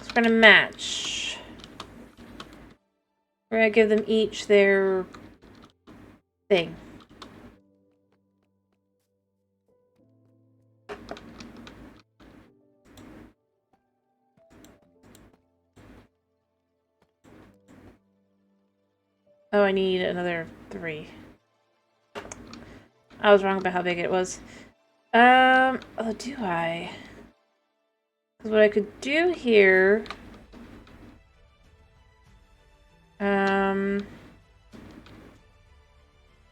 So we're gonna match. We're gonna give them each their thing. Oh, I need another 3. I was wrong about how big it was. Oh, do I? Because what I could do here...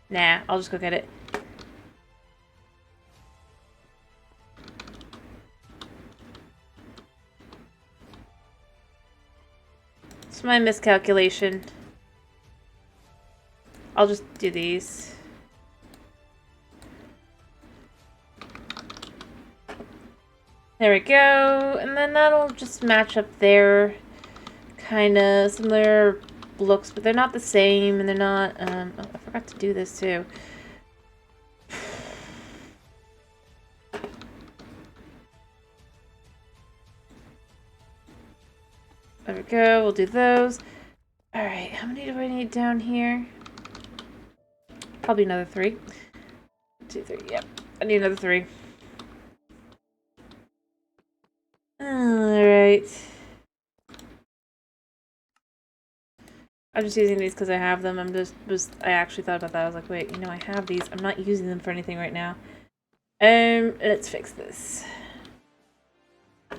Nah, I'll just go get it. It's my miscalculation. I'll just do these. There we go. And then that'll just match up there. Kind of similar looks, but they're not the same, and they're not, oh, I forgot to do this too. There we go, we'll do those. Alright, how many do I need down here? Probably another 3. 2, 3, yep. I need another 3. Alright. I'm just using these because I have them. I actually thought about that. I was like, wait, you know, I have these. I'm not using them for anything right now. Let's fix this. So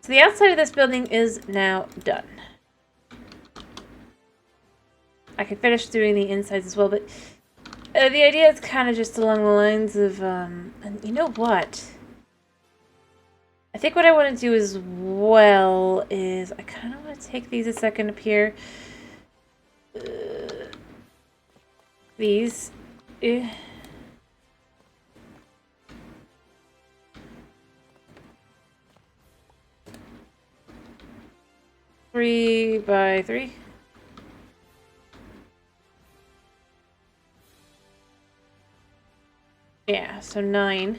the outside of this building is now done. I can finish doing the insides as well, but the idea is kind of just along the lines of, and you know what? I think what I want to do as well is I kind of want to take these a second up here. These. 3 by 3. Yeah, so 9.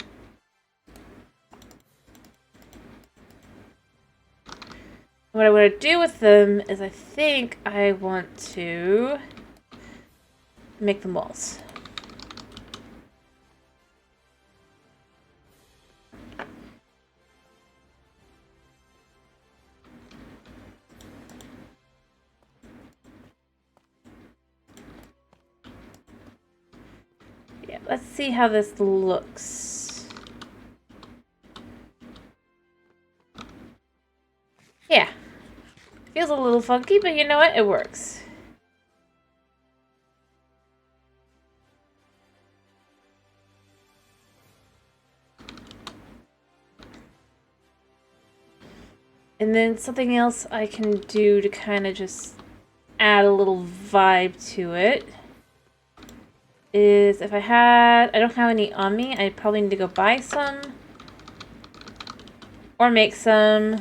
What I want to do with them is I think I want to make them walls. Yeah, let's see how this looks. Yeah. Feels a little funky, but you know what? It works. And then something else I can do to kind of just add a little vibe to it is if I don't have any on me, I probably need to go buy some or make some.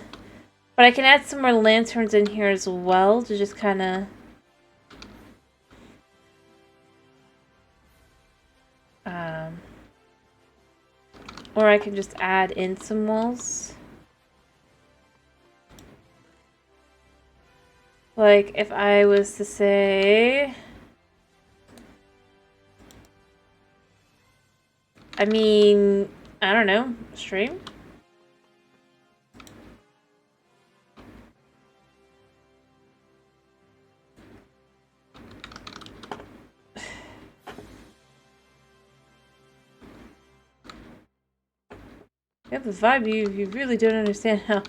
But I can add some more lanterns in here as well to just kind of or I can just add in some walls. Like if I was to say, I mean, I don't know, stream? You have the vibe, you really don't understand how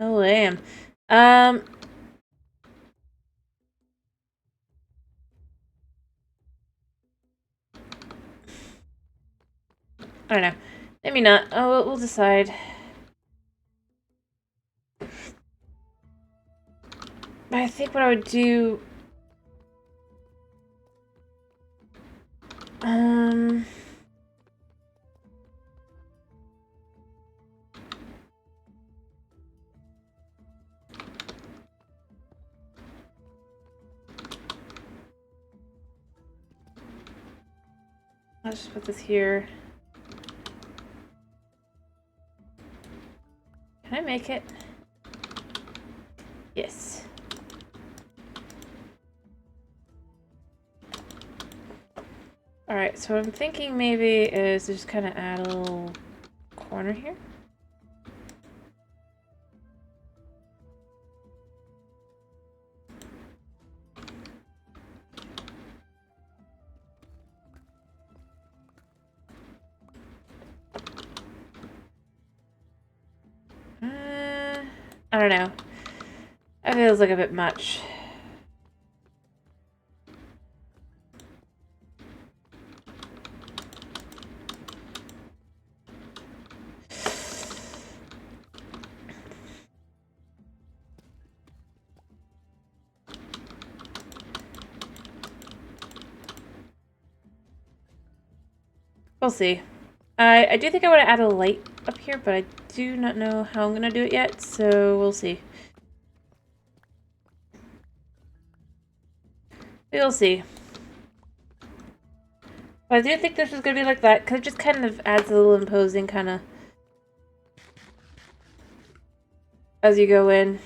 I am. I don't know. Maybe not. Oh, we'll decide. But I think what I would do... Let's just put this here. Can I make it? Yes. Alright, so what I'm thinking maybe is to just kind of add a little corner here. I don't know. That feels like a bit much. We'll see. I do think I want to add a light up here, but I do not know how I'm going to do it yet, so we'll see. We'll see. But I do think this is going to be like that, because it just kind of adds a little imposing kind of as you go in.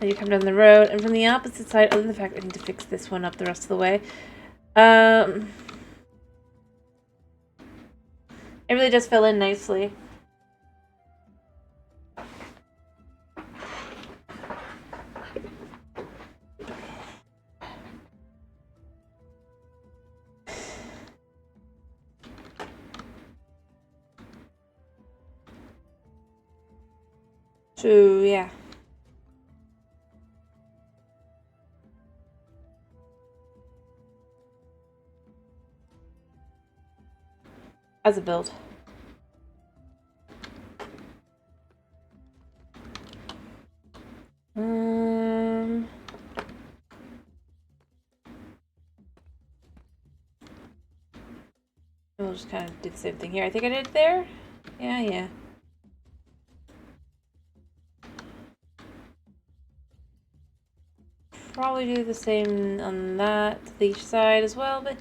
And you come down the road, and from the opposite side, other than the fact I need to fix this one up the rest of the way, it really does fill in nicely. So, yeah. As a build. We'll just kind of do the same thing here. I think I did it there. Yeah. Probably do the same on that, the each side as well, but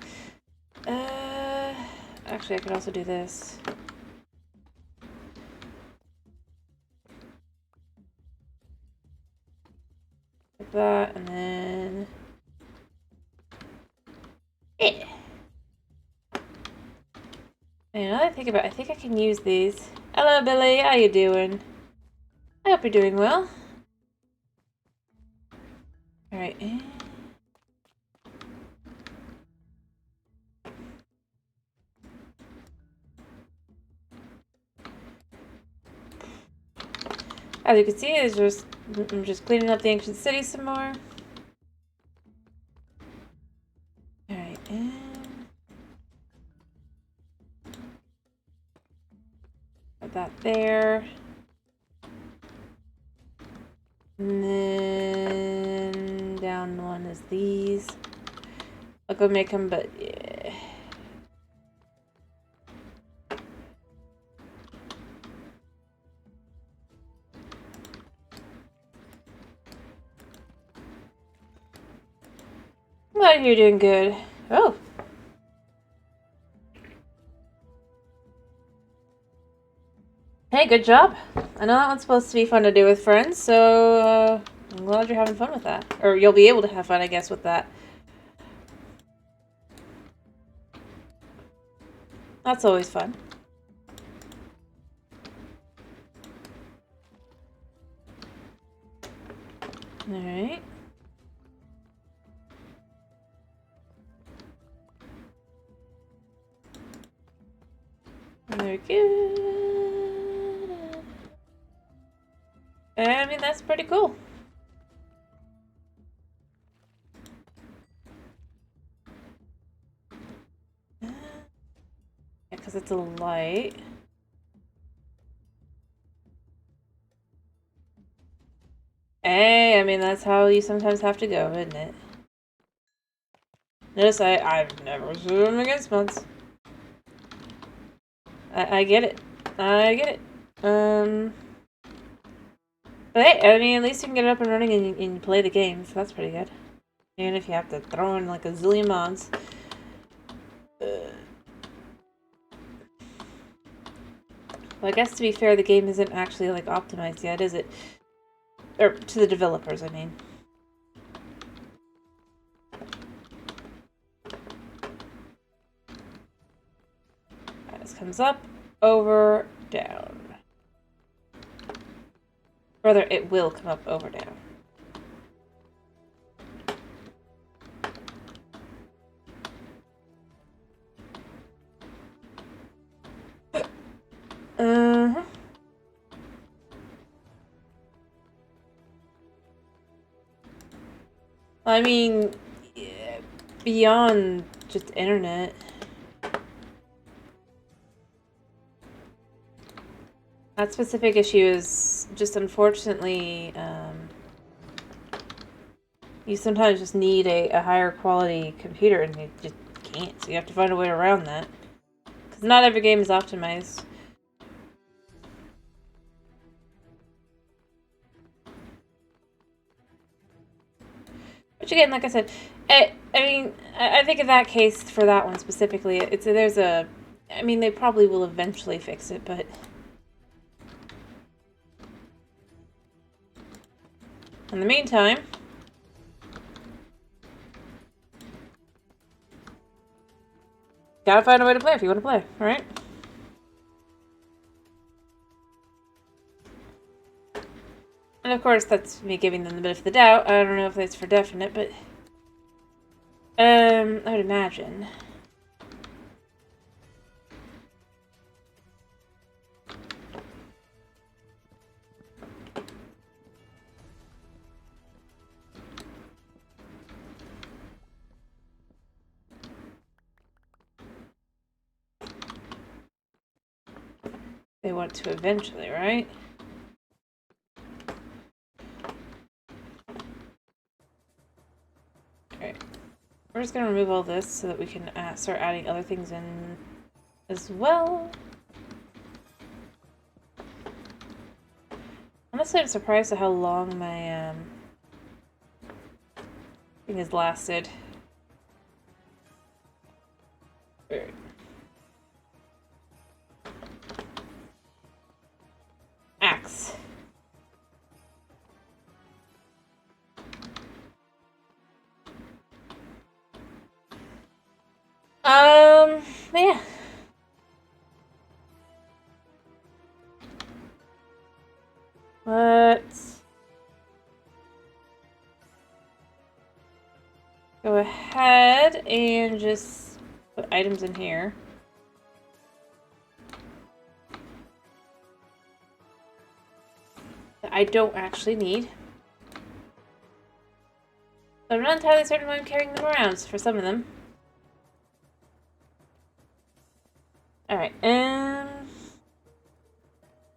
actually I could also do this. Like that, and then yeah. And now that I think about it, I think I can use these. Hello Billy, how you doing? I hope you're doing well. Alright. As you can see, I'm just cleaning up the ancient city some more. Alright, and put that there. And then down one is these. I'll go make them, but yeah. Glad you're doing good. Oh. Hey, good job. I know that one's supposed to be fun to do with friends, so I'm glad you're having fun with that. Or you'll be able to have fun, I guess, with that. That's always fun. Alright. Very good. I mean, that's pretty cool. Yeah, because it's a light. Hey, I mean, that's how you sometimes have to go, isn't it? Notice I've never swum against months. I get it. I get it. But hey, I mean, at least you can get it up and running and play the game, so that's pretty good. Even if you have to throw in like a zillion mods. Well, I guess to be fair, the game isn't actually like optimized yet, is it? Or to the developers, I mean. This comes up, over, down. Rather, it will come up, over, down. I mean, yeah, beyond just internet. That specific issue is just unfortunately, you sometimes just need a higher quality computer and you just can't, so you have to find a way around that. Because not every game is optimized. Which again, like I said, I mean, I think in that case, for that one specifically, I mean, they probably will eventually fix it, but... in the meantime, gotta find a way to play if you want to play, right? And of course, that's me giving them the benefit of the doubt. I don't know if that's for definite, but I would imagine. They want to eventually, right? Alright. We're just gonna remove all this so that we can start adding other things in as well. Honestly, I'm surprised at how long my thing has lasted. Alright. Axe. Yeah. Let's go ahead and just put items in here. That I don't actually need. But I'm not entirely certain why I'm carrying them around for some of them. Alright,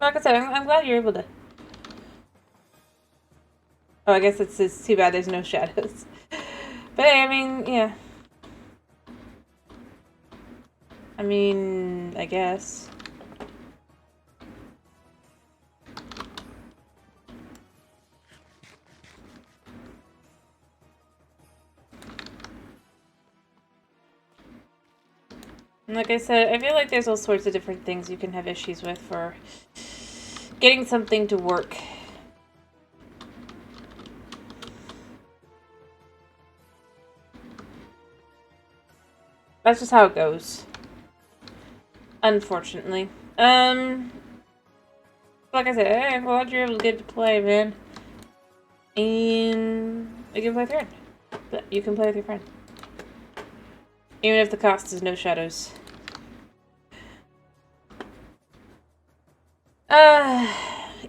like I said, I'm glad you're able to... Oh, I guess it's too bad there's no shadows. But hey, I mean, yeah. I mean, I guess. And like I said, I feel like there's all sorts of different things you can have issues with for getting something to work. That's just how it goes. Unfortunately. Like I said, hey, I'm glad you're able to get to play, man. And you can play with your friend. But you can play with your friend. Even if the cost is no shadows.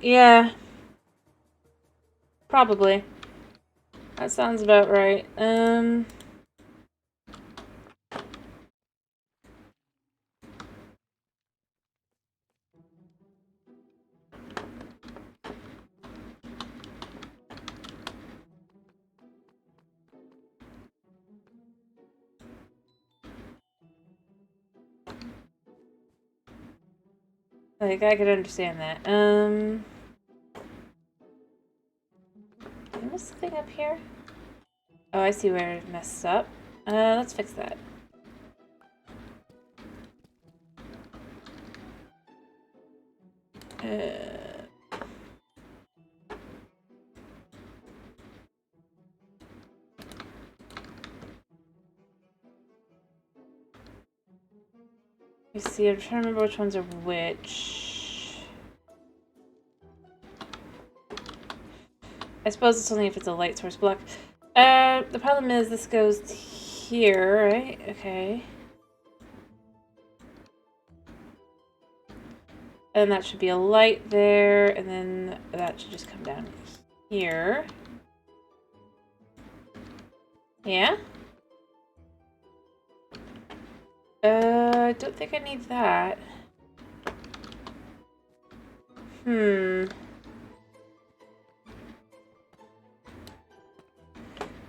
Yeah. Probably. That sounds about right. Like, I could understand that. Did I miss something up here? Oh, I see where it messed up. Let's fix that. You see, I'm trying to remember which ones are which. I suppose it's only if it's a light source block. The problem is this goes here, right? Okay. And that should be a light there, and then that should just come down here. Yeah? I don't think I need that.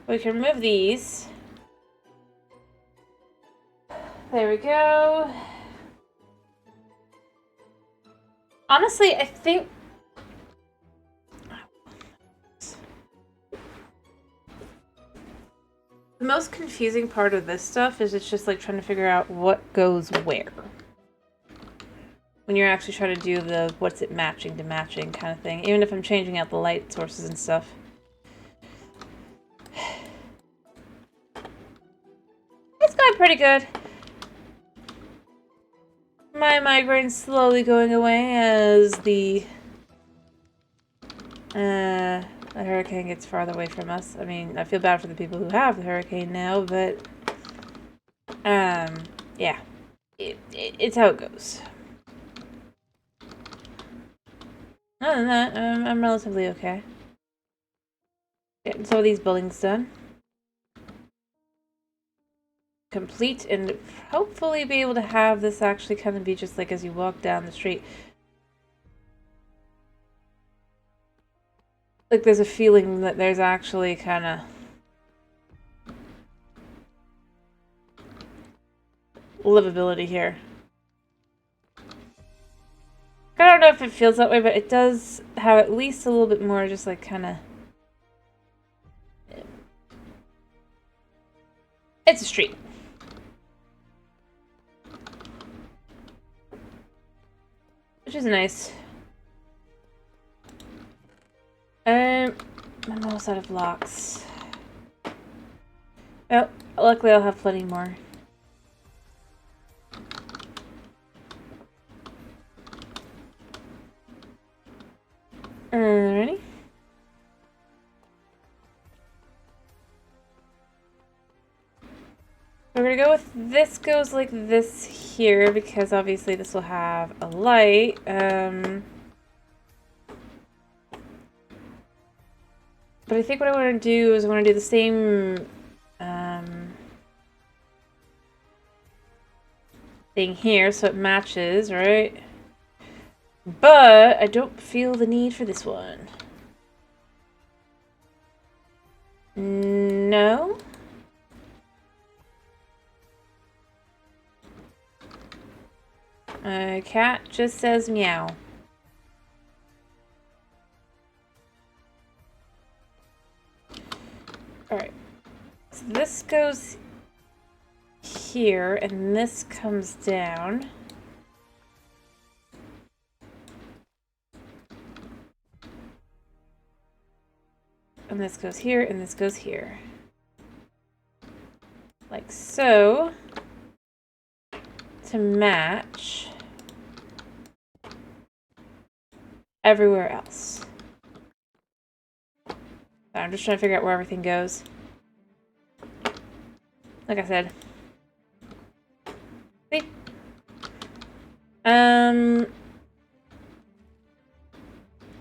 We can remove these. There we go. Honestly, I think... the most confusing part of this stuff is it's just like trying to figure out what goes where. When you're actually trying to do the what's it matching to matching kind of thing. Even if I'm changing out the light sources and stuff. pretty good. My migraine's slowly going away as the hurricane gets farther away from us. I mean, I feel bad for the people who have the hurricane now, but yeah, it's how it goes. Other than that, I'm relatively okay. Getting some of these buildings done. Complete, and hopefully be able to have this actually kind of be just like as you walk down the street. Like there's a feeling that there's actually kind of livability here. I don't know if it feels that way, but it does have at least a little bit more just like kind of... It's a street. Which is nice. I'm almost out of blocks. Well, luckily I'll have plenty more. Alrighty. We're gonna go with this goes like this here because obviously this will have a light. But I think what I want to do is I want to do the same thing here so it matches, right? But I don't feel the need for this one. No. Cat just says meow. Alright. So this goes here, and this comes down. And this goes here, and this goes here. Like so. To match everywhere else. I'm just trying to figure out where everything goes. Like I said. See? And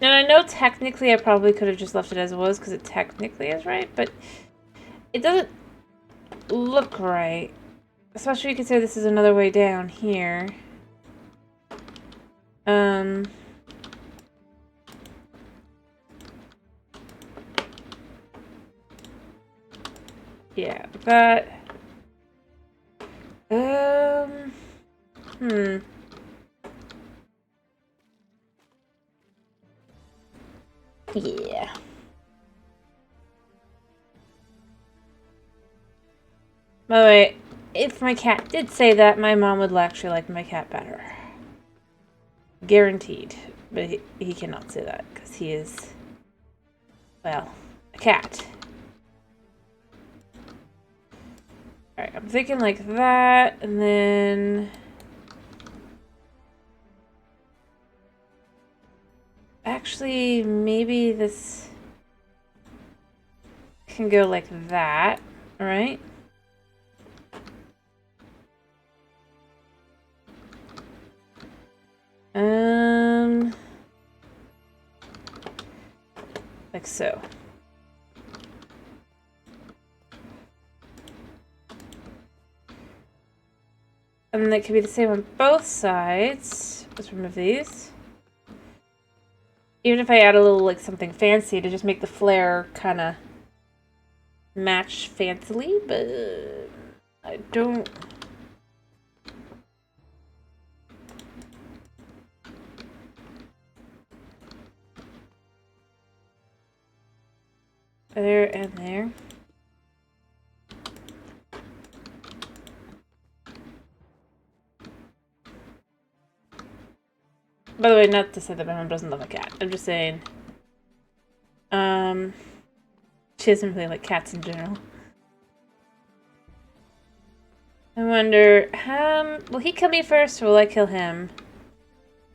I know technically I probably could have just left it as it was because it technically is right, but it doesn't look right. Especially you could say this is another way down here. Yeah, but yeah. By the way, if my cat did say that, my mom would actually like my cat better. Guaranteed. But he cannot say that because he is, well, a cat. Alright, I'm thinking like that, and then... Actually, maybe this can go like that, right? Like so. And it could be the same on both sides. Let's remove these. Even if I add a little, like, something fancy to just make the flare kind of match fancily, but I don't... There and there. By the way, not to say that my mom doesn't love a cat. I'm just saying, she doesn't really like cats in general. I wonder, will he kill me first, or will I kill him?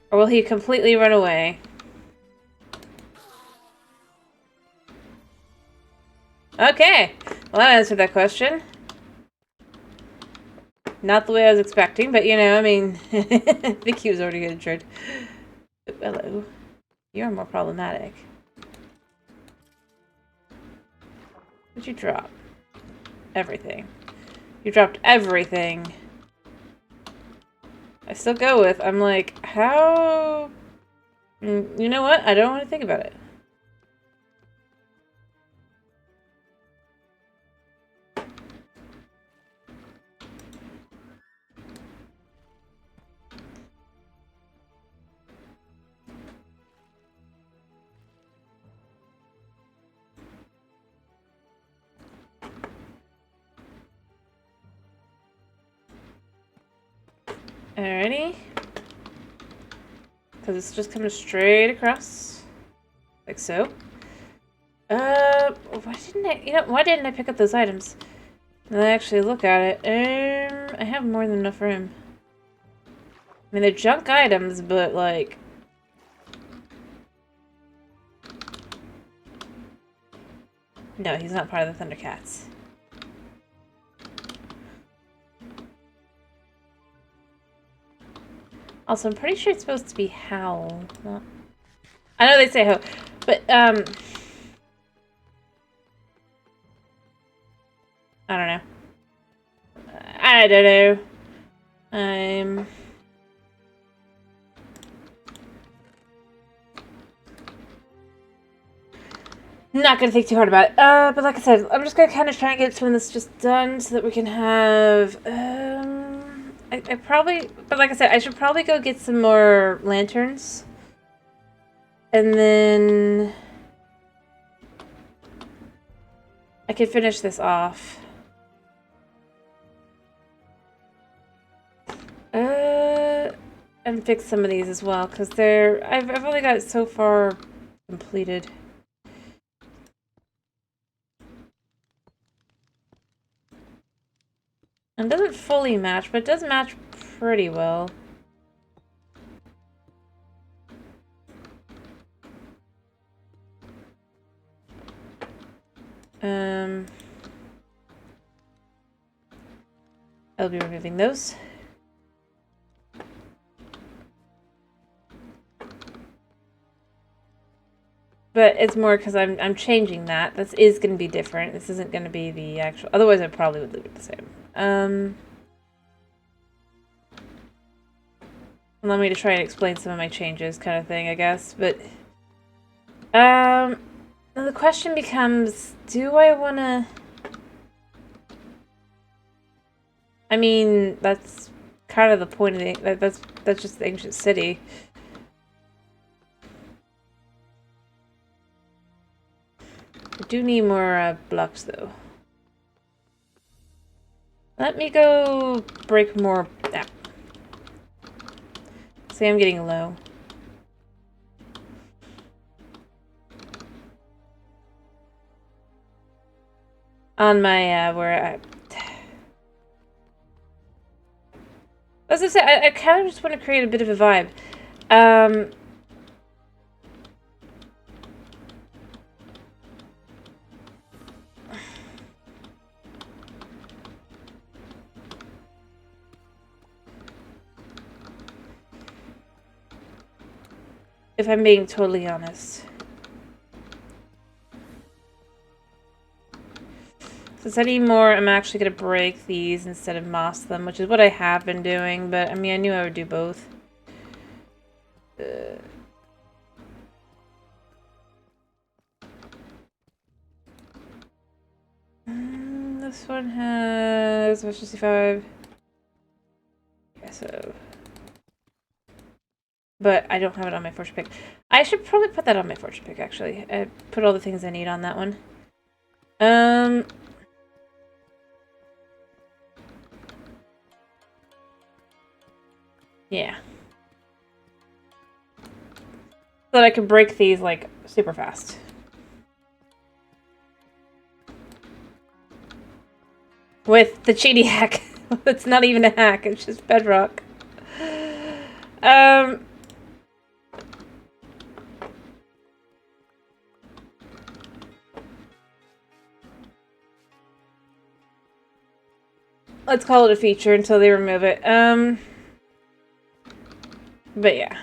Or will he completely run away? Okay, well that answered that question. Not the way I was expecting, but you know, I mean, I think he was already injured. Oh, hello. You're more problematic. What'd you drop? Everything. You dropped everything. I still go with, I'm like, how... You know what? I don't want to think about it. Alrighty. Because it's just coming straight across. Like so. Why didn't I pick up those items? Now I actually look at it. I have more than enough room. I mean, they're junk items, but like... No, he's not part of the Thundercats. Also, I'm pretty sure it's supposed to be Howl. Not... I know they say Ho, but, I don't know. I don't know. I'm not gonna think too hard about it. But like I said, I'm just gonna kind of try and get some of this just done so that we can have, I probably, but like I said, I should probably go get some more lanterns. And then I can finish this off. And fix some of these as well, because I've only got it so far completed. And it doesn't fully match, but it does match pretty well. I'll be removing those. But it's more because I'm changing that. This is going to be different. This isn't going to be the actual... Otherwise, I probably would leave it the same. Allow me to try and explain some of my changes kind of thing, I guess. But... the question becomes, do I want to... I mean, that's kind of the point of the... That's just the ancient city. I do need more blocks, though. Let me go break more... Ah. See, I'm getting low. On my, where I... As I said, I kind of just want to create a bit of a vibe. If I'm being totally honest. Since I need more, I'm actually going to break these instead of moss them, which is what I have been doing, but I mean, I knew I would do both. This one has 65. Yeah, so... But I don't have it on my fortune pick. I should probably put that on my fortune pick, actually. I put all the things I need on that one. Yeah. So that I can break these, like, super fast. With the cheaty hack. It's not even a hack, it's just Bedrock. Let's call it a feature until they remove it. But yeah.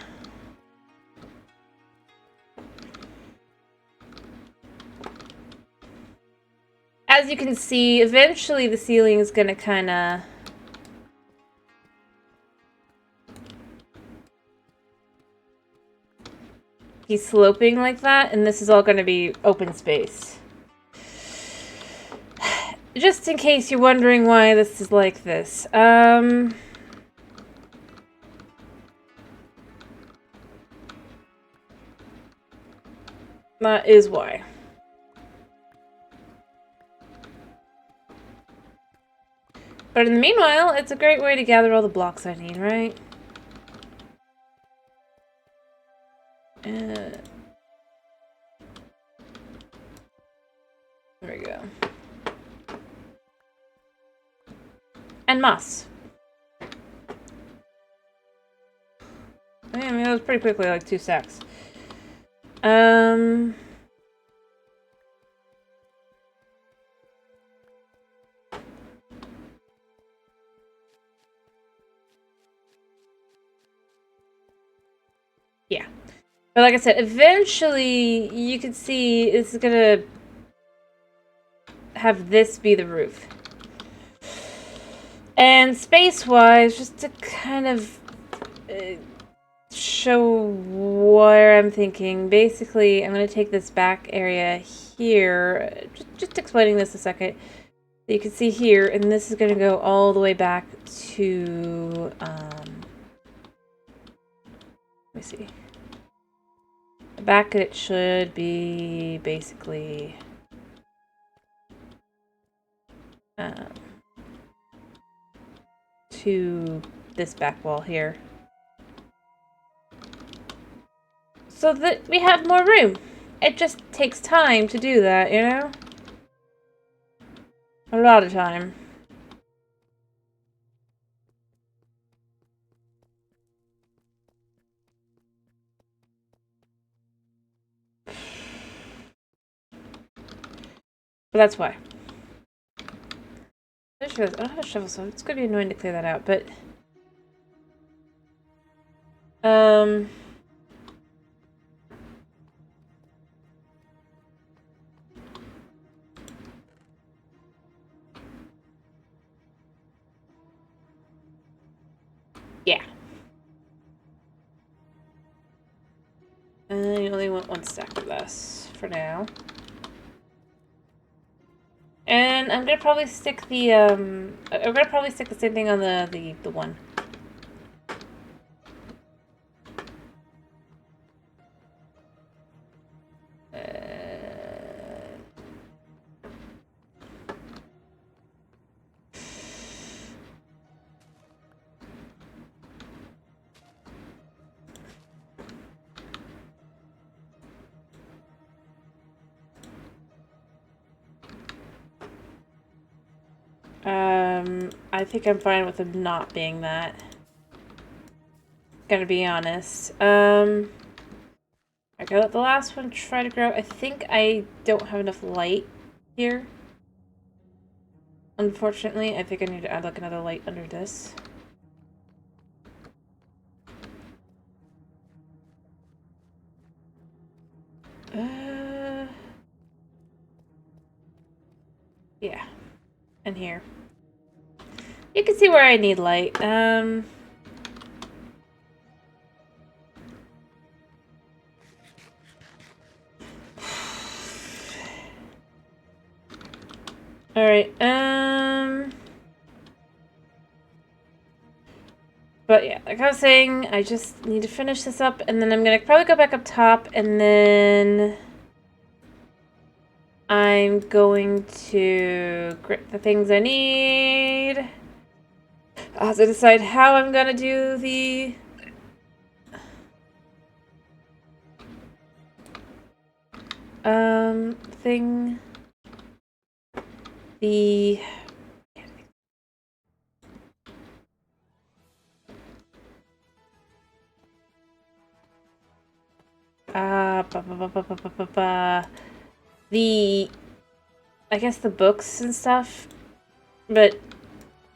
As you can see, eventually the ceiling is gonna kinda... He's sloping like that, and this is all gonna be open space. Just in case you're wondering why this is like this. That is why. But in the meanwhile, it's a great way to gather all the blocks I need, right? There we go. And moss. I mean, that was pretty quickly, like 2 stacks. Yeah. But like I said, eventually you can see it's gonna have this be the roof. And space-wise, just to kind of show where I'm thinking, basically I'm going to take this back area here, just explaining this a second. You can see here, and this is going to go all the way back to, let me see. The back of it should be basically, to this back wall here. So that we have more room. It just takes time to do that, you know? A lot of time. But that's why. I don't have a shovel, so it's gonna be annoying to clear that out, but... yeah. You only want 1 stack of this for now. And I'm gonna probably stick the, I'm gonna probably stick the same thing on the one. I think I'm fine with them not being that. Gotta be honest. I gotta let the last one try to grow. I think I don't have enough light here. Unfortunately, I think I need to add like another light under this. Yeah. And here. You can see where I need light. Alright, but yeah, like I was saying, I just need to finish this up, and then I'm gonna probably go back up top, and then I'm going to grip the things I need. I'll have to decide how I'm gonna do the... thing... The... the, I guess the books and stuff, but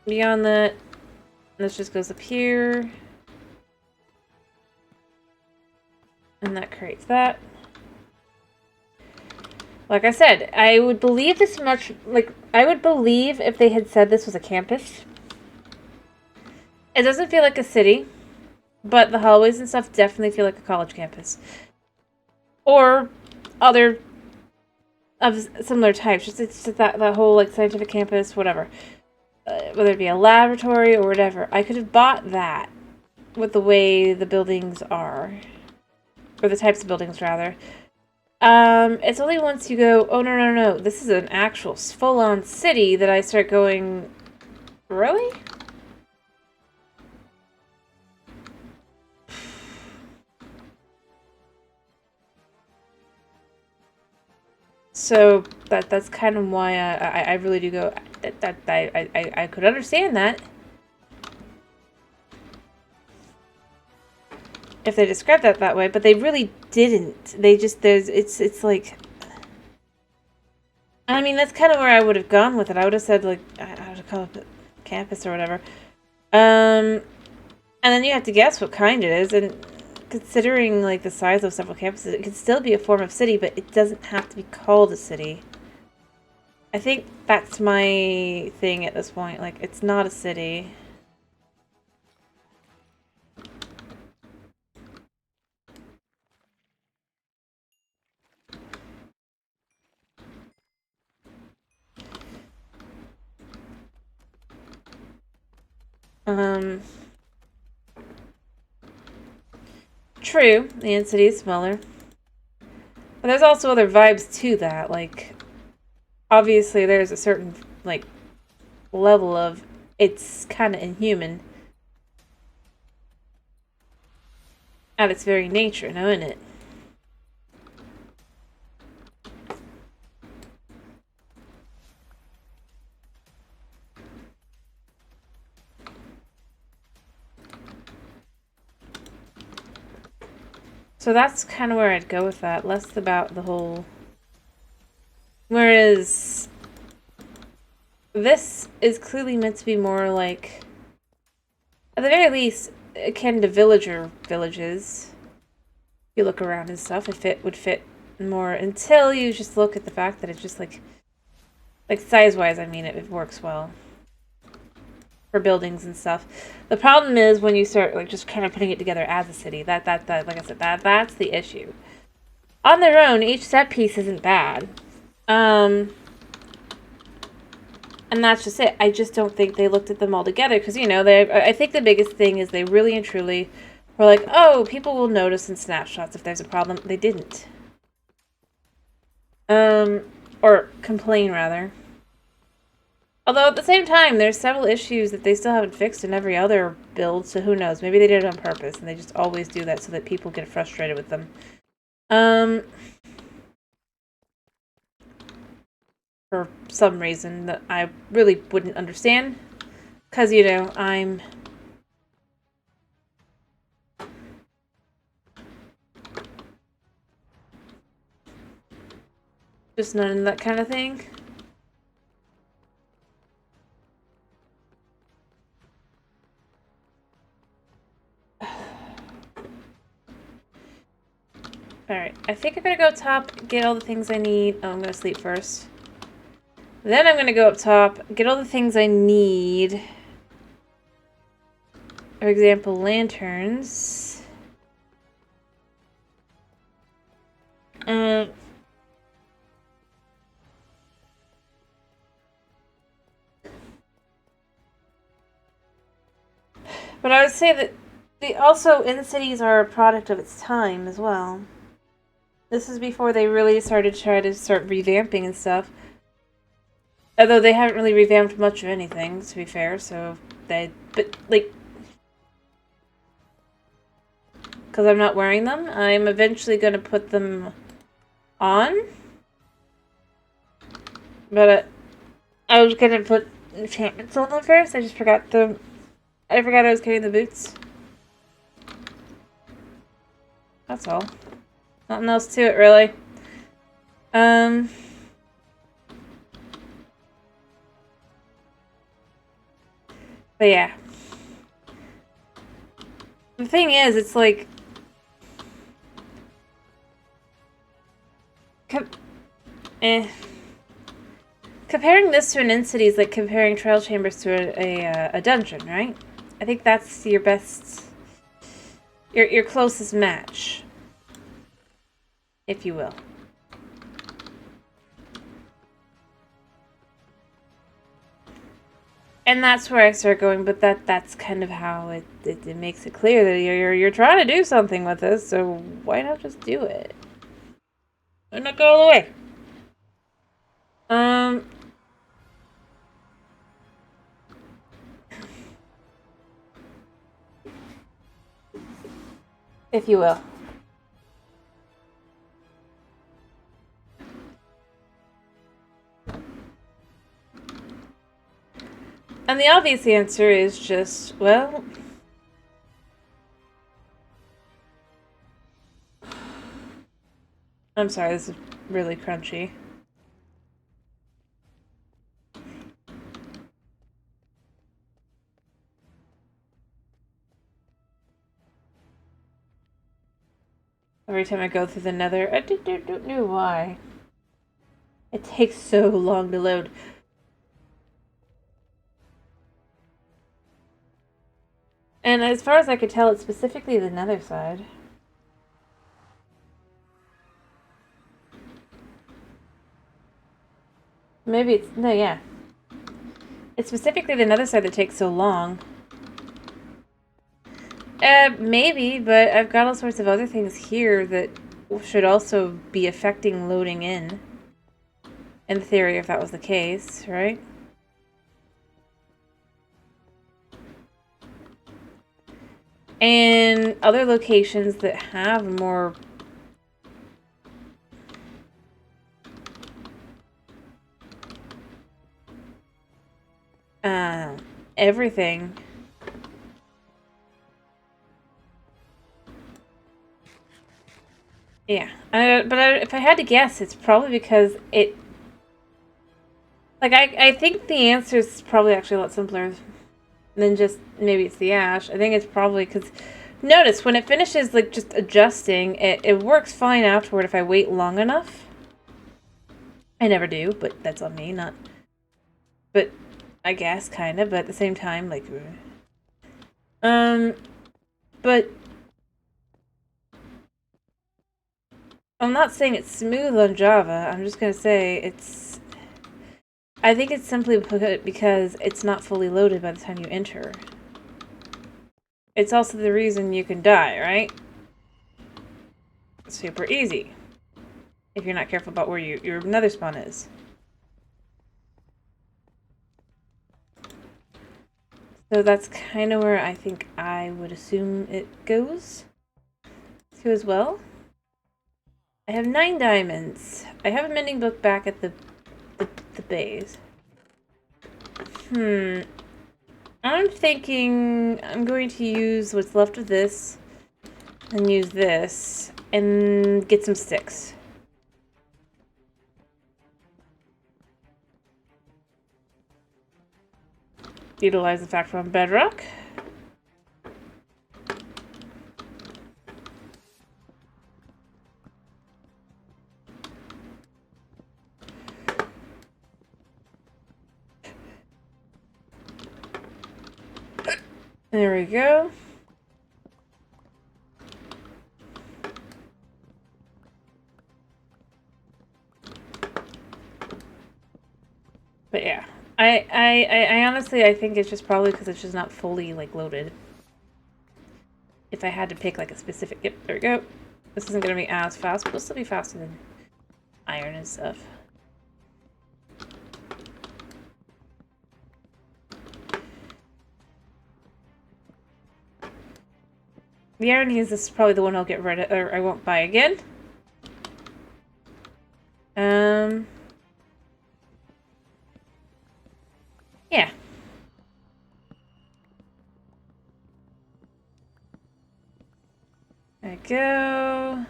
beyond that, this just goes up here, and that creates that. Like I said, I would believe this much, like, I would believe if they had said this was a campus. It doesn't feel like a city, but the hallways and stuff definitely feel like a college campus. Or other of similar types. It's just that whole, like, scientific campus, whatever. Whether it be a laboratory or whatever. I could have bought that with the way the buildings are. Or the types of buildings, rather. It's only once you go, oh, no, this is an actual full-on city that I start going, really? So, that's kind of why I really do go, I could understand that. If they described that way, but they really didn't. They just, it's like, I mean, that's kind of where I would have gone with it. I would have said, like, I would call it campus or whatever. And then you have to guess what kind it is, and considering, like, the size of several campuses, it could still be a form of city, but it doesn't have to be called a city. I think that's my thing at this point. Like, it's not a city. True, the density is smaller. But there's also other vibes to that, like, obviously there's a certain, like, level of, it's kind of inhuman. At its very nature, now, isn't it? So that's kind of where I'd go with that. Less about the whole... Whereas... this is clearly meant to be more like... At the very least, akin to villages. You look around and stuff, if it would fit more. Until you just look at the fact that it's just like... Like, size-wise, I mean, it works well. For buildings and stuff. The problem is when you start, like, just kind of putting it together as a city. That like I said, that's the issue. On their own, each set piece isn't bad. And that's just it. I just don't think they looked at them all together. Because, you know, I think the biggest thing is they really and truly were like, oh, people will notice in snapshots if there's a problem. They didn't. Or complain, rather. Although, at the same time, there's several issues that they still haven't fixed in every other build, so who knows? Maybe they did it on purpose, and they just always do that so that people get frustrated with them. For some reason that I really wouldn't understand. Because, you know, I'm... just not into that kind of thing. Alright, I think I'm gonna go up top, get all the things I need. Oh, I'm gonna sleep first. Then I'm gonna go up top, get all the things I need. For example, lanterns. But I would say that also in cities are a product of its time as well. This is before they really started to start revamping and stuff. Although they haven't really revamped much of anything, to be fair, so but, like... Because I'm not wearing them, I'm eventually going to put them on. But I was going to put enchantments on them first, I just forgot I forgot I was carrying the boots. That's all. Nothing else to it, really. But yeah. The thing is, it's like... Comparing this to an in-city is like comparing Trial Chambers to a dungeon, right? I think that's your best... Your closest match. If you will. And that's where I start going, but that's kind of how it makes it clear that you're trying to do something with this, so why not just do it? Why not go all the way? If you will. And the obvious answer is just, well... I'm sorry, this is really crunchy. Every time I go through the nether, I don't know why. It takes so long to load. And as far as I could tell, it's specifically the nether side. Maybe it's... No, yeah. It's specifically the nether side that takes so long. Maybe, but I've got all sorts of other things here that should also be affecting loading in. In theory, if that was the case, right? And other locations that have more... everything. Yeah, if I had to guess, it's probably because it... Like, I think the answer is probably actually a lot simpler than just maybe it's the ash. I think it's probably because... Notice, when it finishes, like, just adjusting, it works fine afterward if I wait long enough. I never do, but that's on me, not... But, I guess, kind of, but at the same time, like... But... I'm not saying it's smooth on Java, I'm just gonna say it's... I think it's simply because it's not fully loaded by the time you enter. It's also the reason you can die, right? Super easy. If you're not careful about where your nether spawn is. So that's kind of where I think I would assume it goes to as well. I have 9 diamonds. I have a mending book back at the base. I'm thinking I'm going to use what's left of this and use this and get some sticks. Utilize the fact from Bedrock. There we go. But yeah, I honestly, I think it's just probably because it's just not fully, like, loaded. If I had to pick, like, a specific... Yep, there we go. This isn't going to be as fast, but it'll still be faster than iron and stuff. The irony is this is probably the one I'll get rid of, or I won't buy again. Yeah. There we go.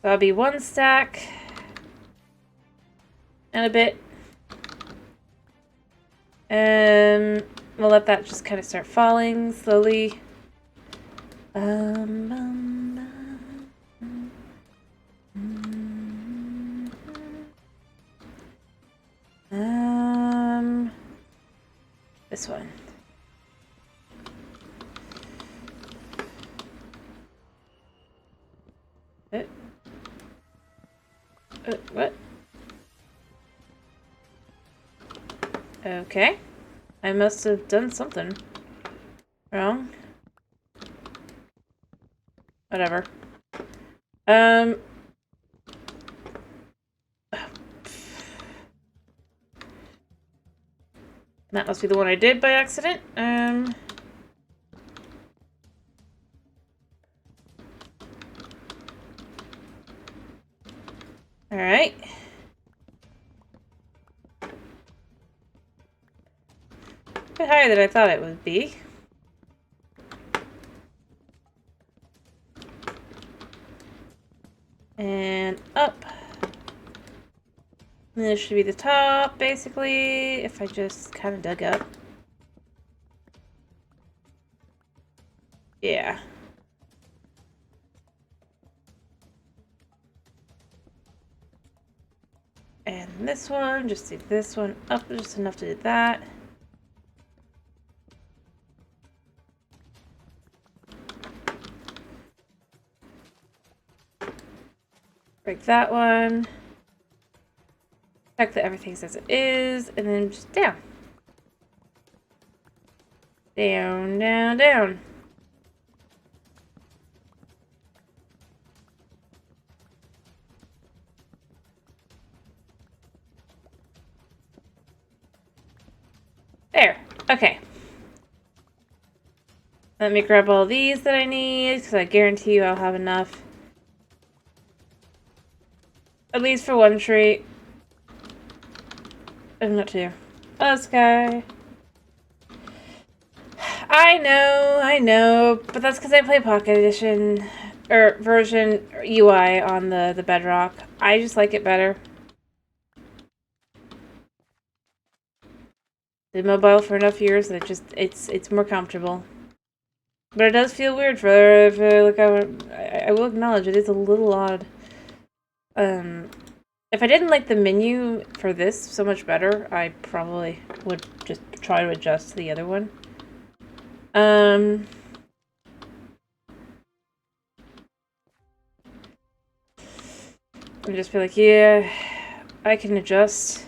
That'll be 1 stack. And a bit. We'll let that just kind of start falling slowly. This one. What? Okay. I must have done something wrong. Whatever. That must be the one I did by accident. Alright. A bit higher than I thought it would be. And up. And this should be the top, basically, if I just kind of dug up. Yeah. And this one, just do this one up just enough to do that. Break that one. Check that everything's as it is, and then just down. Down, down, down. There. Okay. Let me grab all these that I need, because I guarantee you I'll have enough. At least for one tree. And not two. Oh, Sky. I know, but that's because I play Pocket Edition, or version, or UI on the Bedrock. I just like it better. Did mobile for enough years that it's more comfortable. But it does feel weird for like I will acknowledge it is a little odd. If I didn't like the menu for this so much better, I probably would just try to adjust to the other one. And just be like, yeah, I can adjust.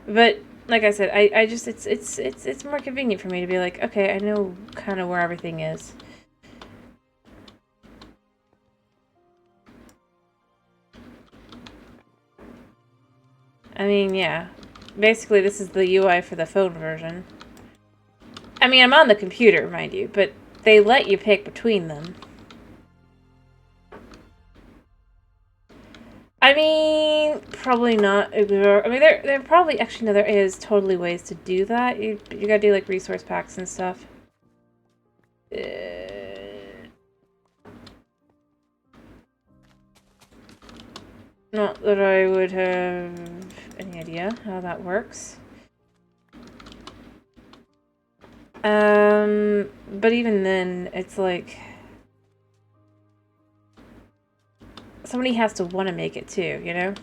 But like I said, I just it's more convenient for me to be like, okay, I know kind of where everything is. I mean, yeah. Basically, this is the UI for the phone version. I mean, I'm on the computer, mind you, but they let you pick between them. I mean, probably not. I mean, there probably, actually, no, there is totally ways to do that. You gotta do, like, resource packs and stuff. Not that I would have any idea how that works. But even then, it's like... somebody has to want to make it too, you know?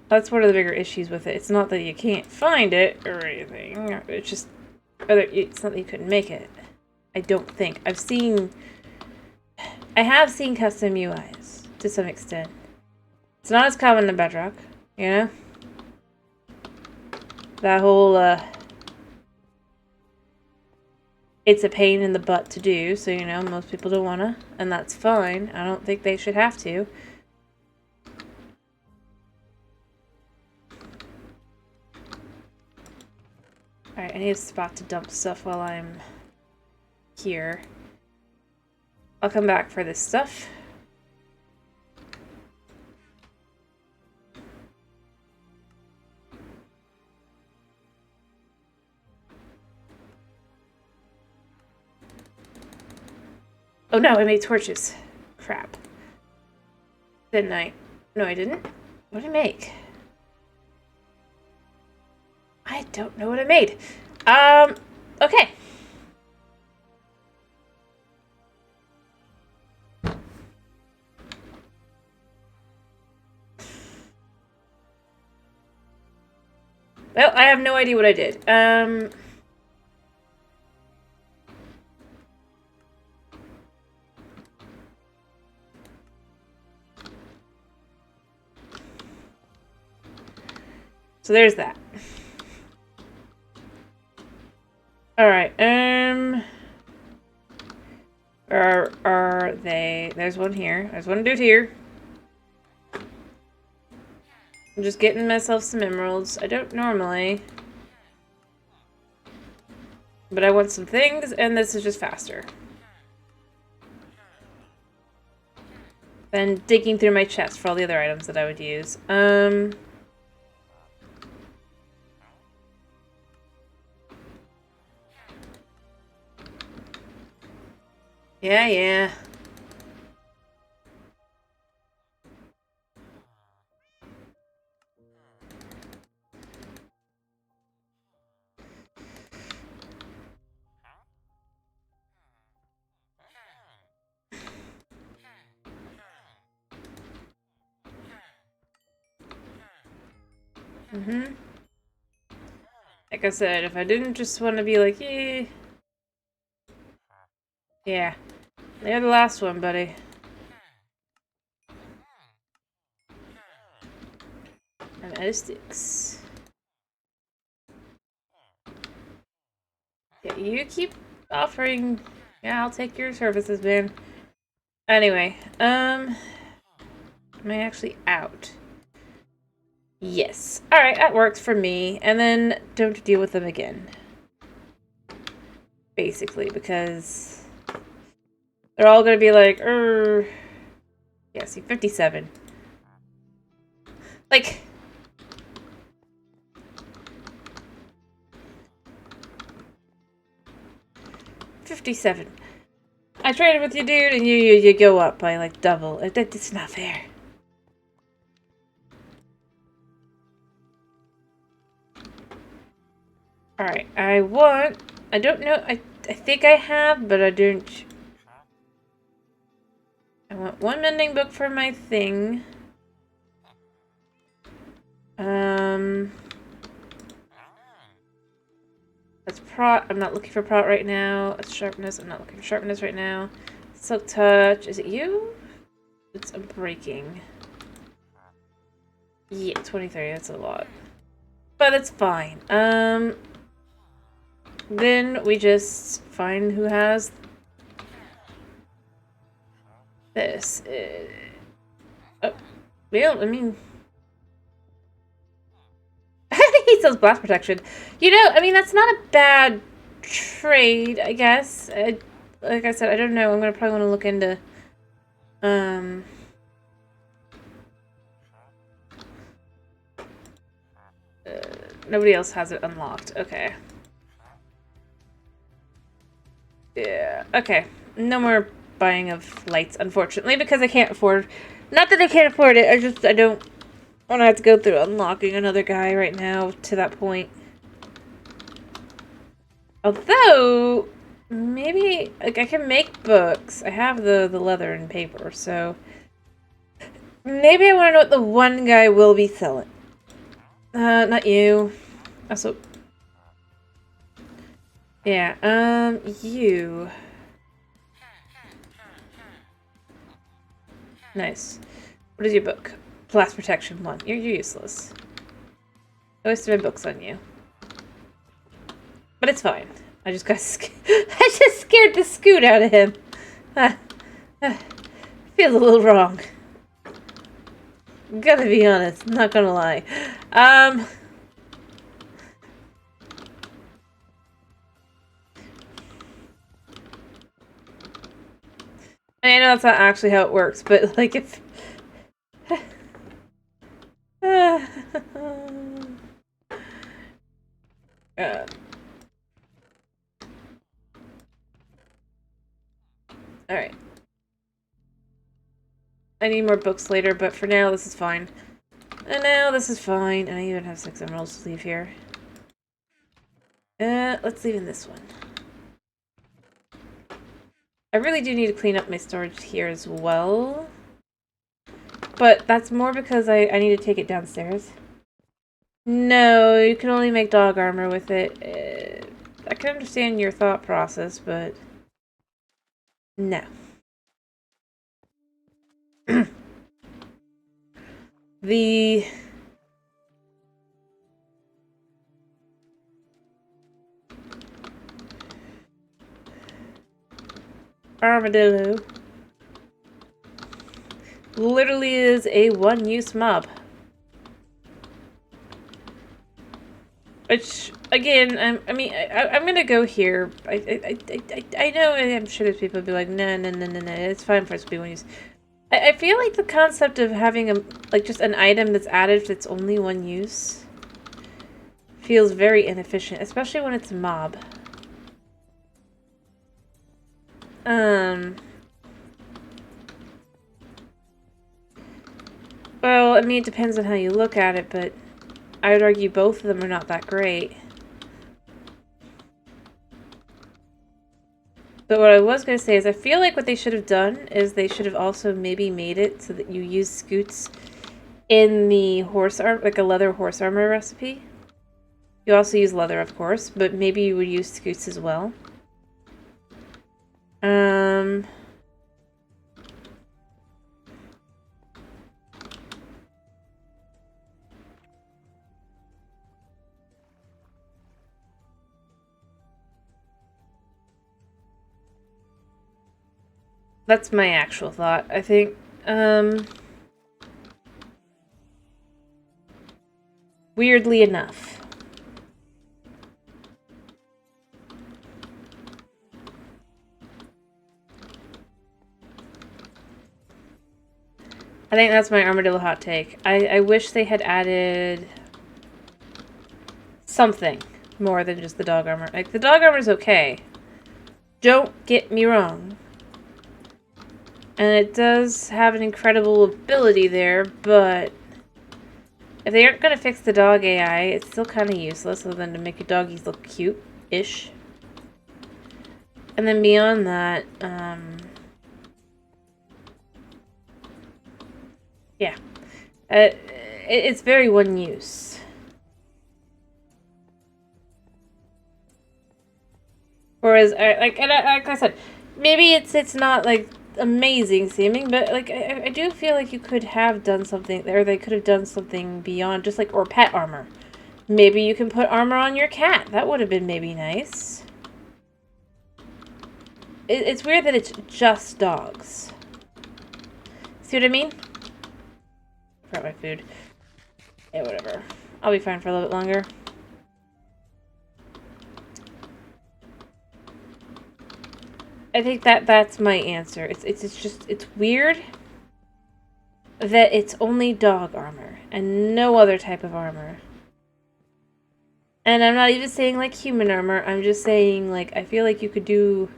That's one of the bigger issues with it. It's not that you can't find it or anything. It's just... it's not that you couldn't make it. I don't think. I have seen custom UIs, to some extent. It's not as common in Bedrock, you know? That whole, it's a pain in the butt to do, so, you know, most people don't wanna, and that's fine. I don't think they should have to. Alright, I need a spot to dump stuff while I'm here. I'll come back for this stuff. Oh no, I made torches. Crap. Didn't I? No, I didn't. What did I make? I don't know what I made. Okay. Well, I have no idea what I did. So there's that. Alright, where are they? There's one here. There's one dude here. I'm just getting myself some emeralds. I don't normally. But I want some things, and this is just faster than digging through my chest for all the other items that I would use. Yeah. Like I said, if I didn't just want to be like, eh. Yeah. You're the last one, buddy. I'm out of sticks. Yeah, you keep offering. Yeah, I'll take your services, man. Anyway, am I actually out? Yes. Alright, that works for me. And then don't deal with them again. Basically, because they're all gonna be like, yeah, see, 57. Like, $57. I traded with you, dude, and you go up by like double. It's not fair. Alright, I don't know, I think I have, but I don't. I want one mending book for my thing. That's prot. I'm not looking for prot right now. That's sharpness. I'm not looking for sharpness right now. Silk touch. Is it you? It's a breaking. Yeah, 23. That's a lot. But it's fine. Then we just find who has this. Oh, well, I mean, he sells blast protection. You know, I mean, that's not a bad trade, I guess. Like I said, I don't know. I'm gonna probably want to look into, nobody else has it unlocked. Okay. Yeah, okay. No more buying of lights, unfortunately, because I can't afford... Not that I can't afford it, I don't want to have to go through unlocking another guy right now to that point. Although, maybe, like, I can make books. I have the leather and paper, so... Maybe I want to know what the one guy will be selling. Not you. Also... Yeah, you... Nice. What is your book? Blast Protection 1. You're useless. I wasted my books on you. But it's fine. I just got I just scared the scoot out of him. Feels a little wrong. Gotta be honest. Not gonna lie. I know that's not actually how it works, but like if... Alright. I need more books later, but for now, this is fine. And now this is fine. And I even have 6 emeralds to leave here. Let's leave in this one. I really do need to clean up my storage here as well. But that's more because I need to take it downstairs. No, you can only make dog armor with it. I can understand your thought process, but no. The armadillo literally is a one-use mob. Which, again, I'm gonna go here. I know, I'm sure there's people who be like, no, it's fine for us to be one use. I feel like the concept of having just an item that's added that's only one use feels very inefficient, especially when it's a mob. Well, I mean, it depends on how you look at it, but I would argue both of them are not that great. But what I was going to say is I feel like what they should have done is they should have also maybe made it so that you use scoots in the horse armor, like a leather horse armor recipe. You also use leather, of course, but maybe you would use scoots as well. That's my actual thought, I think. Weirdly enough. I think that's my armadillo hot take. I wish they had added something more than just the dog armor. Like, the dog armor is okay. Don't get me wrong. And it does have an incredible ability there, but if they aren't going to fix the dog AI, it's still kind of useless other than to make your doggies look cute-ish. And then beyond that, yeah. It's very one use. Whereas, like I said, maybe it's not, like, amazing seeming, but like I do feel like you could have done something, or they could have done something beyond just like, or pet armor. Maybe you can put armor on your cat. That would have been maybe nice. It's weird that it's just dogs. See what I mean? Forgot my food. Yeah, whatever. I'll be fine for a little bit longer. I think that's my answer. It's weird that it's only dog armor and no other type of armor. And I'm not even saying like human armor. I'm just saying like I feel like you could do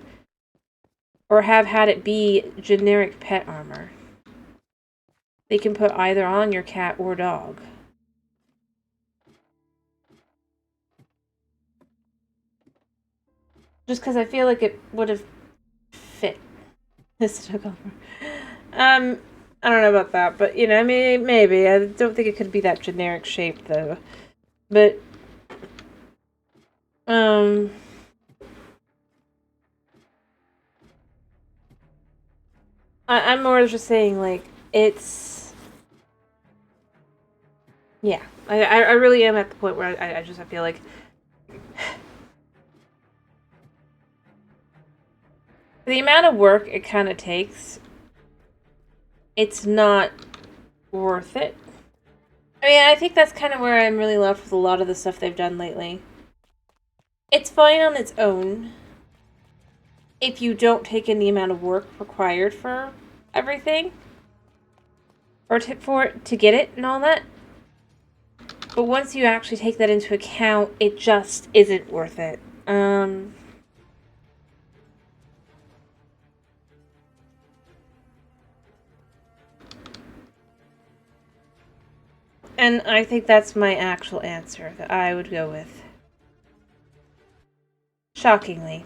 or have had it be generic pet armor. They can put either on your cat or dog. Just because I feel like it would have fit this dog armor. I don't know about that, but, you know, I mean, maybe. I don't think it could be that generic shape, though. But, I'm more just saying, like, it's... Yeah. I really am at the point where I feel like... the amount of work it kind of takes, it's not worth it. I mean, I think that's kind of where I'm really left with a lot of the stuff they've done lately. It's fine on its own if you don't take in the amount of work required for everything. Or to get it and all that. But once you actually take that into account, it just isn't worth it. And I think that's my actual answer that I would go with. Shockingly.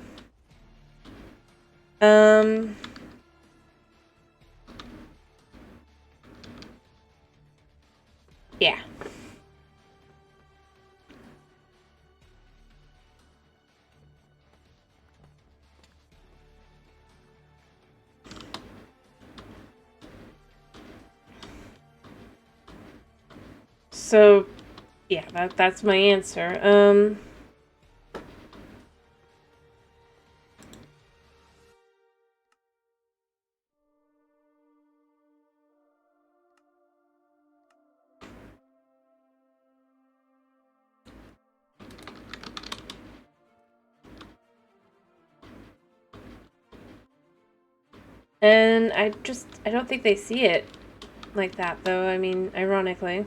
Yeah. So, yeah, that's my answer. And I don't think they see it like that, though. I mean, ironically.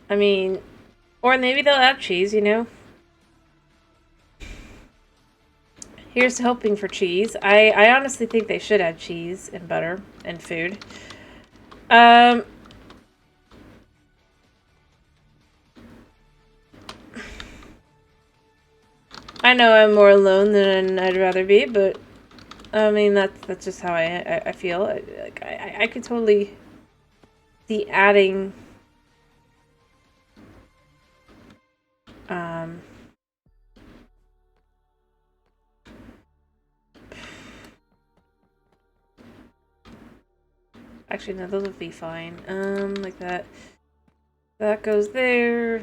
I mean, or maybe they'll add cheese, you know? Here's hoping for cheese. I honestly think they should add cheese and butter and food. I know I'm more alone than I'd rather be, but I mean that's just how I feel. I could totally see adding actually no, those would be fine. Like that. That goes there.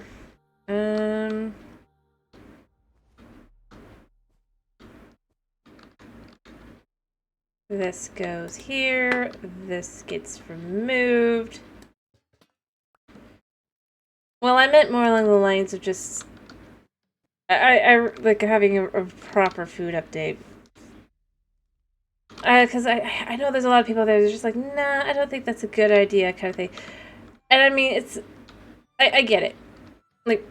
This goes here. This gets removed. Well, I meant more along the lines of just I like having a proper food update. Because I know there's a lot of people there who's just like, nah, I don't think that's a good idea, kind of thing. And I mean, it's I get it, like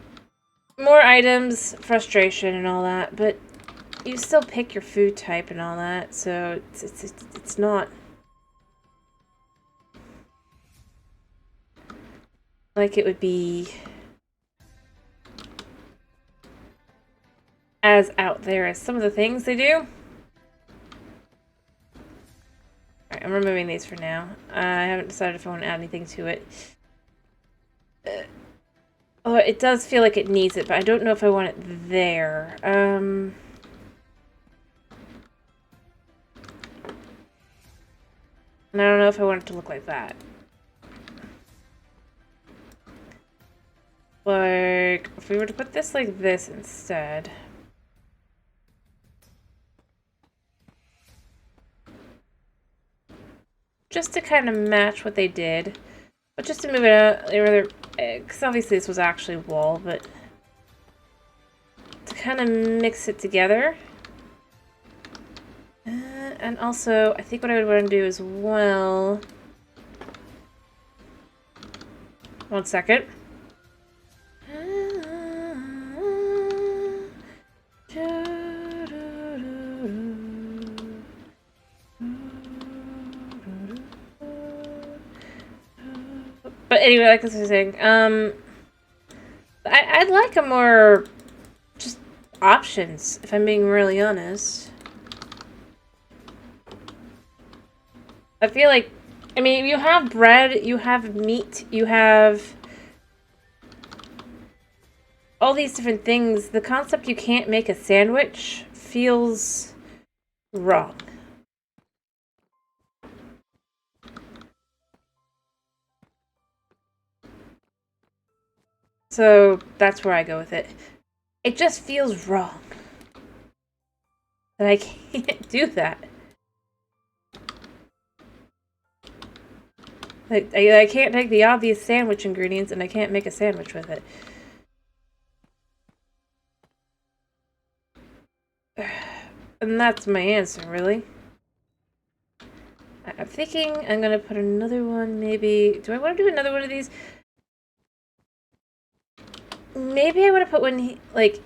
more items, frustration, and all that, but you still pick your food type and all that, so it's not like it would be as out there as some of the things they do. Alright, I'm removing these for now. I haven't decided if I want to add anything to it. Oh, it does feel like it needs it, but I don't know if I want it there. And I don't know if I want it to look like that. Like, if we were to put this like this instead. Just to kind of match what they did. But just to move it out, because obviously this was actually wall, but to kind of mix it together. And also, I think what I would want to do as well... One second. But anyway, like I was saying, I'd like a more just options, if I'm being really honest. I feel like, I mean, you have bread, you have meat, you have all these different things. The concept you can't make a sandwich feels wrong. So that's where I go with it. It just feels wrong that I can't do that. Like, I can't take the obvious sandwich ingredients and I can't make a sandwich with it. And that's my answer, really. I'm thinking I'm gonna put another one, maybe... Do I want to do another one of these? maybe I want to put one, like,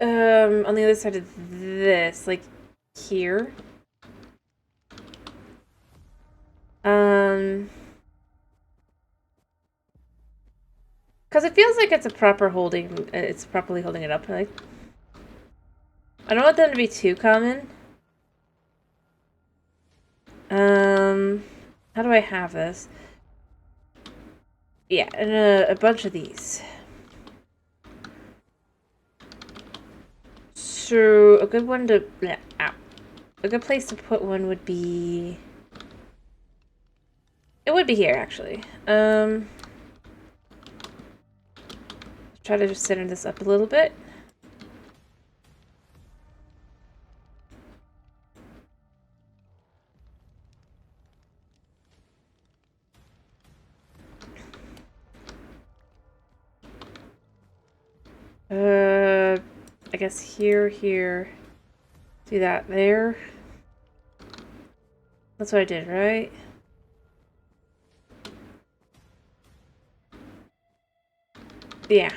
on the other side of this, like, here. Because it feels like it's a proper holding, it's properly holding it up. Like, I don't want them to be too common. How do I have this? Yeah, and a bunch of these. So, a good one to... Ow. A good place to put one would be... It would be here, actually. Try to just center this up a little bit. I guess here. Do that there. That's what I did, right? Yeah.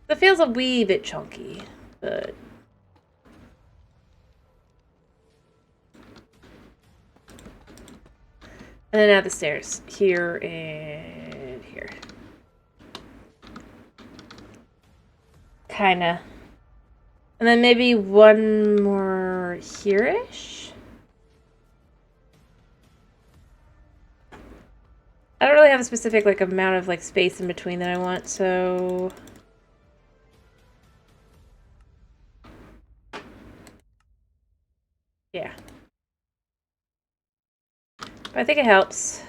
It feels a wee bit chunky, but... And then add the stairs. Here and here. Kinda. And then maybe one more here-ish? I don't really have a specific, like, amount of, like, space in between that I want, so... Yeah. But I think it helps.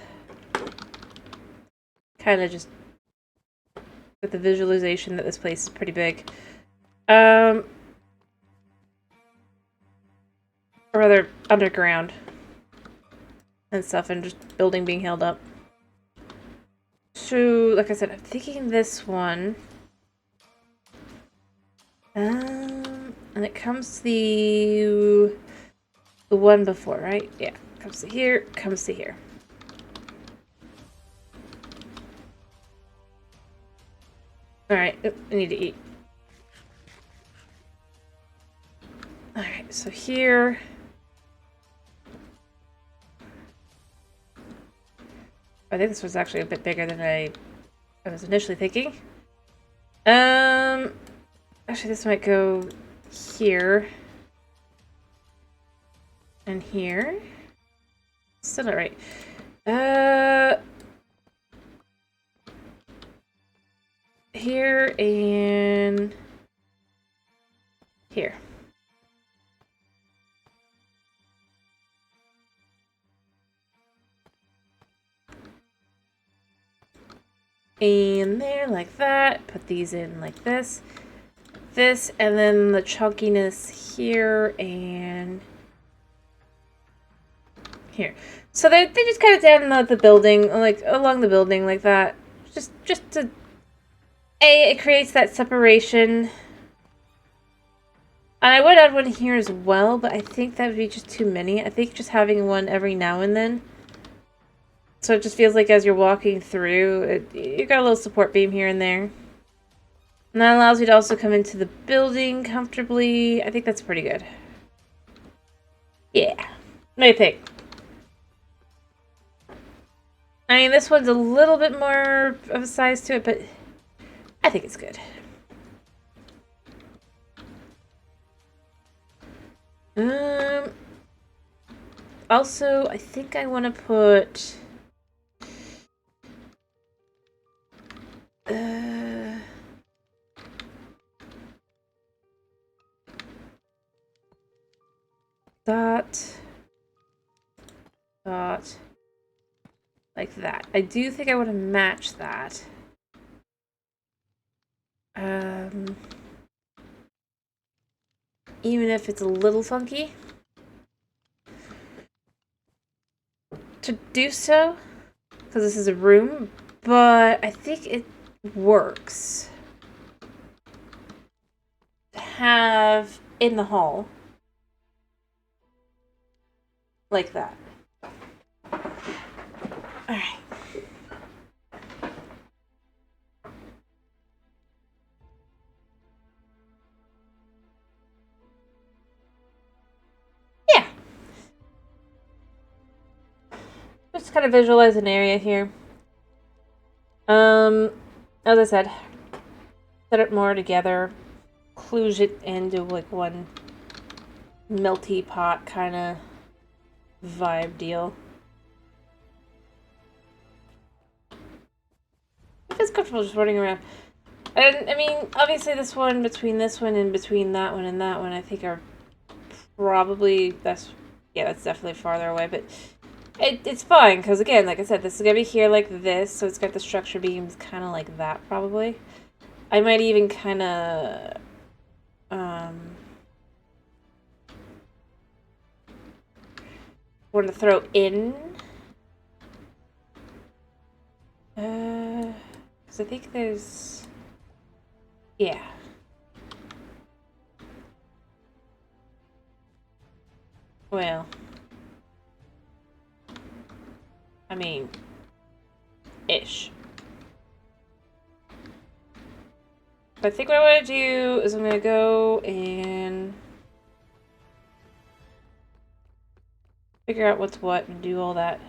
Kind of just with the visualization that this place is pretty big. Or rather, underground. And stuff, and just building being held up. So, like I said, I'm thinking this one. And it comes to the one before, right? Yeah. Comes to here, comes to here. Alright, I need to eat. Alright, so here. I think this was actually a bit bigger than I was initially thinking. Actually this might go here. And here. Still not right. Here and here. And there, like that. Put these in like this. This, and then the chunkiness here and here. So they just cut it down the building, like along the building like that. Just to... it creates that separation. And I would add one here as well, but I think that would be just too many. I think just having one every now and then. So it just feels like as you're walking through, you got a little support beam here and there. And that allows you to also come into the building comfortably. I think that's pretty good. Yeah. What do you think? I mean, this one's a little bit more of a size to it, but I think it's good. Also, I think I want to put... dot, like that. I do think I want to match that. Even if it's a little funky. To do so, because this is a room, but I think it works to have in the hall like that. Alright. just kind of visualize an area here. As I said, set it more together, kludge it into like one melty pot kind of vibe deal. It feels comfortable just running around. And, I mean, obviously this one, between this one and between that one and that one, I think are probably, that's definitely farther away, but it's fine, because again, like I said, this is going to be here like this, so it's got the structure beams kind of like that, probably. I might even kind of, want to throw in, because I think there's, yeah. Well, I mean, ish. I think what I want to do is I'm going to go and figure out what's what and do all that.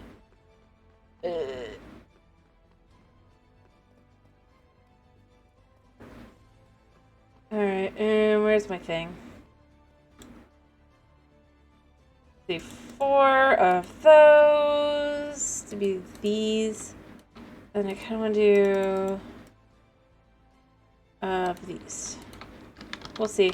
Alright, and where's my thing? Do 4 of those to be these. And I kind of want to do of these. We'll see.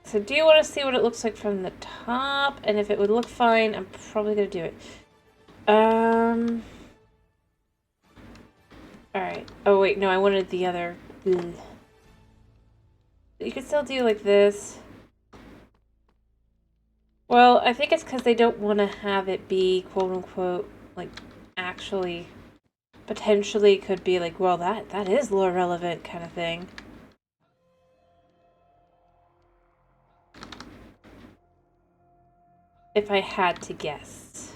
So do you want to see what it looks like from the top? And if it would look fine, I'm probably going to do it. Alright. Oh wait, no, I wanted the other. Ugh. You could still do like this. Well, I think it's because they don't want to have it be, quote-unquote, like, actually, potentially could be like, well, that is lore relevant kind of thing. If I had to guess.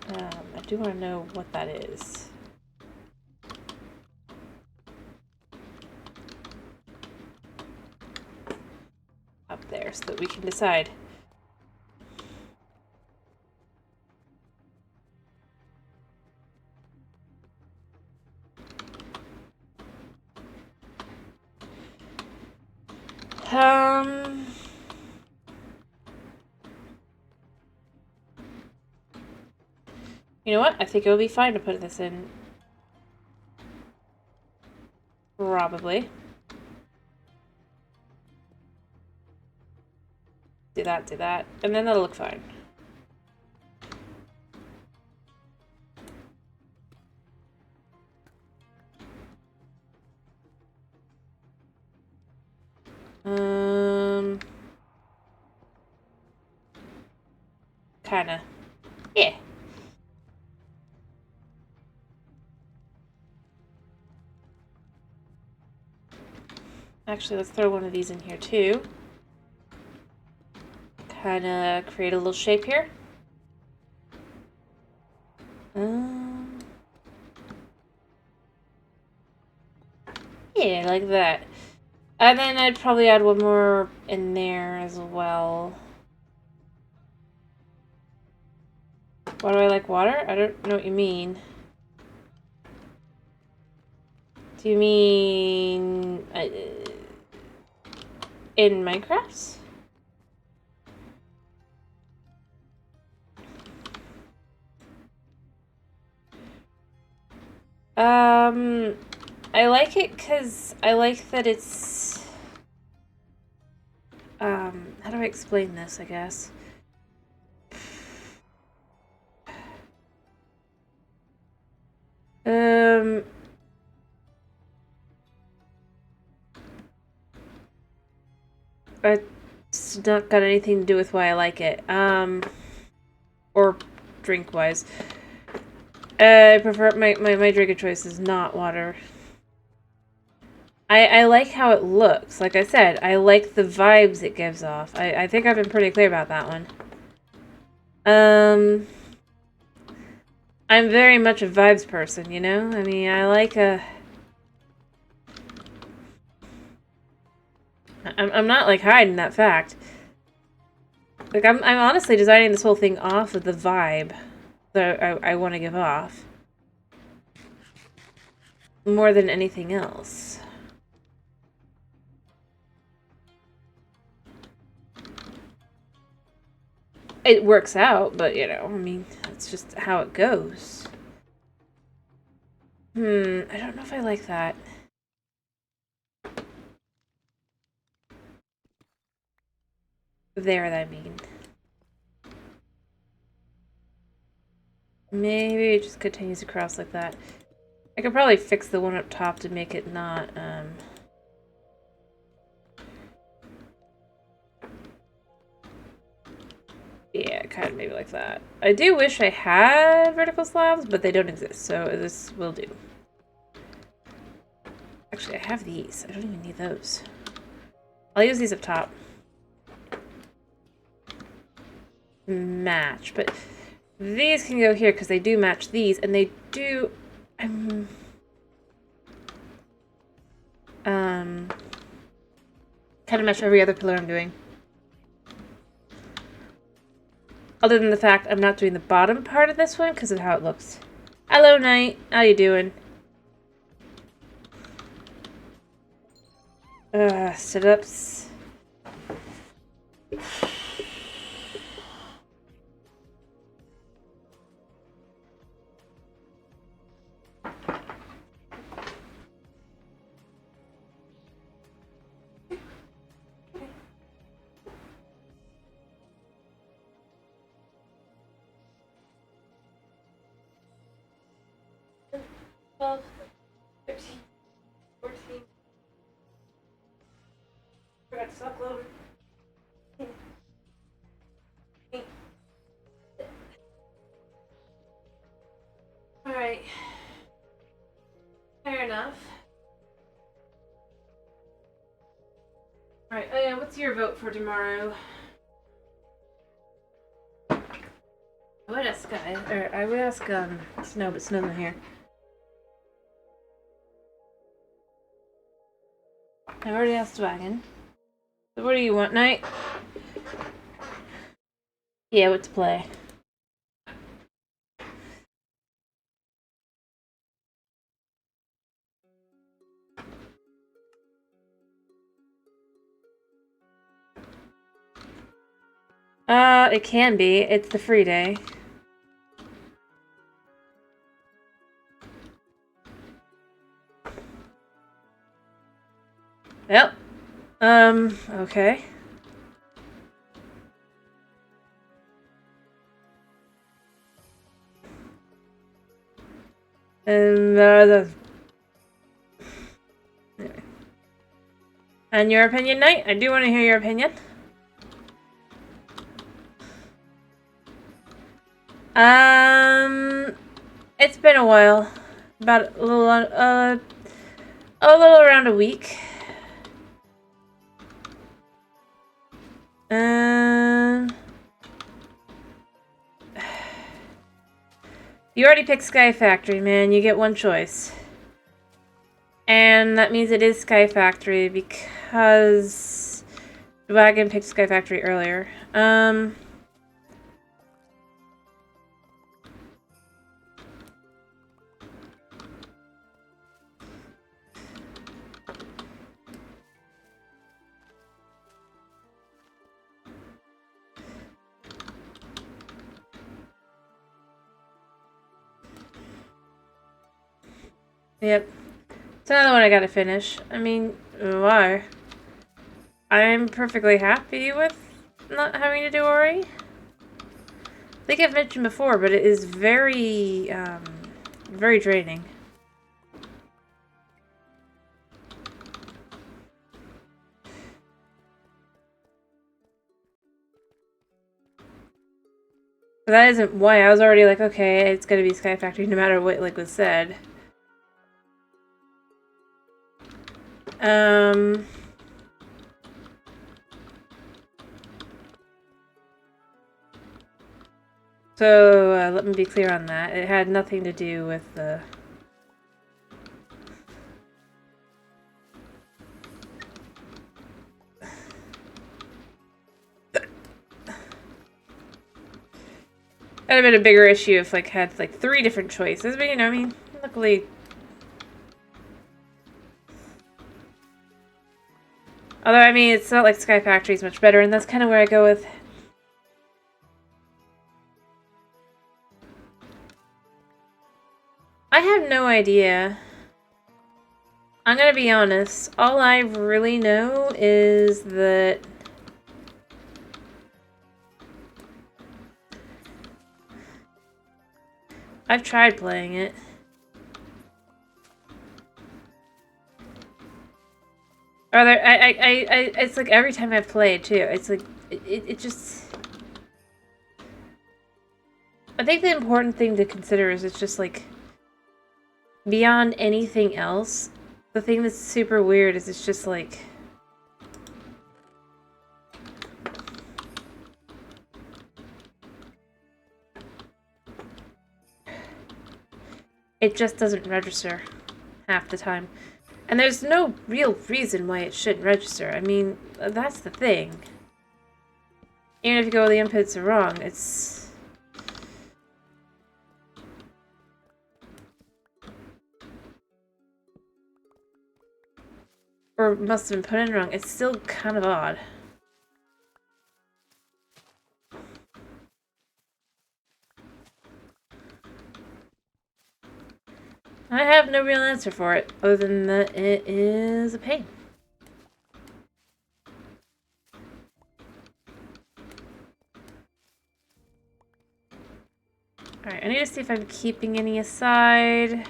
I do want to know what that is. Up there so that we can decide. You know what? I think it would be fine to put this in. Probably. Do that, and then that'll look fine. Kinda. Yeah. Actually, let's throw one of these in here too. Kinda create a little shape here. Yeah, like that. And then I'd probably add one more in there as well. Why do I like water? I don't know what you mean. Do you mean in Minecraft? I like it because I like that it's, how do I explain this, I guess? It's not got anything to do with why I like it, or drink-wise. I prefer, my drink of choice is not water. I like how it looks. Like I said, I like the vibes it gives off. I think I've been pretty clear about that one. I'm very much a vibes person, you know? I mean, I like a... I'm not, like, hiding that fact. Like, I'm honestly designing this whole thing off of the vibe that I want to give off. More than anything else. It works out, but, you know, I mean, that's just how it goes. I don't know if I like that. There, I mean. Maybe it just continues across like that. I could probably fix the one up top to make it not, yeah, kind of maybe like that. I do wish I had vertical slabs, but they don't exist, so this will do. Actually, I have these. I don't even need those. I'll use these up top. Match, but these can go here because they do match these, and they do... kind of match every other pillar I'm doing. Other than the fact I'm not doing the bottom part of this one because of how it looks. Hello, Knight. How you doing? Sit-ups. Well, 13, 14. Forgot to suck lower. Alright. Fair enough. Alright, what's your vote for tomorrow? I would ask Sky, or I would ask, Snow, but Snow's not here. I already asked Wagon. So what do you want, Knight? Yeah, what to play? It can be. It's the free day. Yep. Okay. And, anyway. And your opinion, Knight? I do want to hear your opinion. It's been a while. About a little around a week. You already picked Sky Factory, man. You get one choice. And that means it is Sky Factory because Wagon picked Sky Factory earlier. Yep. It's another one I gotta finish. I mean, why? I'm perfectly happy with not having to do Ori. I think I've mentioned before, but it is very, very draining. But that isn't why. I was already like, okay, it's gonna be Sky Factory no matter what, like, was said. So, let me be clear on that. It had nothing to do with the... That'd have been a bigger issue if, like, had, like, 3 different choices. But, you know, I mean, luckily... Although, I mean, it's not like Sky Factory is much better, and that's kind of where I go with... I have no idea. I'm gonna be honest. All I really know is that... I've tried playing it. Or there, it's like every time I've played too. It's like it just. I think the important thing to consider is it's just like beyond anything else. The thing that's super weird is it's just like. It just doesn't register half the time. And there's no real reason why it shouldn't register. I mean, that's the thing. Even if you go the inputs are wrong, it's... Or must have been put in wrong. It's still kind of odd. I have no real answer for it, other than that it is a pain. Alright, I need to see if I'm keeping any aside.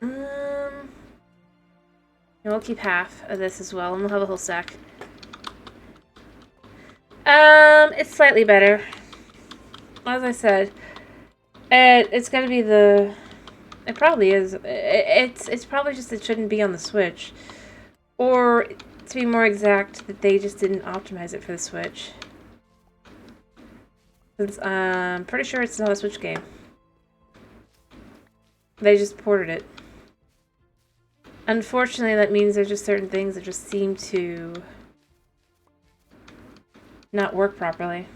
And we'll keep half of this as well, and we'll have a whole stack. It's slightly better. As I said, it's gonna be the... It probably is. It's probably just it shouldn't be on the Switch. Or, to be more exact, that they just didn't optimize it for the Switch. Since I'm pretty sure it's not a Switch game. They just ported it. Unfortunately, that means there's just certain things that just seem to not work properly.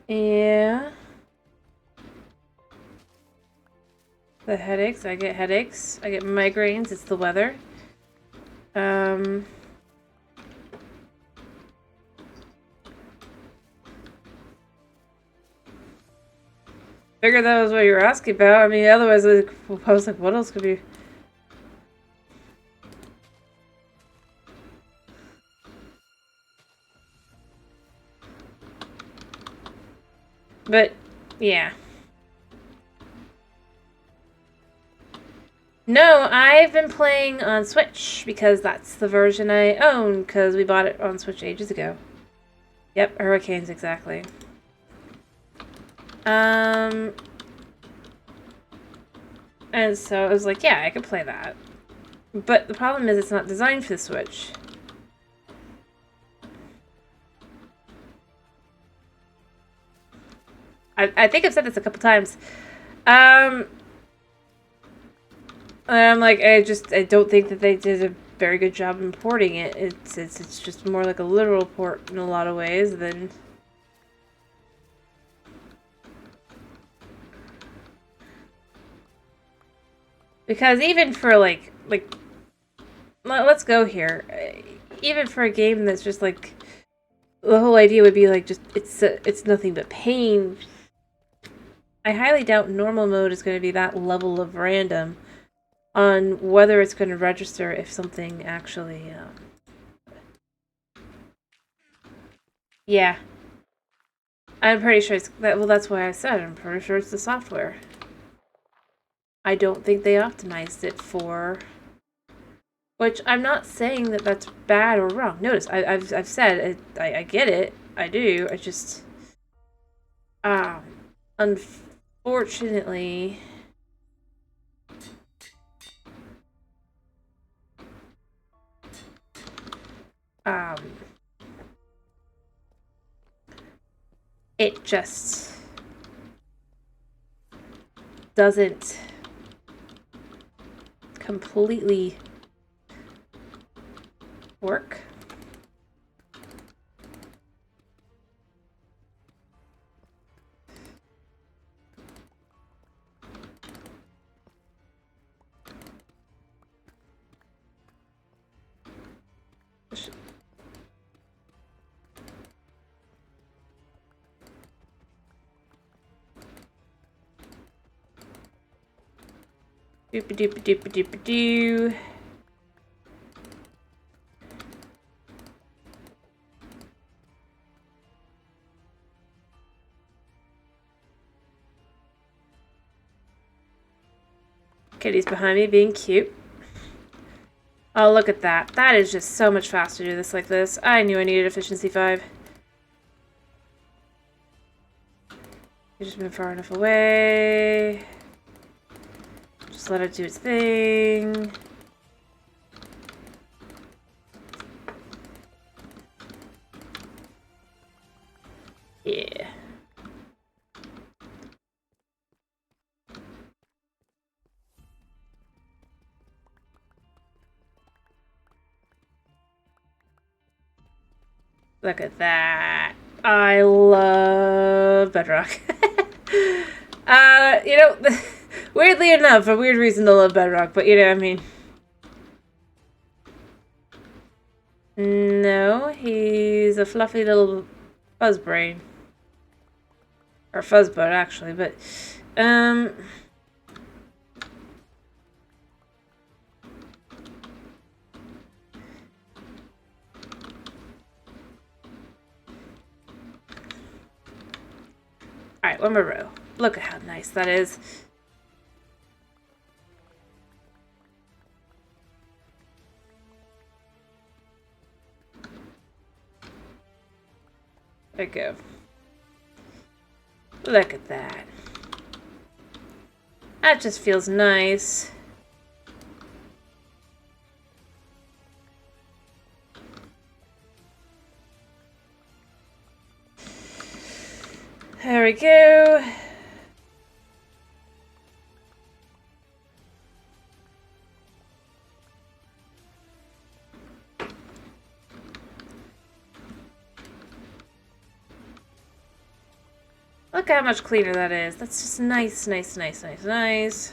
Yeah. The headaches. I get headaches. I get migraines. It's the weather. Figured that was what you were asking about. I mean, otherwise, I was like, what else could be? But, yeah. No, I've been playing on Switch because that's the version I own because we bought it on Switch ages ago. Yep, Hurricanes, exactly. And so I was like, yeah, I could play that. But the problem is it's not designed for the Switch. I think I've said this a couple times. I'm like, I don't think that they did a very good job importing it. It's just more like a literal port in a lot of ways than... Because even for like, let's go here. Even for a game that's just like, the whole idea would be like, just, it's nothing but pain. I highly doubt normal mode is going to be that level of random on whether it's going to register if something actually, yeah. I'm pretty sure it's, well, that's why I said, I'm pretty sure it's the software. I don't think they optimized it for... Which, I'm not saying that that's bad or wrong. Notice, I've said, I get it. I do. I just... unfortunately... it just... doesn't... completely work. Doop doop doop doop doo. Kitty's behind me being cute. Oh, look at that. That is just so much faster to do this like this. I knew I needed efficiency 5. You just move far enough away. Just let it do its thing. Yeah. Look at that. I love Bedrock. You know, weirdly enough, a weird reason to love Bedrock, but you know what I mean. No, he's a fluffy little fuzzbrain. Or fuzzbud, actually, but, Alright, one more row. Look at how nice that is. There we go. Look at that. That just feels nice. There we go. Look how much cleaner that is. That's just nice, nice, nice, nice, nice.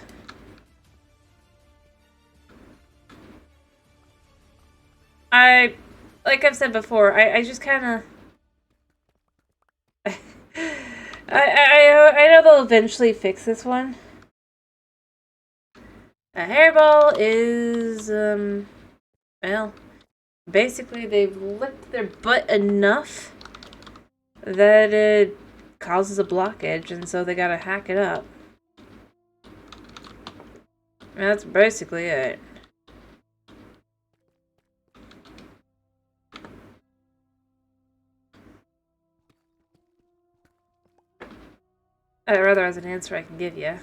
Like I've said before, I just kind of... I know they'll eventually fix this one. A hairball is, well, basically they've licked their butt enough that it causes a blockage, and so they gotta hack it up. And that's basically it. I'd rather as an answer I can give you.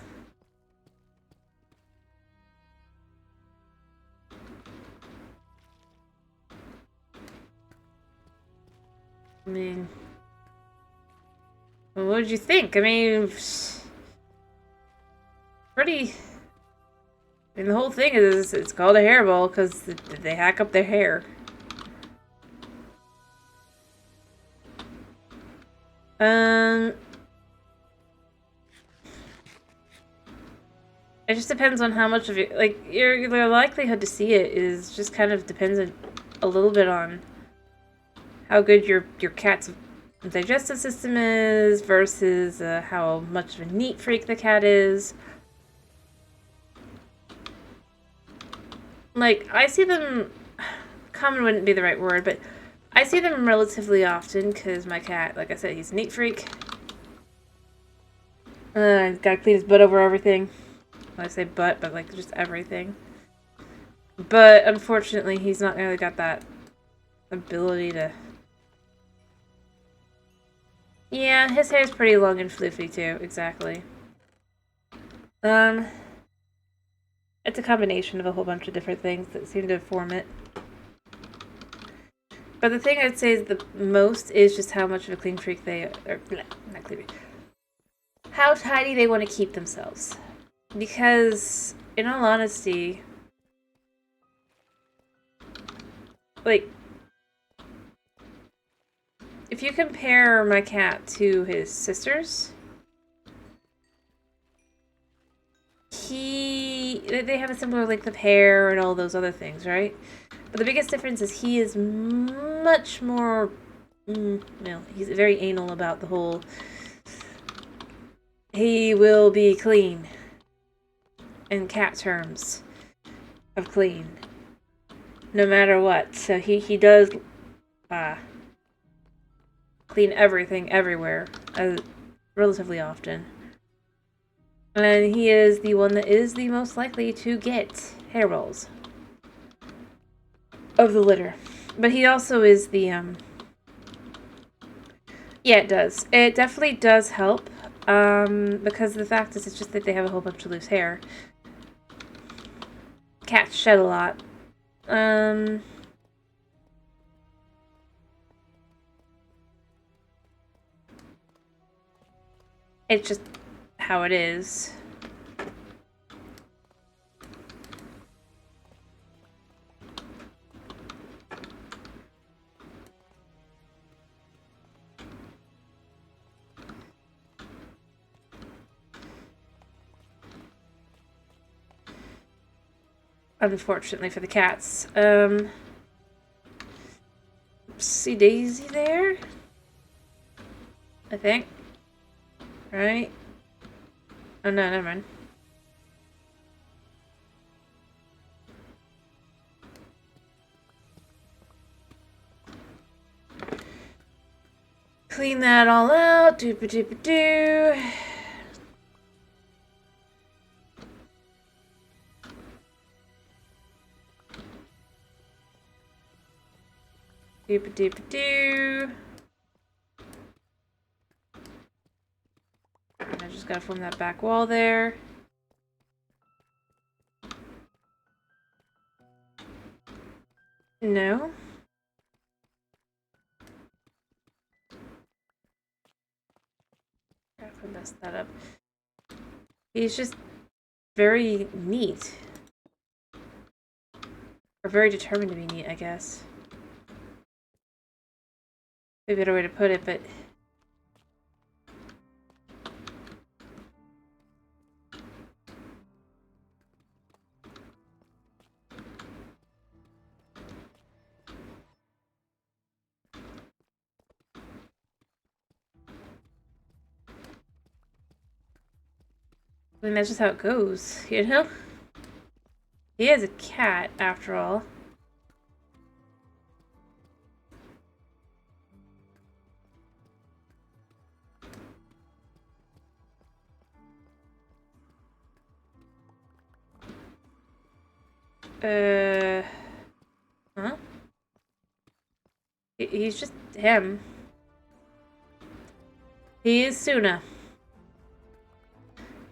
I mean, what did you think? I mean, pretty... I mean, the whole thing is, it's called a hairball because they hack up their hair. It just depends on how much of it, like, your likelihood to see it is just kind of depends a little bit on how good your cat's digestive system is versus how much of a neat freak the cat is. Like, I see them, common wouldn't be the right word, but I see them relatively often because my cat, like I said, he's a neat freak. He's gotta clean his butt over everything. When I say butt, but like just everything. But unfortunately, he's not really got that ability to... Yeah, his hair's pretty long and floofy too, exactly. It's a combination of a whole bunch of different things that seem to form it. But the thing I'd say is the most is just how much of a clean freak they are, not clean freak, how tidy they want to keep themselves. Because, in all honesty, like, if you compare my cat to his sisters, they have a similar length of hair and all those other things, right? But the biggest difference is he is much more, he's very anal about the whole, he will be clean, in cat terms of clean, no matter what. So he does clean everything, everywhere, relatively often. And he is the one that is the most likely to get hair rolls of the litter. But he also is the, yeah, it does. It definitely does help, because the fact is it's just that they have a whole bunch of loose hair. Cats shed a lot. It's just how it is. Unfortunately for the cats. See Daisy there? I think. Right? Oh no, never mind. Clean that all out. Doop-a-doop-a-doo. Doop-a-doop-a-doo. I just gotta form that back wall there. No. I messed that up. He's just very neat. Or very determined to be neat, I guess. Maybe a better way to put it, but... I mean, that's just how it goes, you know? He is a cat, after all. Huh? He's just him. He is Suna.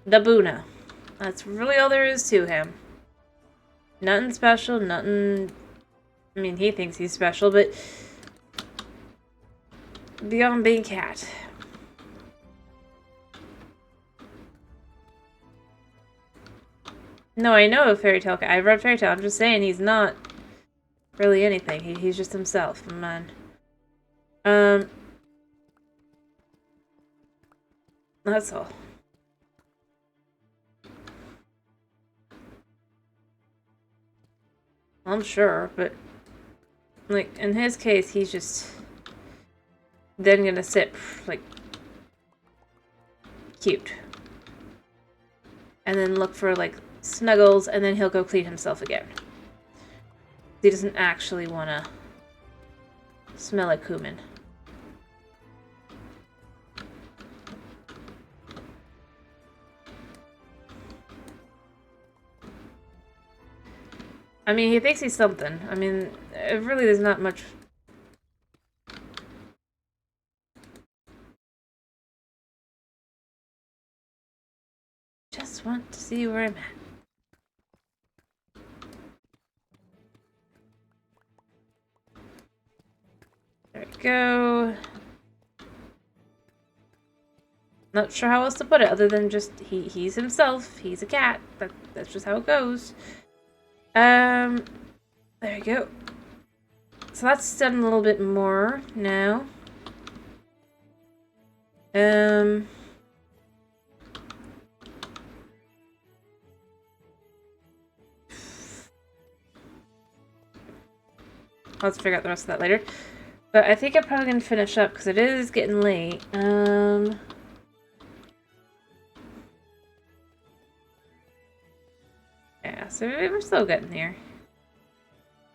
The Buna. That's really all there is to him. Nothing special, nothing... I mean, he thinks he's special, but... beyond being cat. No, I know a fairy tale cat. I've read fairy tale. I'm just saying he's not really anything. He's just himself, man. That's all. I'm sure, but like in his case, he's just then gonna sit like cute, and then look for like snuggles, and then he'll go clean himself again. He doesn't actually wanna smell like cumin. I mean, he thinks he's something. I mean, really, there's not much. Just want to see where I'm at. There we go. Not sure how else to put it other than just he's himself. He's a cat. That's just how it goes. There we go. So that's done a little bit more now. Let's figure out the rest of that later. But I think I'm probably going to finish up because it is getting late. Yeah, so we're still getting there.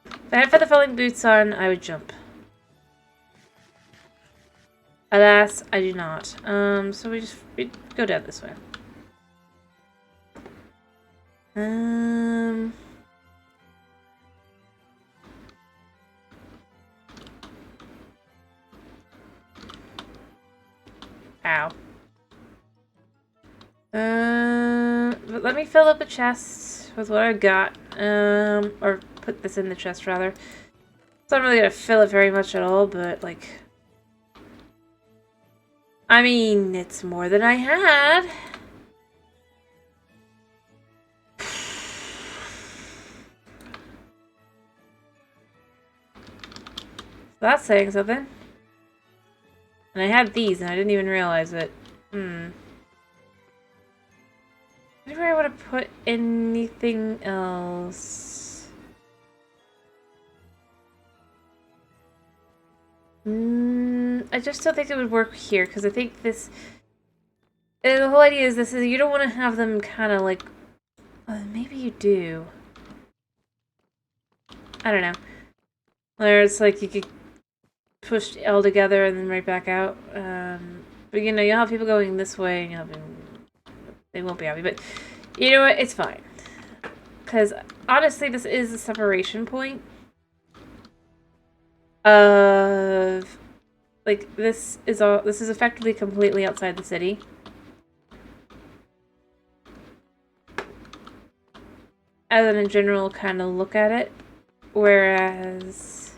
If I had feather falling boots on, I would jump. Alas, I do not. So we go down this way. Ow. But let me fill up the chest with what I got. Or put this in the chest, rather. So I'm not really gonna fill it very much at all, but, like... I mean, it's more than I had. So that's saying something. And I had these, and I didn't even realize it. Whenever I want to put anything else... I just don't think it would work here, because I think this... the whole idea is you don't want to have them kind of like... maybe you do. I don't know. Where it's like you could push all together and then right back out. But you know, you'll have people going this way, and you'll have they won't be happy. But you know what? It's fine. Because honestly, this is a separation point of... Like, this is effectively completely outside the city. As in a general kind of look at it. Whereas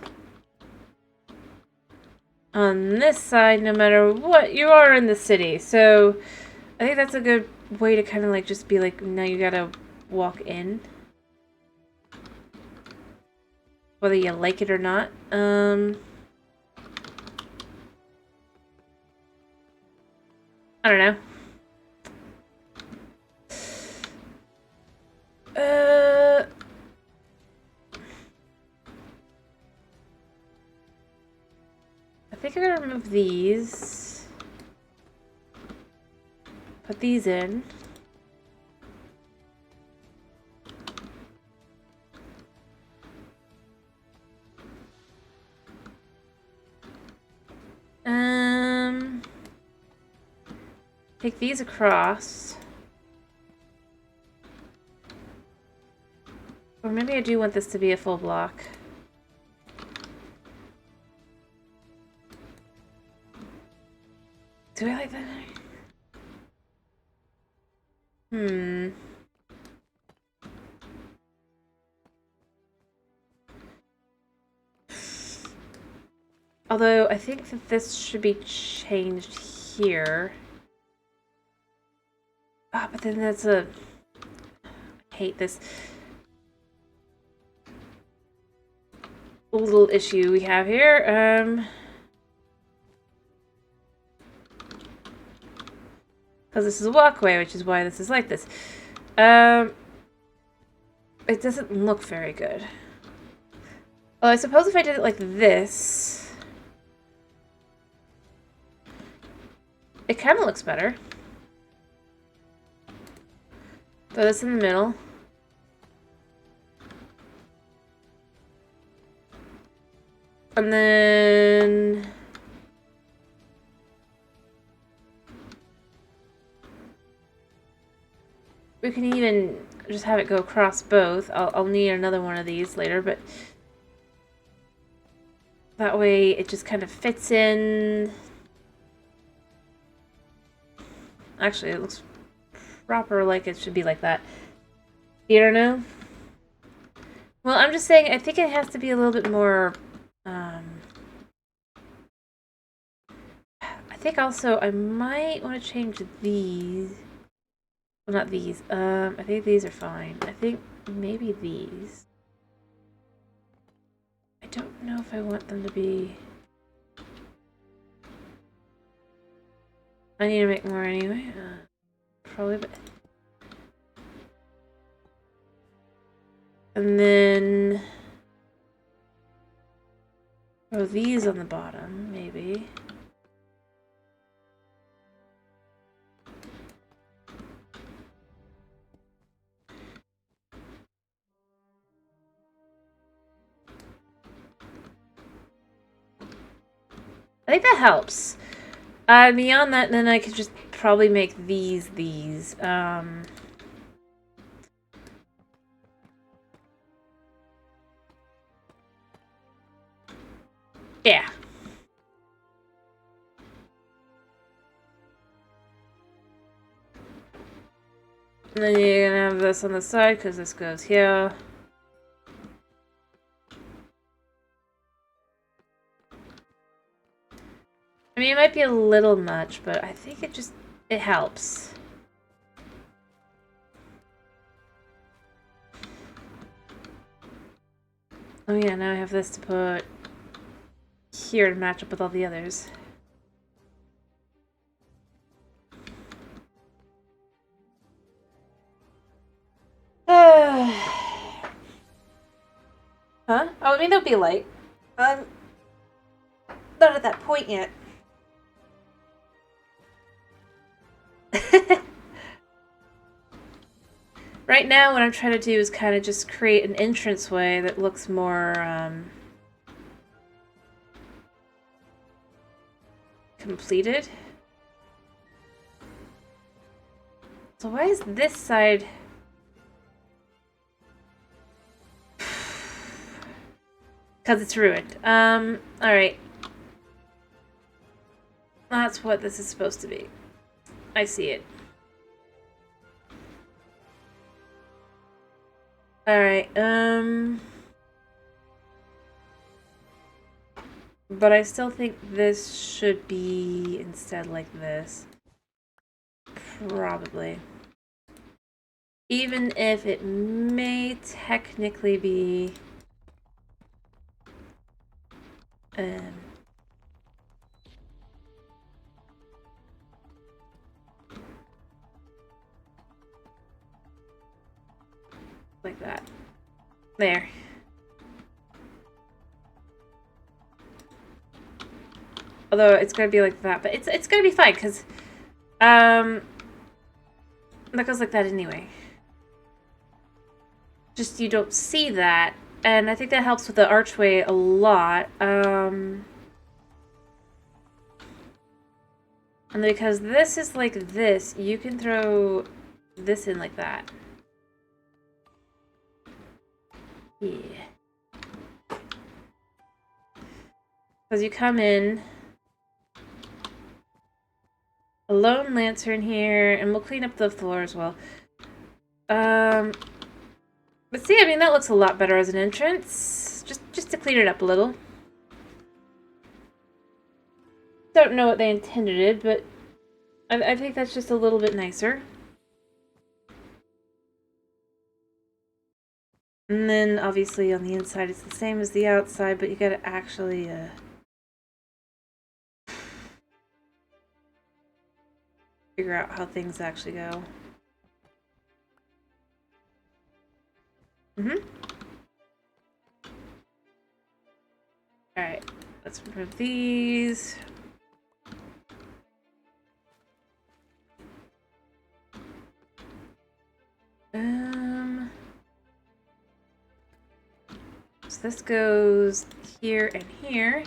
on this side, no matter what, you are in the city. So I think that's a good way to kind of like just be like, now you gotta walk in. Whether you like it or not. I don't know. I think I'm gonna remove these. Put these in. Take these across. Or maybe I do want this to be a full block. Do I like that? Although, I think that this should be changed here. Ah, but then that's a... I hate this little issue we have here. Because this is a walkway, which is why this is like this. It doesn't look very good. Well, I suppose if I did it like this... It kind of looks better. Throw this in the middle. And then... we can even just have it go across both. I'll need another one of these later, but... that way it just kind of fits in... Actually, it looks proper, like it should be like that. You don't know? Well, I'm just saying, I think it has to be a little bit more, I think also I might want to change these. Well, not these. I think these are fine. I think maybe these. I I don't know if I want them to be... I need to make more anyway. Probably, but... And then... throw these on the bottom, maybe. I think that helps. Beyond that, then I could just probably make these. Yeah. And then you're gonna have this on the side, because this goes here. I mean, it might be a little much, but I think it helps. Oh yeah, now I have this to put here to match up with all the others. Huh? Oh, I mean, there'll be light. I'm not at that point yet. Right now, what I'm trying to do is kind of just create an entranceway that looks more, completed. So why is this side... Because it's ruined. Alright. That's what this is supposed to be. I see it. Alright, but I still think this should be instead like this. Probably. Even if it may technically be... like that. There. Although it's gonna be like that, but it's gonna be fine because that goes like that anyway. Just you don't see that, and I think that helps with the archway a lot. And because this is like this, you can throw this in like that. Yeah. Because you come in, a lone lantern here, and we'll clean up the floor as well. But see, I mean, that looks a lot better as an entrance. Just to clean it up a little. Don't know what they intended it, but I think that's just a little bit nicer. And then, obviously, on the inside, it's the same as the outside, but you gotta actually, figure out how things actually go. Alright, let's remove these. So this goes here and here.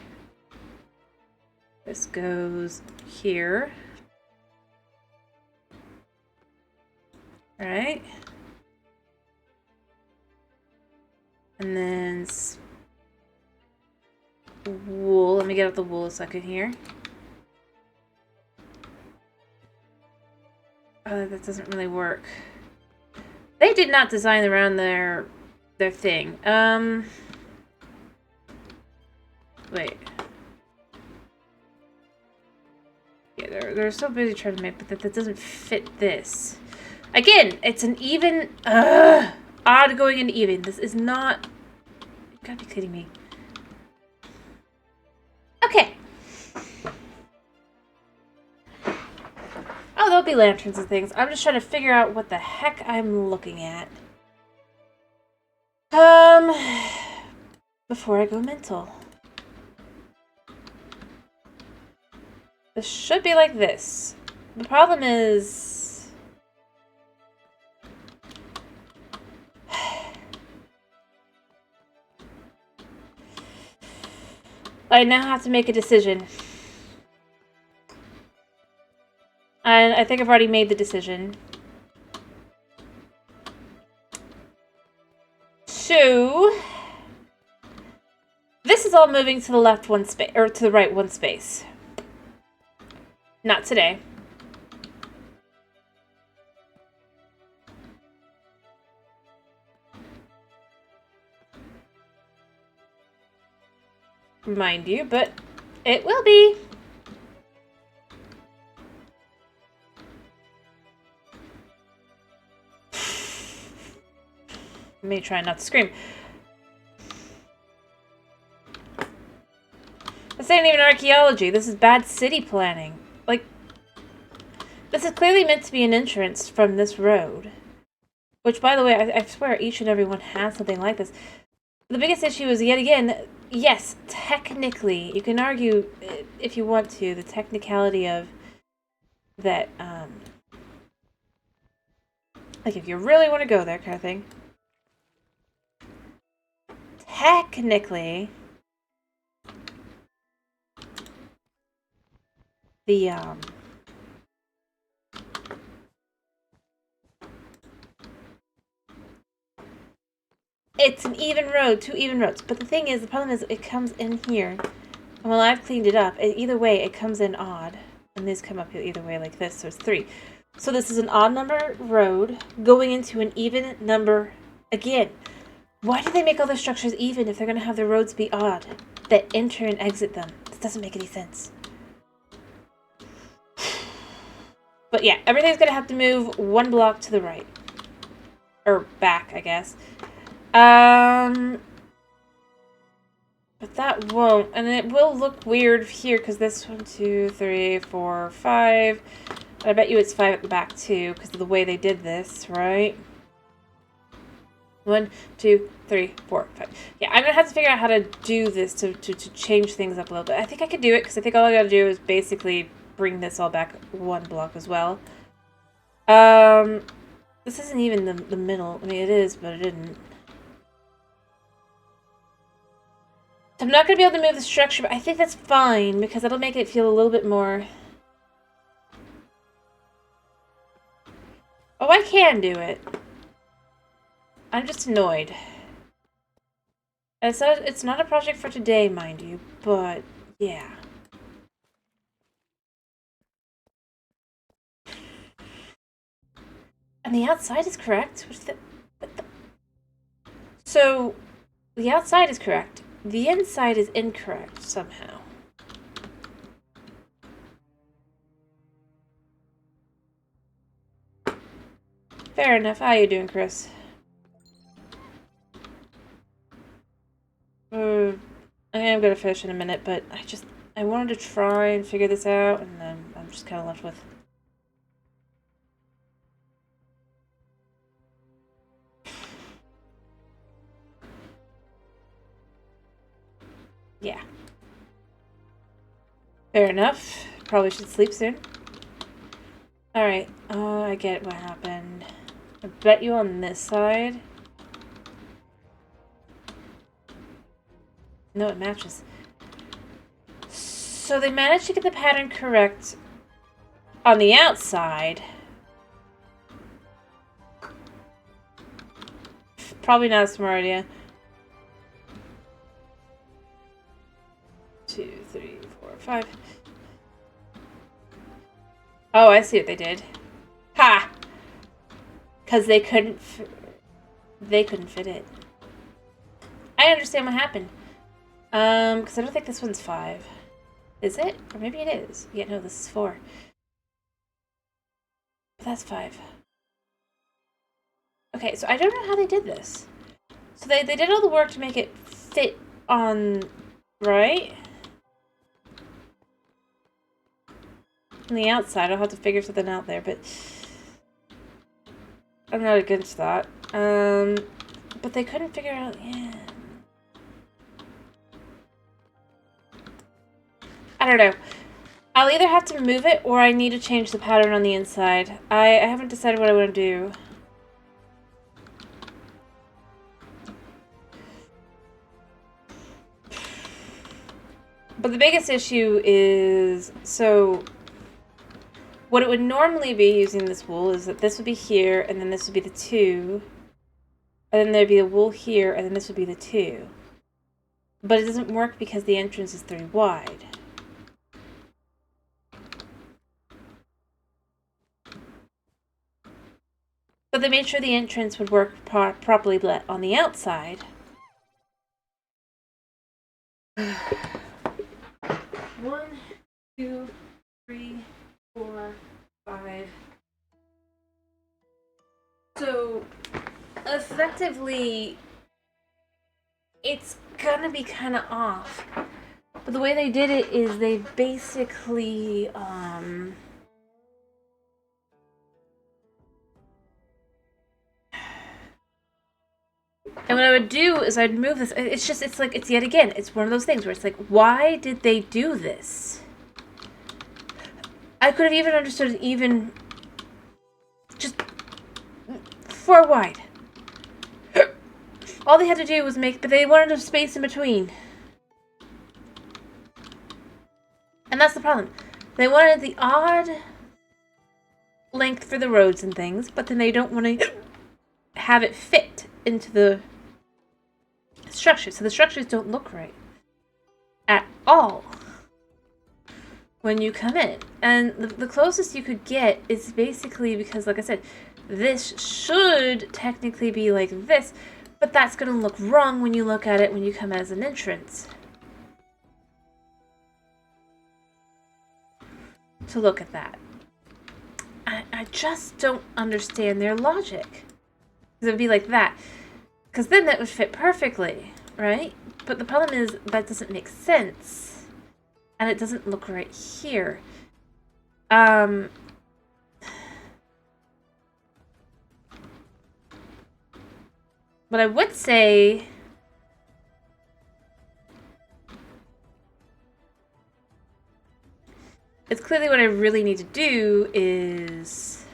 This goes here. Alright. And then wool. Let me get out the wool a second here. That doesn't really work. They did not design around their thing. Wait. Yeah, they're so busy trying to make, but that doesn't fit this. Again, it's an even, odd going into even. This is not, you gotta be kidding me. Okay. Oh, there'll be lanterns and things. I'm just trying to figure out what the heck I'm looking at. Before I go mental. This should be like this. The problem is... I now have to make a decision. And I think I've already made the decision. So... this is all moving to the left one space, or to the right one space. Not today. Mind you, but it will be. Let me try not to scream. This ain't even archaeology. This is bad city planning. Like, this is clearly meant to be an entrance from this road. Which, by the way, I swear each and every one has something like this. The biggest issue is, yet again, yes, technically, you can argue, if you want to, the technicality of that, like, if you really want to go there kind of thing. Technically, the, it's an even road, 2 even roads. But the thing is, the problem is, it comes in here. And while I've cleaned it up, either way, it comes in odd. And these come up either way like this, so it's 3. So this is an odd number road going into an even number again. Why do they make all their structures even if they're going to have the roads be odd that enter and exit them? This doesn't make any sense. But yeah, everything's going to have to move 1 block to the right. Or back, I guess. But that won't. And it will look weird here because this 1, 2, 3, 4, 5. I bet you it's 5 at the back too because of the way they did this, right? 1, 2, 3, 4, 5. Yeah, I'm gonna have to figure out how to do this to change things up a little bit. I think I could do it because I think all I gotta do is basically bring this all back 1 block as well. This isn't even the middle. I mean, it is, but it didn't. I'm not gonna be able to move the structure, but I think that's fine because that'll make it feel a little bit more. Oh, I can do it. I'm just annoyed. It's not a project for today, mind you, but yeah. And the outside is correct. So, the outside is correct. The inside is incorrect somehow. Fair enough. How you doing, Chris? I'm gonna finish in a minute, but I wanted to try and figure this out, and then I'm just kind of left with. Yeah. Fair enough. Probably should sleep soon. Alright, I get what happened. I bet you on this side. No, it matches. So they managed to get the pattern correct on the outside. Probably not a smart idea. 2, 3, 4, 5. Oh, I see what they did. Ha! Because they couldn't fit it. I understand what happened. Because I don't think this one's 5. Is it? Or maybe it is. Yeah, no, this is 4. But that's 5. Okay, so I don't know how they did this. So they did all the work to make it fit on... right? on the outside. I'll have to figure something out there, but I'm not against that. But they couldn't figure out, yeah. I don't know. I'll either have to move it or I need to change the pattern on the inside. I haven't decided what I want to do. But the biggest issue is, so what it would normally be using this wool is that this would be here, and then this would be the 2. And then there'd be a wool here, and then this would be the 2. But it doesn't work because the entrance is 3 wide. But they made sure the entrance would work properly on the outside. 1, 2, 3, 4, 5. So, effectively, it's gonna be kind of off. But the way they did it is they basically, and what I would do is I'd move this. It's yet again, it's one of those things where it's like, why did they do this? I could have even understood it even just 4 wide. All they had to do was but they wanted a space in between. And that's the problem. They wanted the odd length for the roads and things, but then they don't want to have it fit into the structure. So the structures don't look right at all when you come in. And the closest you could get is basically, because like I said, this should technically be like this, but that's going to look wrong when you look at it when you come as an entrance. To look at that. I just don't understand their logic. Because it would be like that. Because then that would fit perfectly, right? But the problem is that doesn't make sense. And it doesn't look right here. But I would say it's clearly what I really need to do is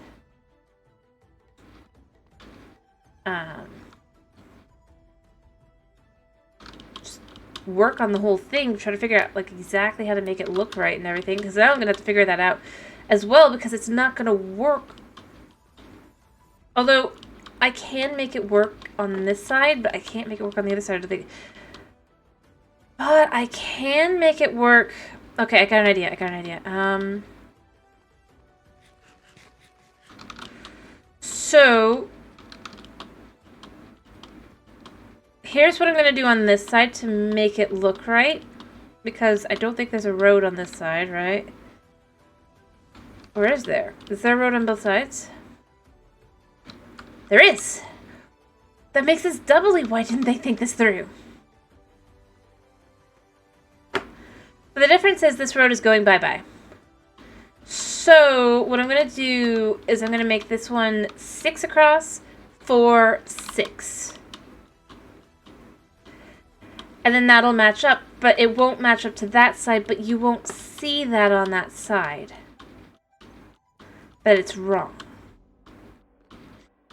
just work on the whole thing, try to figure out like exactly how to make it look right and everything, because now I'm gonna have to figure that out as well, because it's not gonna work. Although I can make it work on this side, but I can't make it work on the other side of the thing. But I can make it work. Okay, I got an idea. So here's what I'm going to do on this side to make it look right. Because I don't think there's a road on this side, right? Or is there? Is there a road on both sides? There is! That makes this doubly. Why didn't they think this through? But the difference is this road is going bye-bye. So what I'm going to do is I'm going to make this one 6 across, 4, 6. And then that'll match up, but it won't match up to that side, but you won't see that on that side. That it's wrong.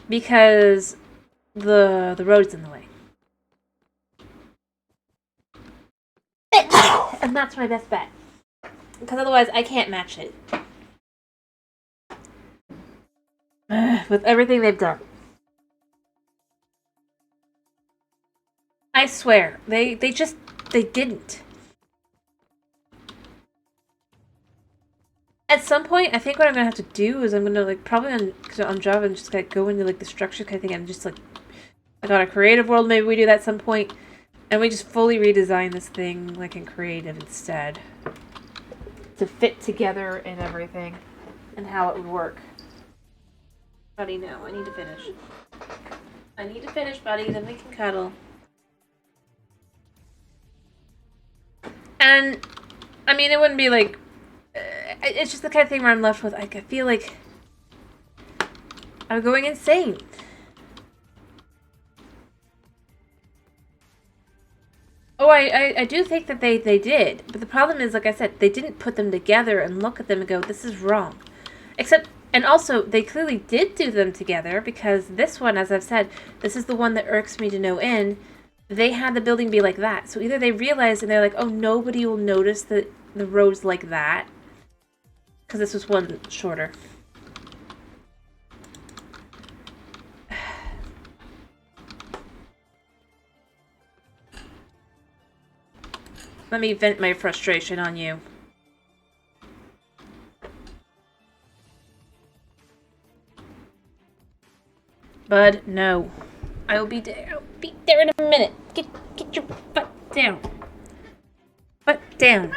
Because the road's in the way. And that's my best bet. Because otherwise I can't match it. With everything they've done. I swear. They didn't. At some point, I think what I'm going to have to do is I'm going to, like, probably on Java and just, like, go into, like, the structure kind of thing and just, like on a creative world, maybe we do that at some point. And we just fully redesign this thing, like, in creative instead. To fit together and everything. And how it would work. Buddy, no. I need to finish. I need to finish, buddy. Then we can cuddle. And, I mean, it wouldn't be, like, it's just the kind of thing where I'm left with, like, I feel like I'm going insane. Oh, I do think that they did. But the problem is, like I said, they didn't put them together and look at them and go, this is wrong. Except, and also, they clearly did do them together, because this one, as I've said, this is the one that irks me to no end. They had the building be like that. So either they realized and they're like, oh, nobody will notice the roads like that. Because this was one shorter. Let me vent my frustration on you. Bud, no. I'll be there in a minute. Get your butt down. Butt down.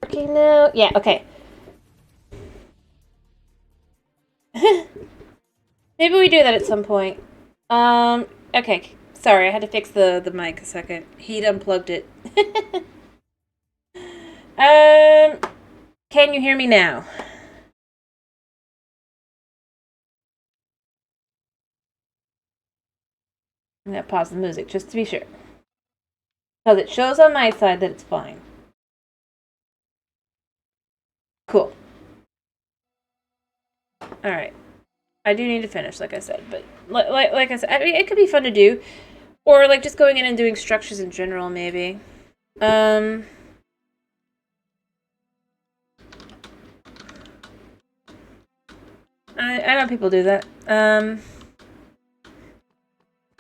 Okay, no. Yeah, okay. Maybe we do that at some point. Okay. Sorry, I had to fix the mic a second. He'd unplugged it. Can you hear me now? I'm gonna pause the music just to be sure. Because it shows on my side that it's fine. Cool. Alright. I do need to finish, like I said, but like I said, I mean, it could be fun to do. Or like just going in and doing structures in general, maybe. I know people do that.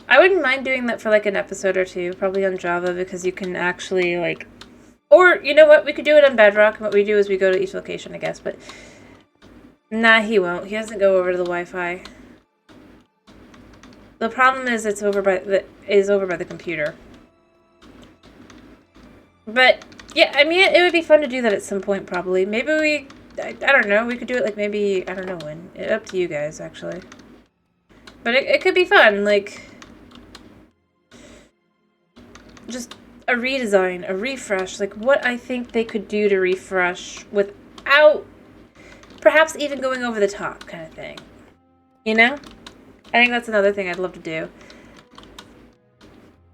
I wouldn't mind doing that for like an episode or two, probably on Java, because you can actually like, or you know what, we could do it on Bedrock. What we do is we go to each location, I guess, but nah, he won't. He doesn't go over to the Wi-Fi. The problem is it's over by the computer. But yeah, I mean, it would be fun to do that at some point, probably. Maybe I don't know, we could do it like maybe, I don't know when. Up to you guys, actually. But it could be fun, like, just a redesign, a refresh, like what I think they could do to refresh without perhaps even going over the top kind of thing. You know? I think that's another thing I'd love to do.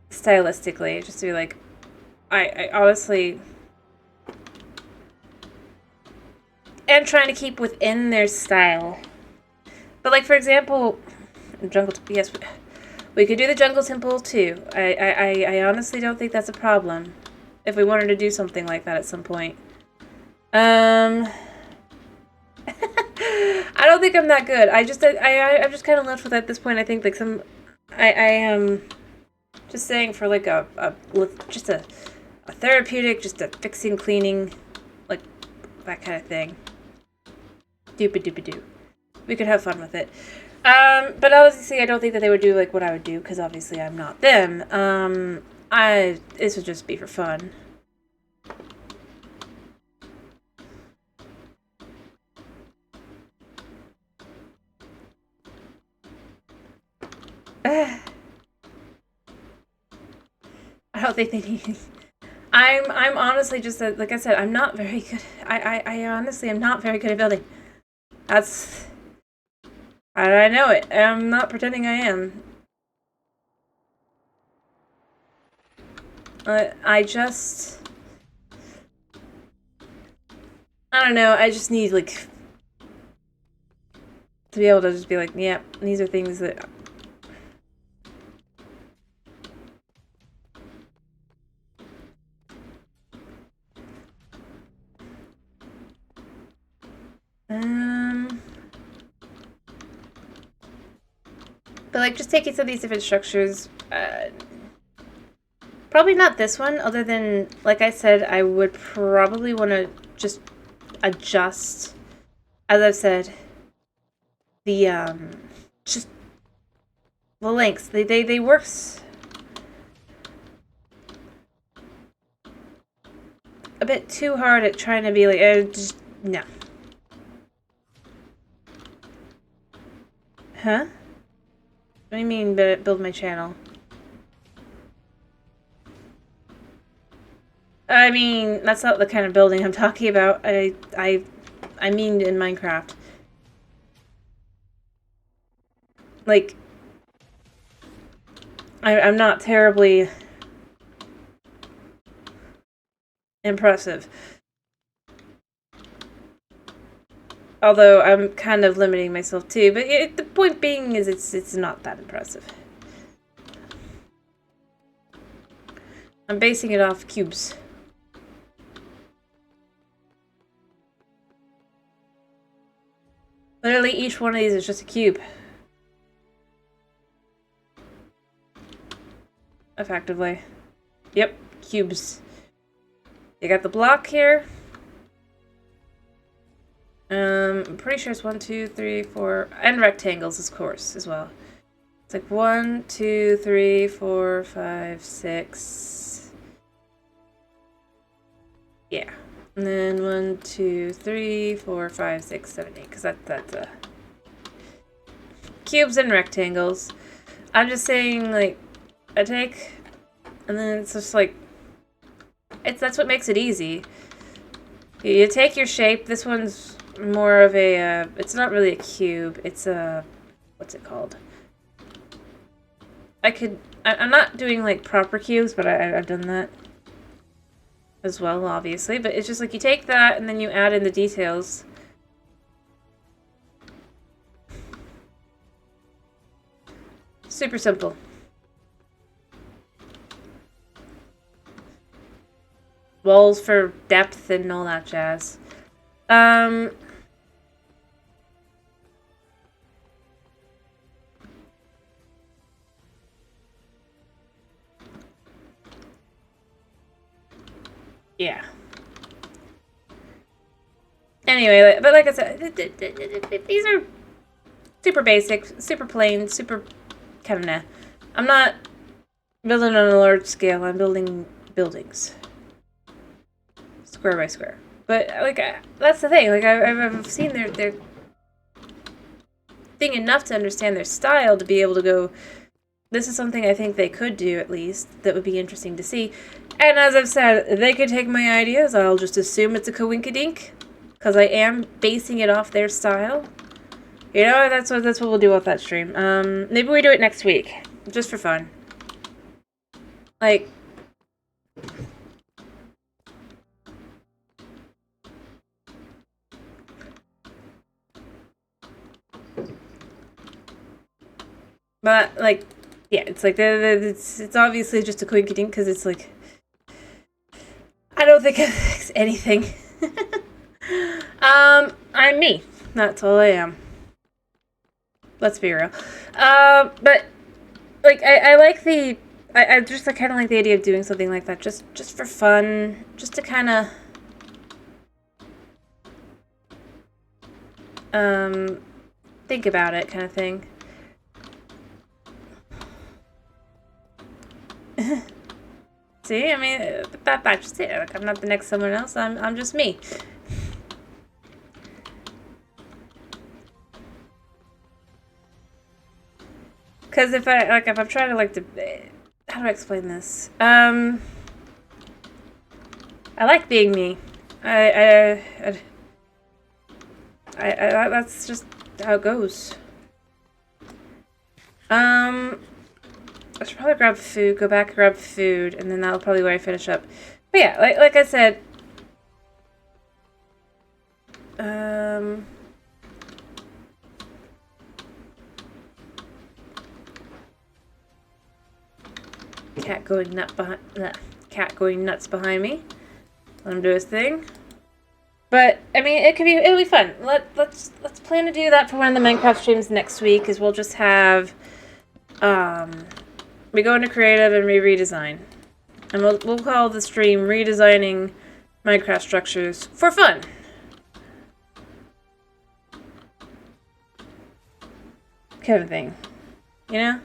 Stylistically, just to be like, I honestly am trying to keep within their style. But like, for example, Jungle, yes, we could do the Jungle Temple too. I honestly don't think that's a problem if we wanted to do something like that at some point. I don't think I'm that good. I'm just kind of left with at this point. I think like I am just saying for like just a therapeutic, just a fixing, cleaning, like that kind of thing. Doop-a-doop-a-doo. We could have fun with it. But obviously I don't think that they would do like what I would do, because obviously I'm not them. This would just be for fun. I don't think they need. I'm honestly just like I said, I'm not very good. I honestly am not very good at building. That's. I know it. I'm not pretending I am. I just. I don't know, I just need, like, to be able to just be like, yeah, these are things that... But, like, just taking some of these different structures, probably not this one, other than, like I said, I would probably want to just adjust, as I've said, the, just the lengths. They work a bit too hard at trying to be like, just, no. Huh? What do you mean, build my channel? I mean, that's not the kind of building I'm talking about. I mean in Minecraft. Like, I'm not terribly impressive. Although I'm kind of limiting myself too, but the point being is it's not that impressive. I'm basing it off cubes. Literally each one of these is just a cube. Effectively. Yep, cubes. You got the block here. I'm pretty sure it's 1, 2, 3, 4, and rectangles, of course, as well. It's like 1, 2, 3, 4, 5, 6. Yeah. And then 1, 2, 3, 4, 5, 6, 7, 8. Because that's cubes and rectangles. I'm just saying, like, I take, and then it's just like, that's what makes it easy. You take your shape. This one's more of a, it's not really a cube. It's a, what's it called? I'm not doing, like, proper cubes, but I've done that as well, obviously. But it's just like you take that and then you add in the details. Super simple. Walls for depth and all that jazz. Yeah. Anyway, but like I said, these are super basic, super plain, super kind of nah. I'm not building on a large scale. I'm building buildings. Square by square. But, like, that's the thing. Like, I've seen their thing enough to understand their style to be able to go, this is something I think they could do, at least, that would be interesting to see. And as I've said, they could take my ideas. I'll just assume it's a coinkydink, because I am basing it off their style. You know, that's what we'll do with that stream. Maybe we do it next week, just for fun. Like, but, like, yeah, it's like, it's obviously just a coinkydink, because it's like, I don't think it's anything. I'm me. That's all I am. Let's be real. But, like, I like the, I just kind of like the idea of doing something like that, just for fun, just to kind of, think about it, kind of thing. See, I mean, that's just it. Like, I'm not the next someone else. I'm just me. Because if I'm trying to, like, how do I explain this? I like being me. That's just how it goes. I should probably grab food, go back and grab food, and then that'll probably where I finish up. But yeah, like I said, Cat going nuts behind me. Let him do his thing. But I mean, it'll be fun. Let's plan to do that for one of the Minecraft streams next week. Is we'll just have we go into creative and we redesign, and we'll call the stream redesigning Minecraft structures for fun. Kind of thing, you know?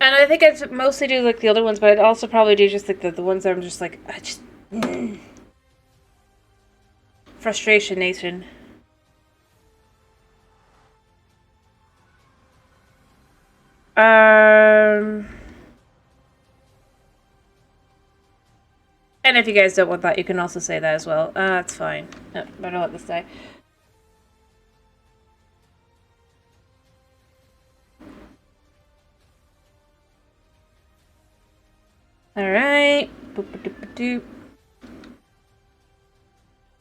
And I think I'd mostly do like the other ones, but I'd also probably do just like the ones that I'm just like, Frustration Nation. And if you guys don't want that, you can also say that as well. That's fine. Oh, better let this die. Alright. Boop-a-doop-a-doop.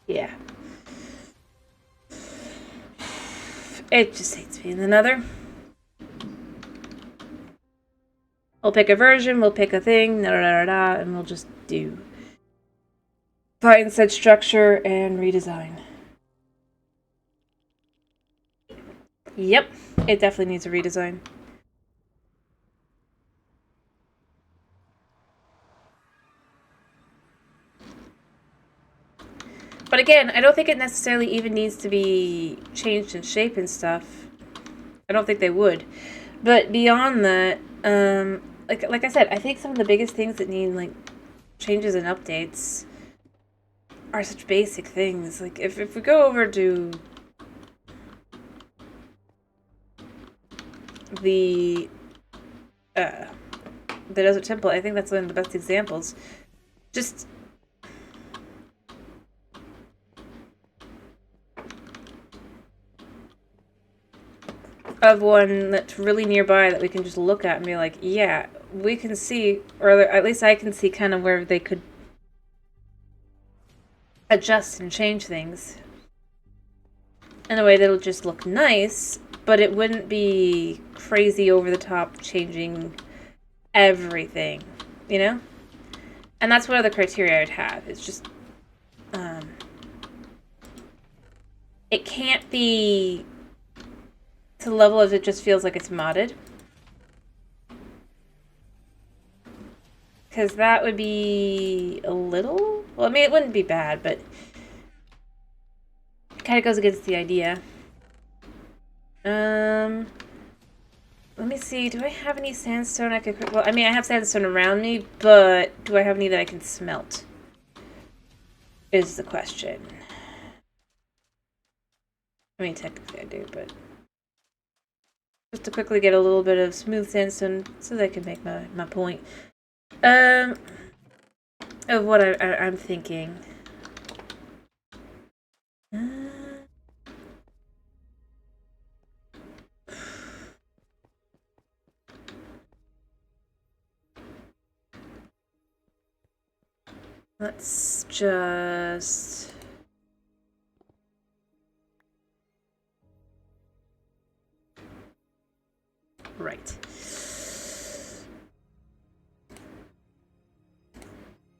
Yeah. It just hates being another. We'll pick a version, we'll pick a thing, and we'll just do. Find said structure and redesign. Yep, it definitely needs a redesign. But again, I don't think it necessarily even needs to be changed in shape and stuff. I don't think they would. But beyond that, like I said, I think some of the biggest things that need like changes and updates are such basic things. Like if we go over to the Desert Temple, I think that's one of the best examples. Just of one that's really nearby that we can just look at and be like, yeah, we can see, or at least I can see kind of where they could adjust and change things in a way that'll just look nice, but it wouldn't be crazy over the top changing everything, you know? And that's one of the criteria I'd have. It's just it can't be to the level of it just feels like it's modded, because that would be a little, well, I mean, it wouldn't be bad, but it kind of goes against the idea. Let me see, do I have any sandstone I could, well, I mean, I have sandstone around me, but do I have any that I can smelt? Is the question. I mean, technically I do, but just to quickly get a little bit of smooth sandstone so that I can make my point. Of what I'm thinking. Let's just... Right.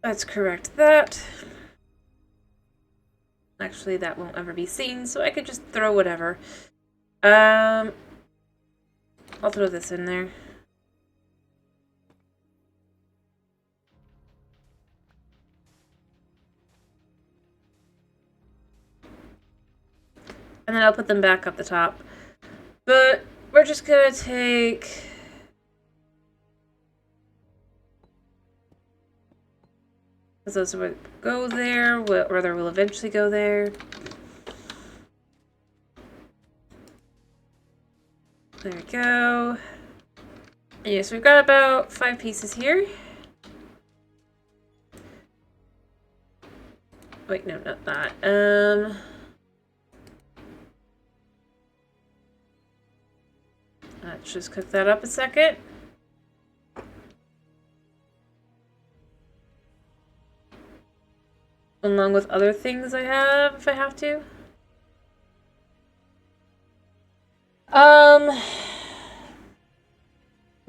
Let's correct that. Actually, that won't ever be seen, so I could just throw whatever. I'll throw this in there. And then I'll put them back up the top. But we're just gonna take... those will go there, or they will eventually go there. There we go. And yes, we've got about 5 pieces here. Wait, no, not that. Let's just cook that up a second. along with other things I have if I have to.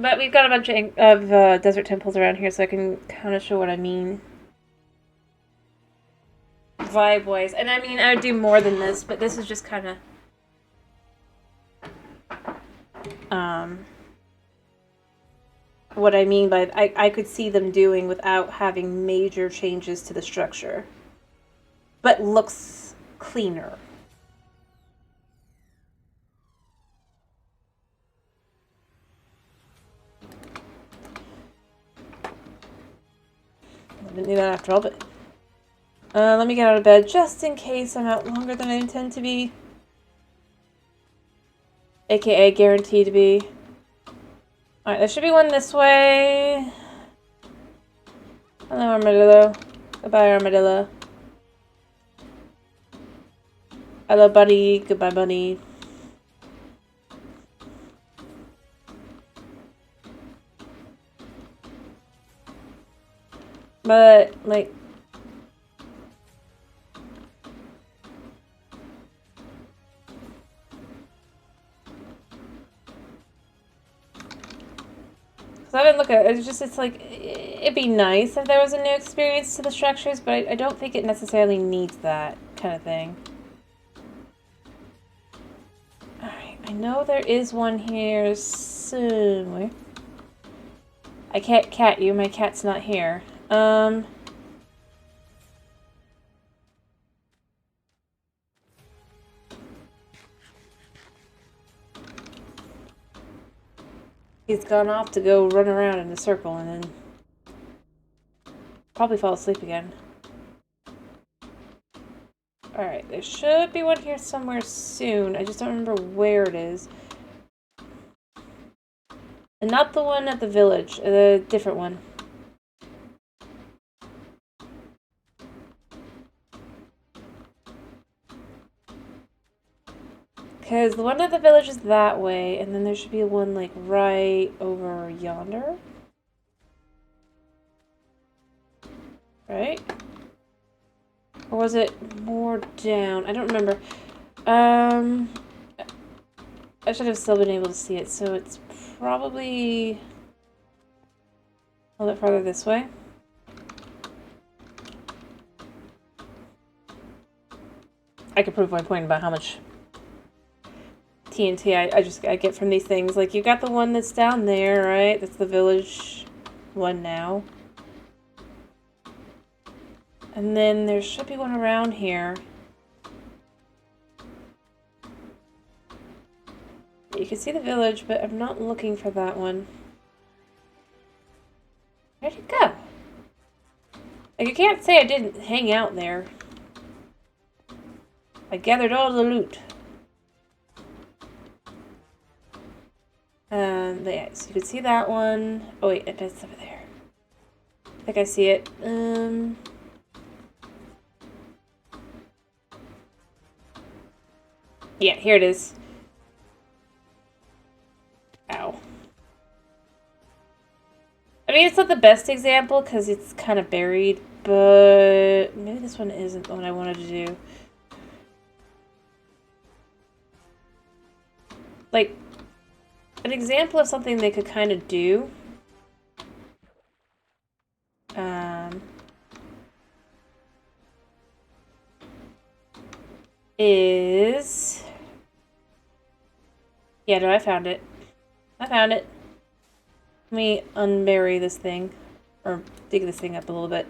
But we've got a bunch of desert temples around here, so I can kind of show what I mean. Vibe-wise. And I mean, I would do more than this, but this is just kind of... what I mean by... I could see them doing without having major changes to the structure. But looks cleaner. I didn't do that after all, but... let me get out of bed just in case I'm out longer than I intend to be. AKA guaranteed to be. Alright, there should be one this way. Hello, armadillo. Goodbye, armadillo. Hello, buddy. Goodbye, buddy. But, like... So I didn't look at it. It's like, it'd be nice if there was a new experience to the structures, but I don't think it necessarily needs that kind of thing. Alright, I know there is one here somewhere. I can't cat you, my cat's not here. He's gone off to go run around in a circle and then probably fall asleep again. Alright, there should be one here somewhere soon. I just don't remember where it is. And not the one at the village, the different one. Because the one at the village is that way, and then there should be one, like, right over yonder. Right? Or was it more down? I don't remember. I should have still been able to see it, so it's probably a little bit farther this way. I could prove my point about how much TNT I get from these things. Like, you got the one that's down there, right? That's the village one now. And then there should be one around here. You can see the village, but I'm not looking for that one. Where'd it go? Like, you can't say I didn't hang out there. I gathered all the loot. Yeah, so you can see that one. Oh wait, it's over there. I think I see it. Yeah, here it is. Ow. I mean, it's not the best example because it's kind of buried, but maybe this one isn't the one I wanted to do. Like, an example of something they could kind of do is... Yeah, no, I found it. I found it. Let me unbury this thing, or dig this thing up a little bit.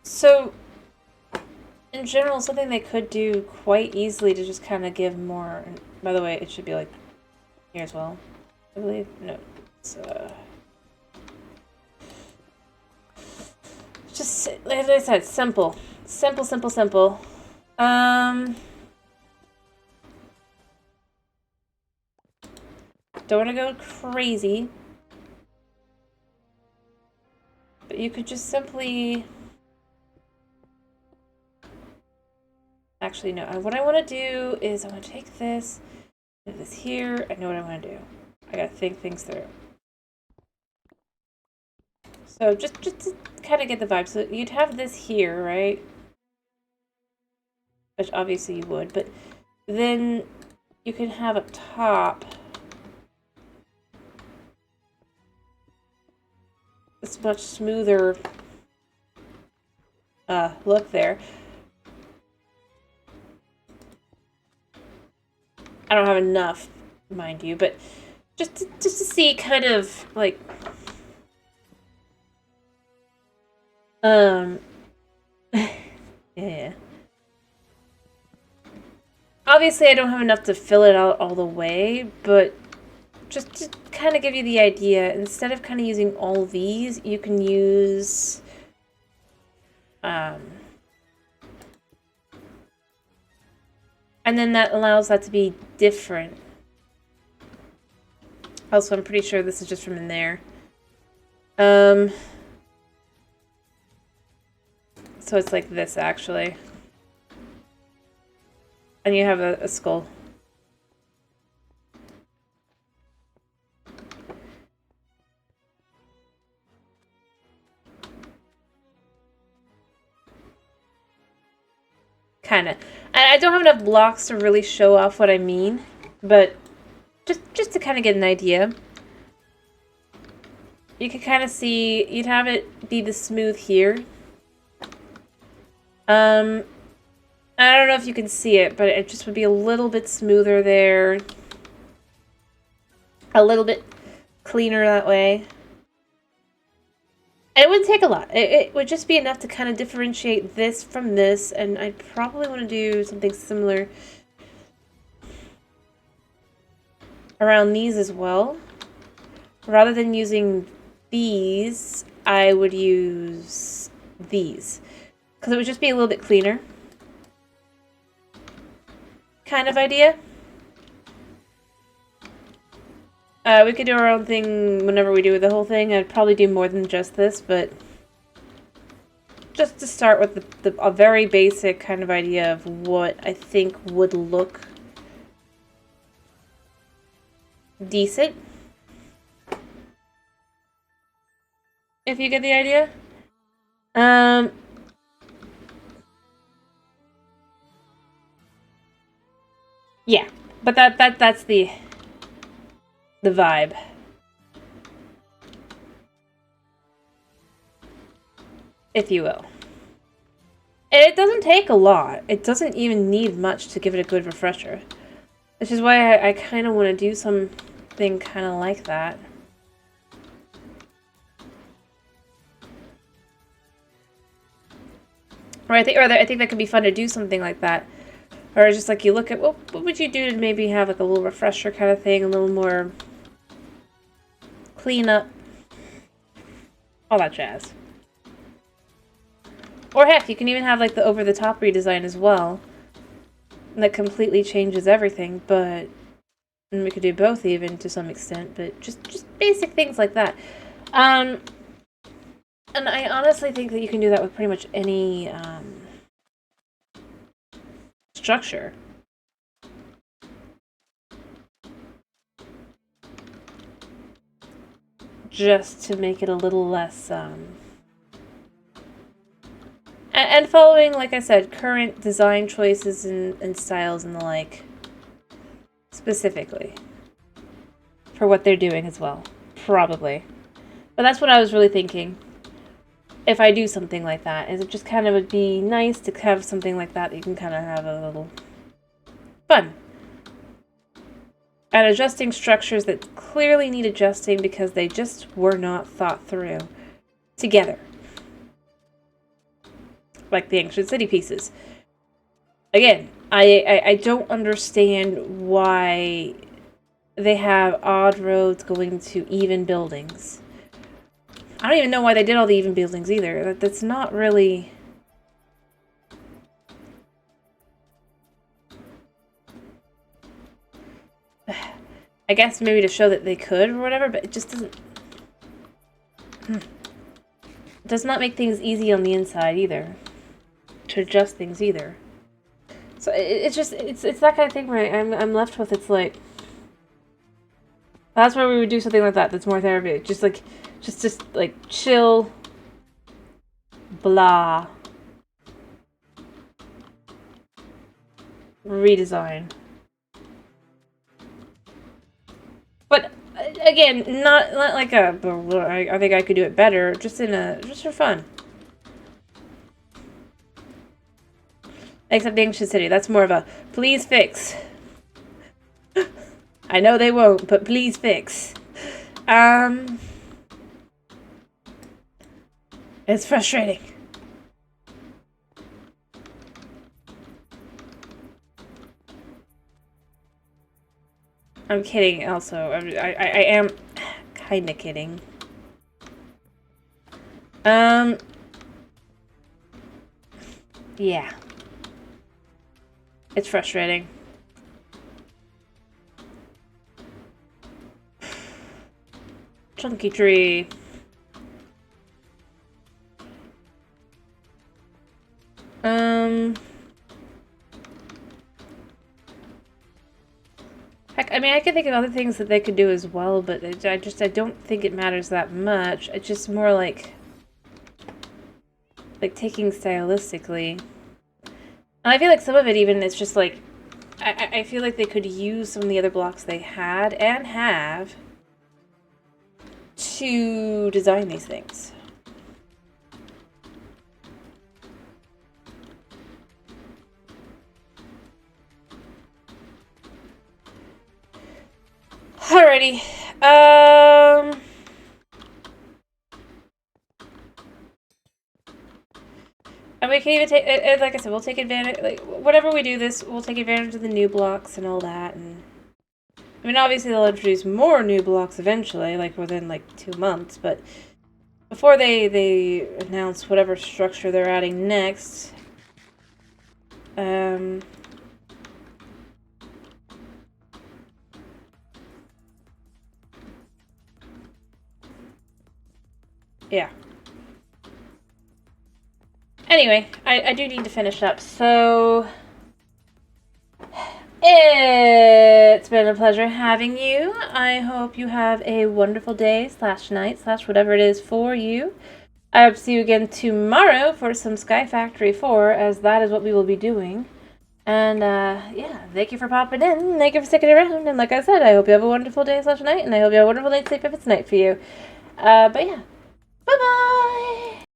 So, in general, something they could do quite easily to just kind of give more... By the way, it should be like here as well, I believe. No, it's just, like I said, simple. Simple, simple, simple. Don't want to go crazy. But you could just simply... Actually, no. What I want to do is I want to take this, move this here. I know what I want to do. I gotta think things through. So just to kind of get the vibe. So you'd have this here, right? Which obviously you would, but then you can have a top. It's much smoother look there. I don't have enough, mind you, but just to see kind of like yeah. Obviously I don't have enough to fill it out all the way, but just to kind of give you the idea, instead of kind of using all these, you can use and then that allows that to be different. Also, I'm pretty sure this is just from in there. So it's like this, actually. And you have a skull. Kinda. I don't have enough blocks to really show off what I mean, but just to kind of get an idea. You can kind of see, you'd have it be the smooth here. I don't know if you can see it, but it just would be a little bit smoother there. A little bit cleaner that way. And it wouldn't take a lot. It would just be enough to kind of differentiate this from this, and I'd probably want to do something similar around these as well. Rather than using these, I would use these. Because it would just be a little bit cleaner. Kind of idea. We could do our own thing whenever we do the whole thing. I'd probably do more than just this, but just to start with a very basic kind of idea of what I think would look decent. If you get the idea. Yeah, but that's the vibe. If you will. And it doesn't take a lot. It doesn't even need much to give it a good refresher. Which is why I kind of want to do something kind of like that. Or I think that could be fun to do something like that. Or just like you look at, well, what would you do to maybe have like a little refresher kind of thing, a little more clean up, all that jazz. Or heck, you can even have like the over-the-top redesign as well. That completely changes everything, but and we could do both even to some extent, but just basic things like that. And I honestly think that you can do that with pretty much any structure. Just to make it a little less and following, like I said, current design choices and styles and the like, specifically, for what they're doing as well. Probably. But that's what I was really thinking. If I do something like that, is it just kind of would be nice to have something like that you can kind of have a little fun. And adjusting structures that clearly need adjusting because they just were not thought through together. Like the ancient city pieces. Again, I don't understand why they have odd roads going to even buildings. I don't even know why they did all the even buildings either. That's not really... I guess maybe to show that they could or whatever, but it just doesn't... It does not make things easy on the inside either. To adjust things either. So it's just, it's that kind of thing where I'm left with, it's like... That's where we would do something like that. That's more therapeutic. Just like chill, blah, redesign. But again, not like a. I think I could do it better. Just for fun. Except Ancient City, that's more of a please fix. I know they won't, but please fix. It's frustrating. I'm kidding, also. I am kinda kidding. Yeah. It's frustrating. Chunky tree. Heck, I mean, I could think of other things that they could do as well, but I don't think it matters that much. It's just more like taking stylistically. And I feel like some of it even is just like, I feel like they could use some of the other blocks they had and have to design these things. Alrighty. And we can even take, like I said, we'll take advantage, like, whenever we do this, we'll take advantage of the new blocks and all that, and, I mean, obviously they'll introduce more new blocks eventually, like, within, like, 2 months, but before they announce whatever structure they're adding next, yeah. Anyway, I do need to finish up, so it's been a pleasure having you. I hope you have a wonderful day / night / whatever it is for you. I hope to see you again tomorrow for some Sky Factory 4, as that is what we will be doing. And, yeah, thank you for popping in. Thank you for sticking around. And like I said, I hope you have a wonderful day / night, and I hope you have a wonderful night's sleep if it's night for you. But yeah, bye-bye!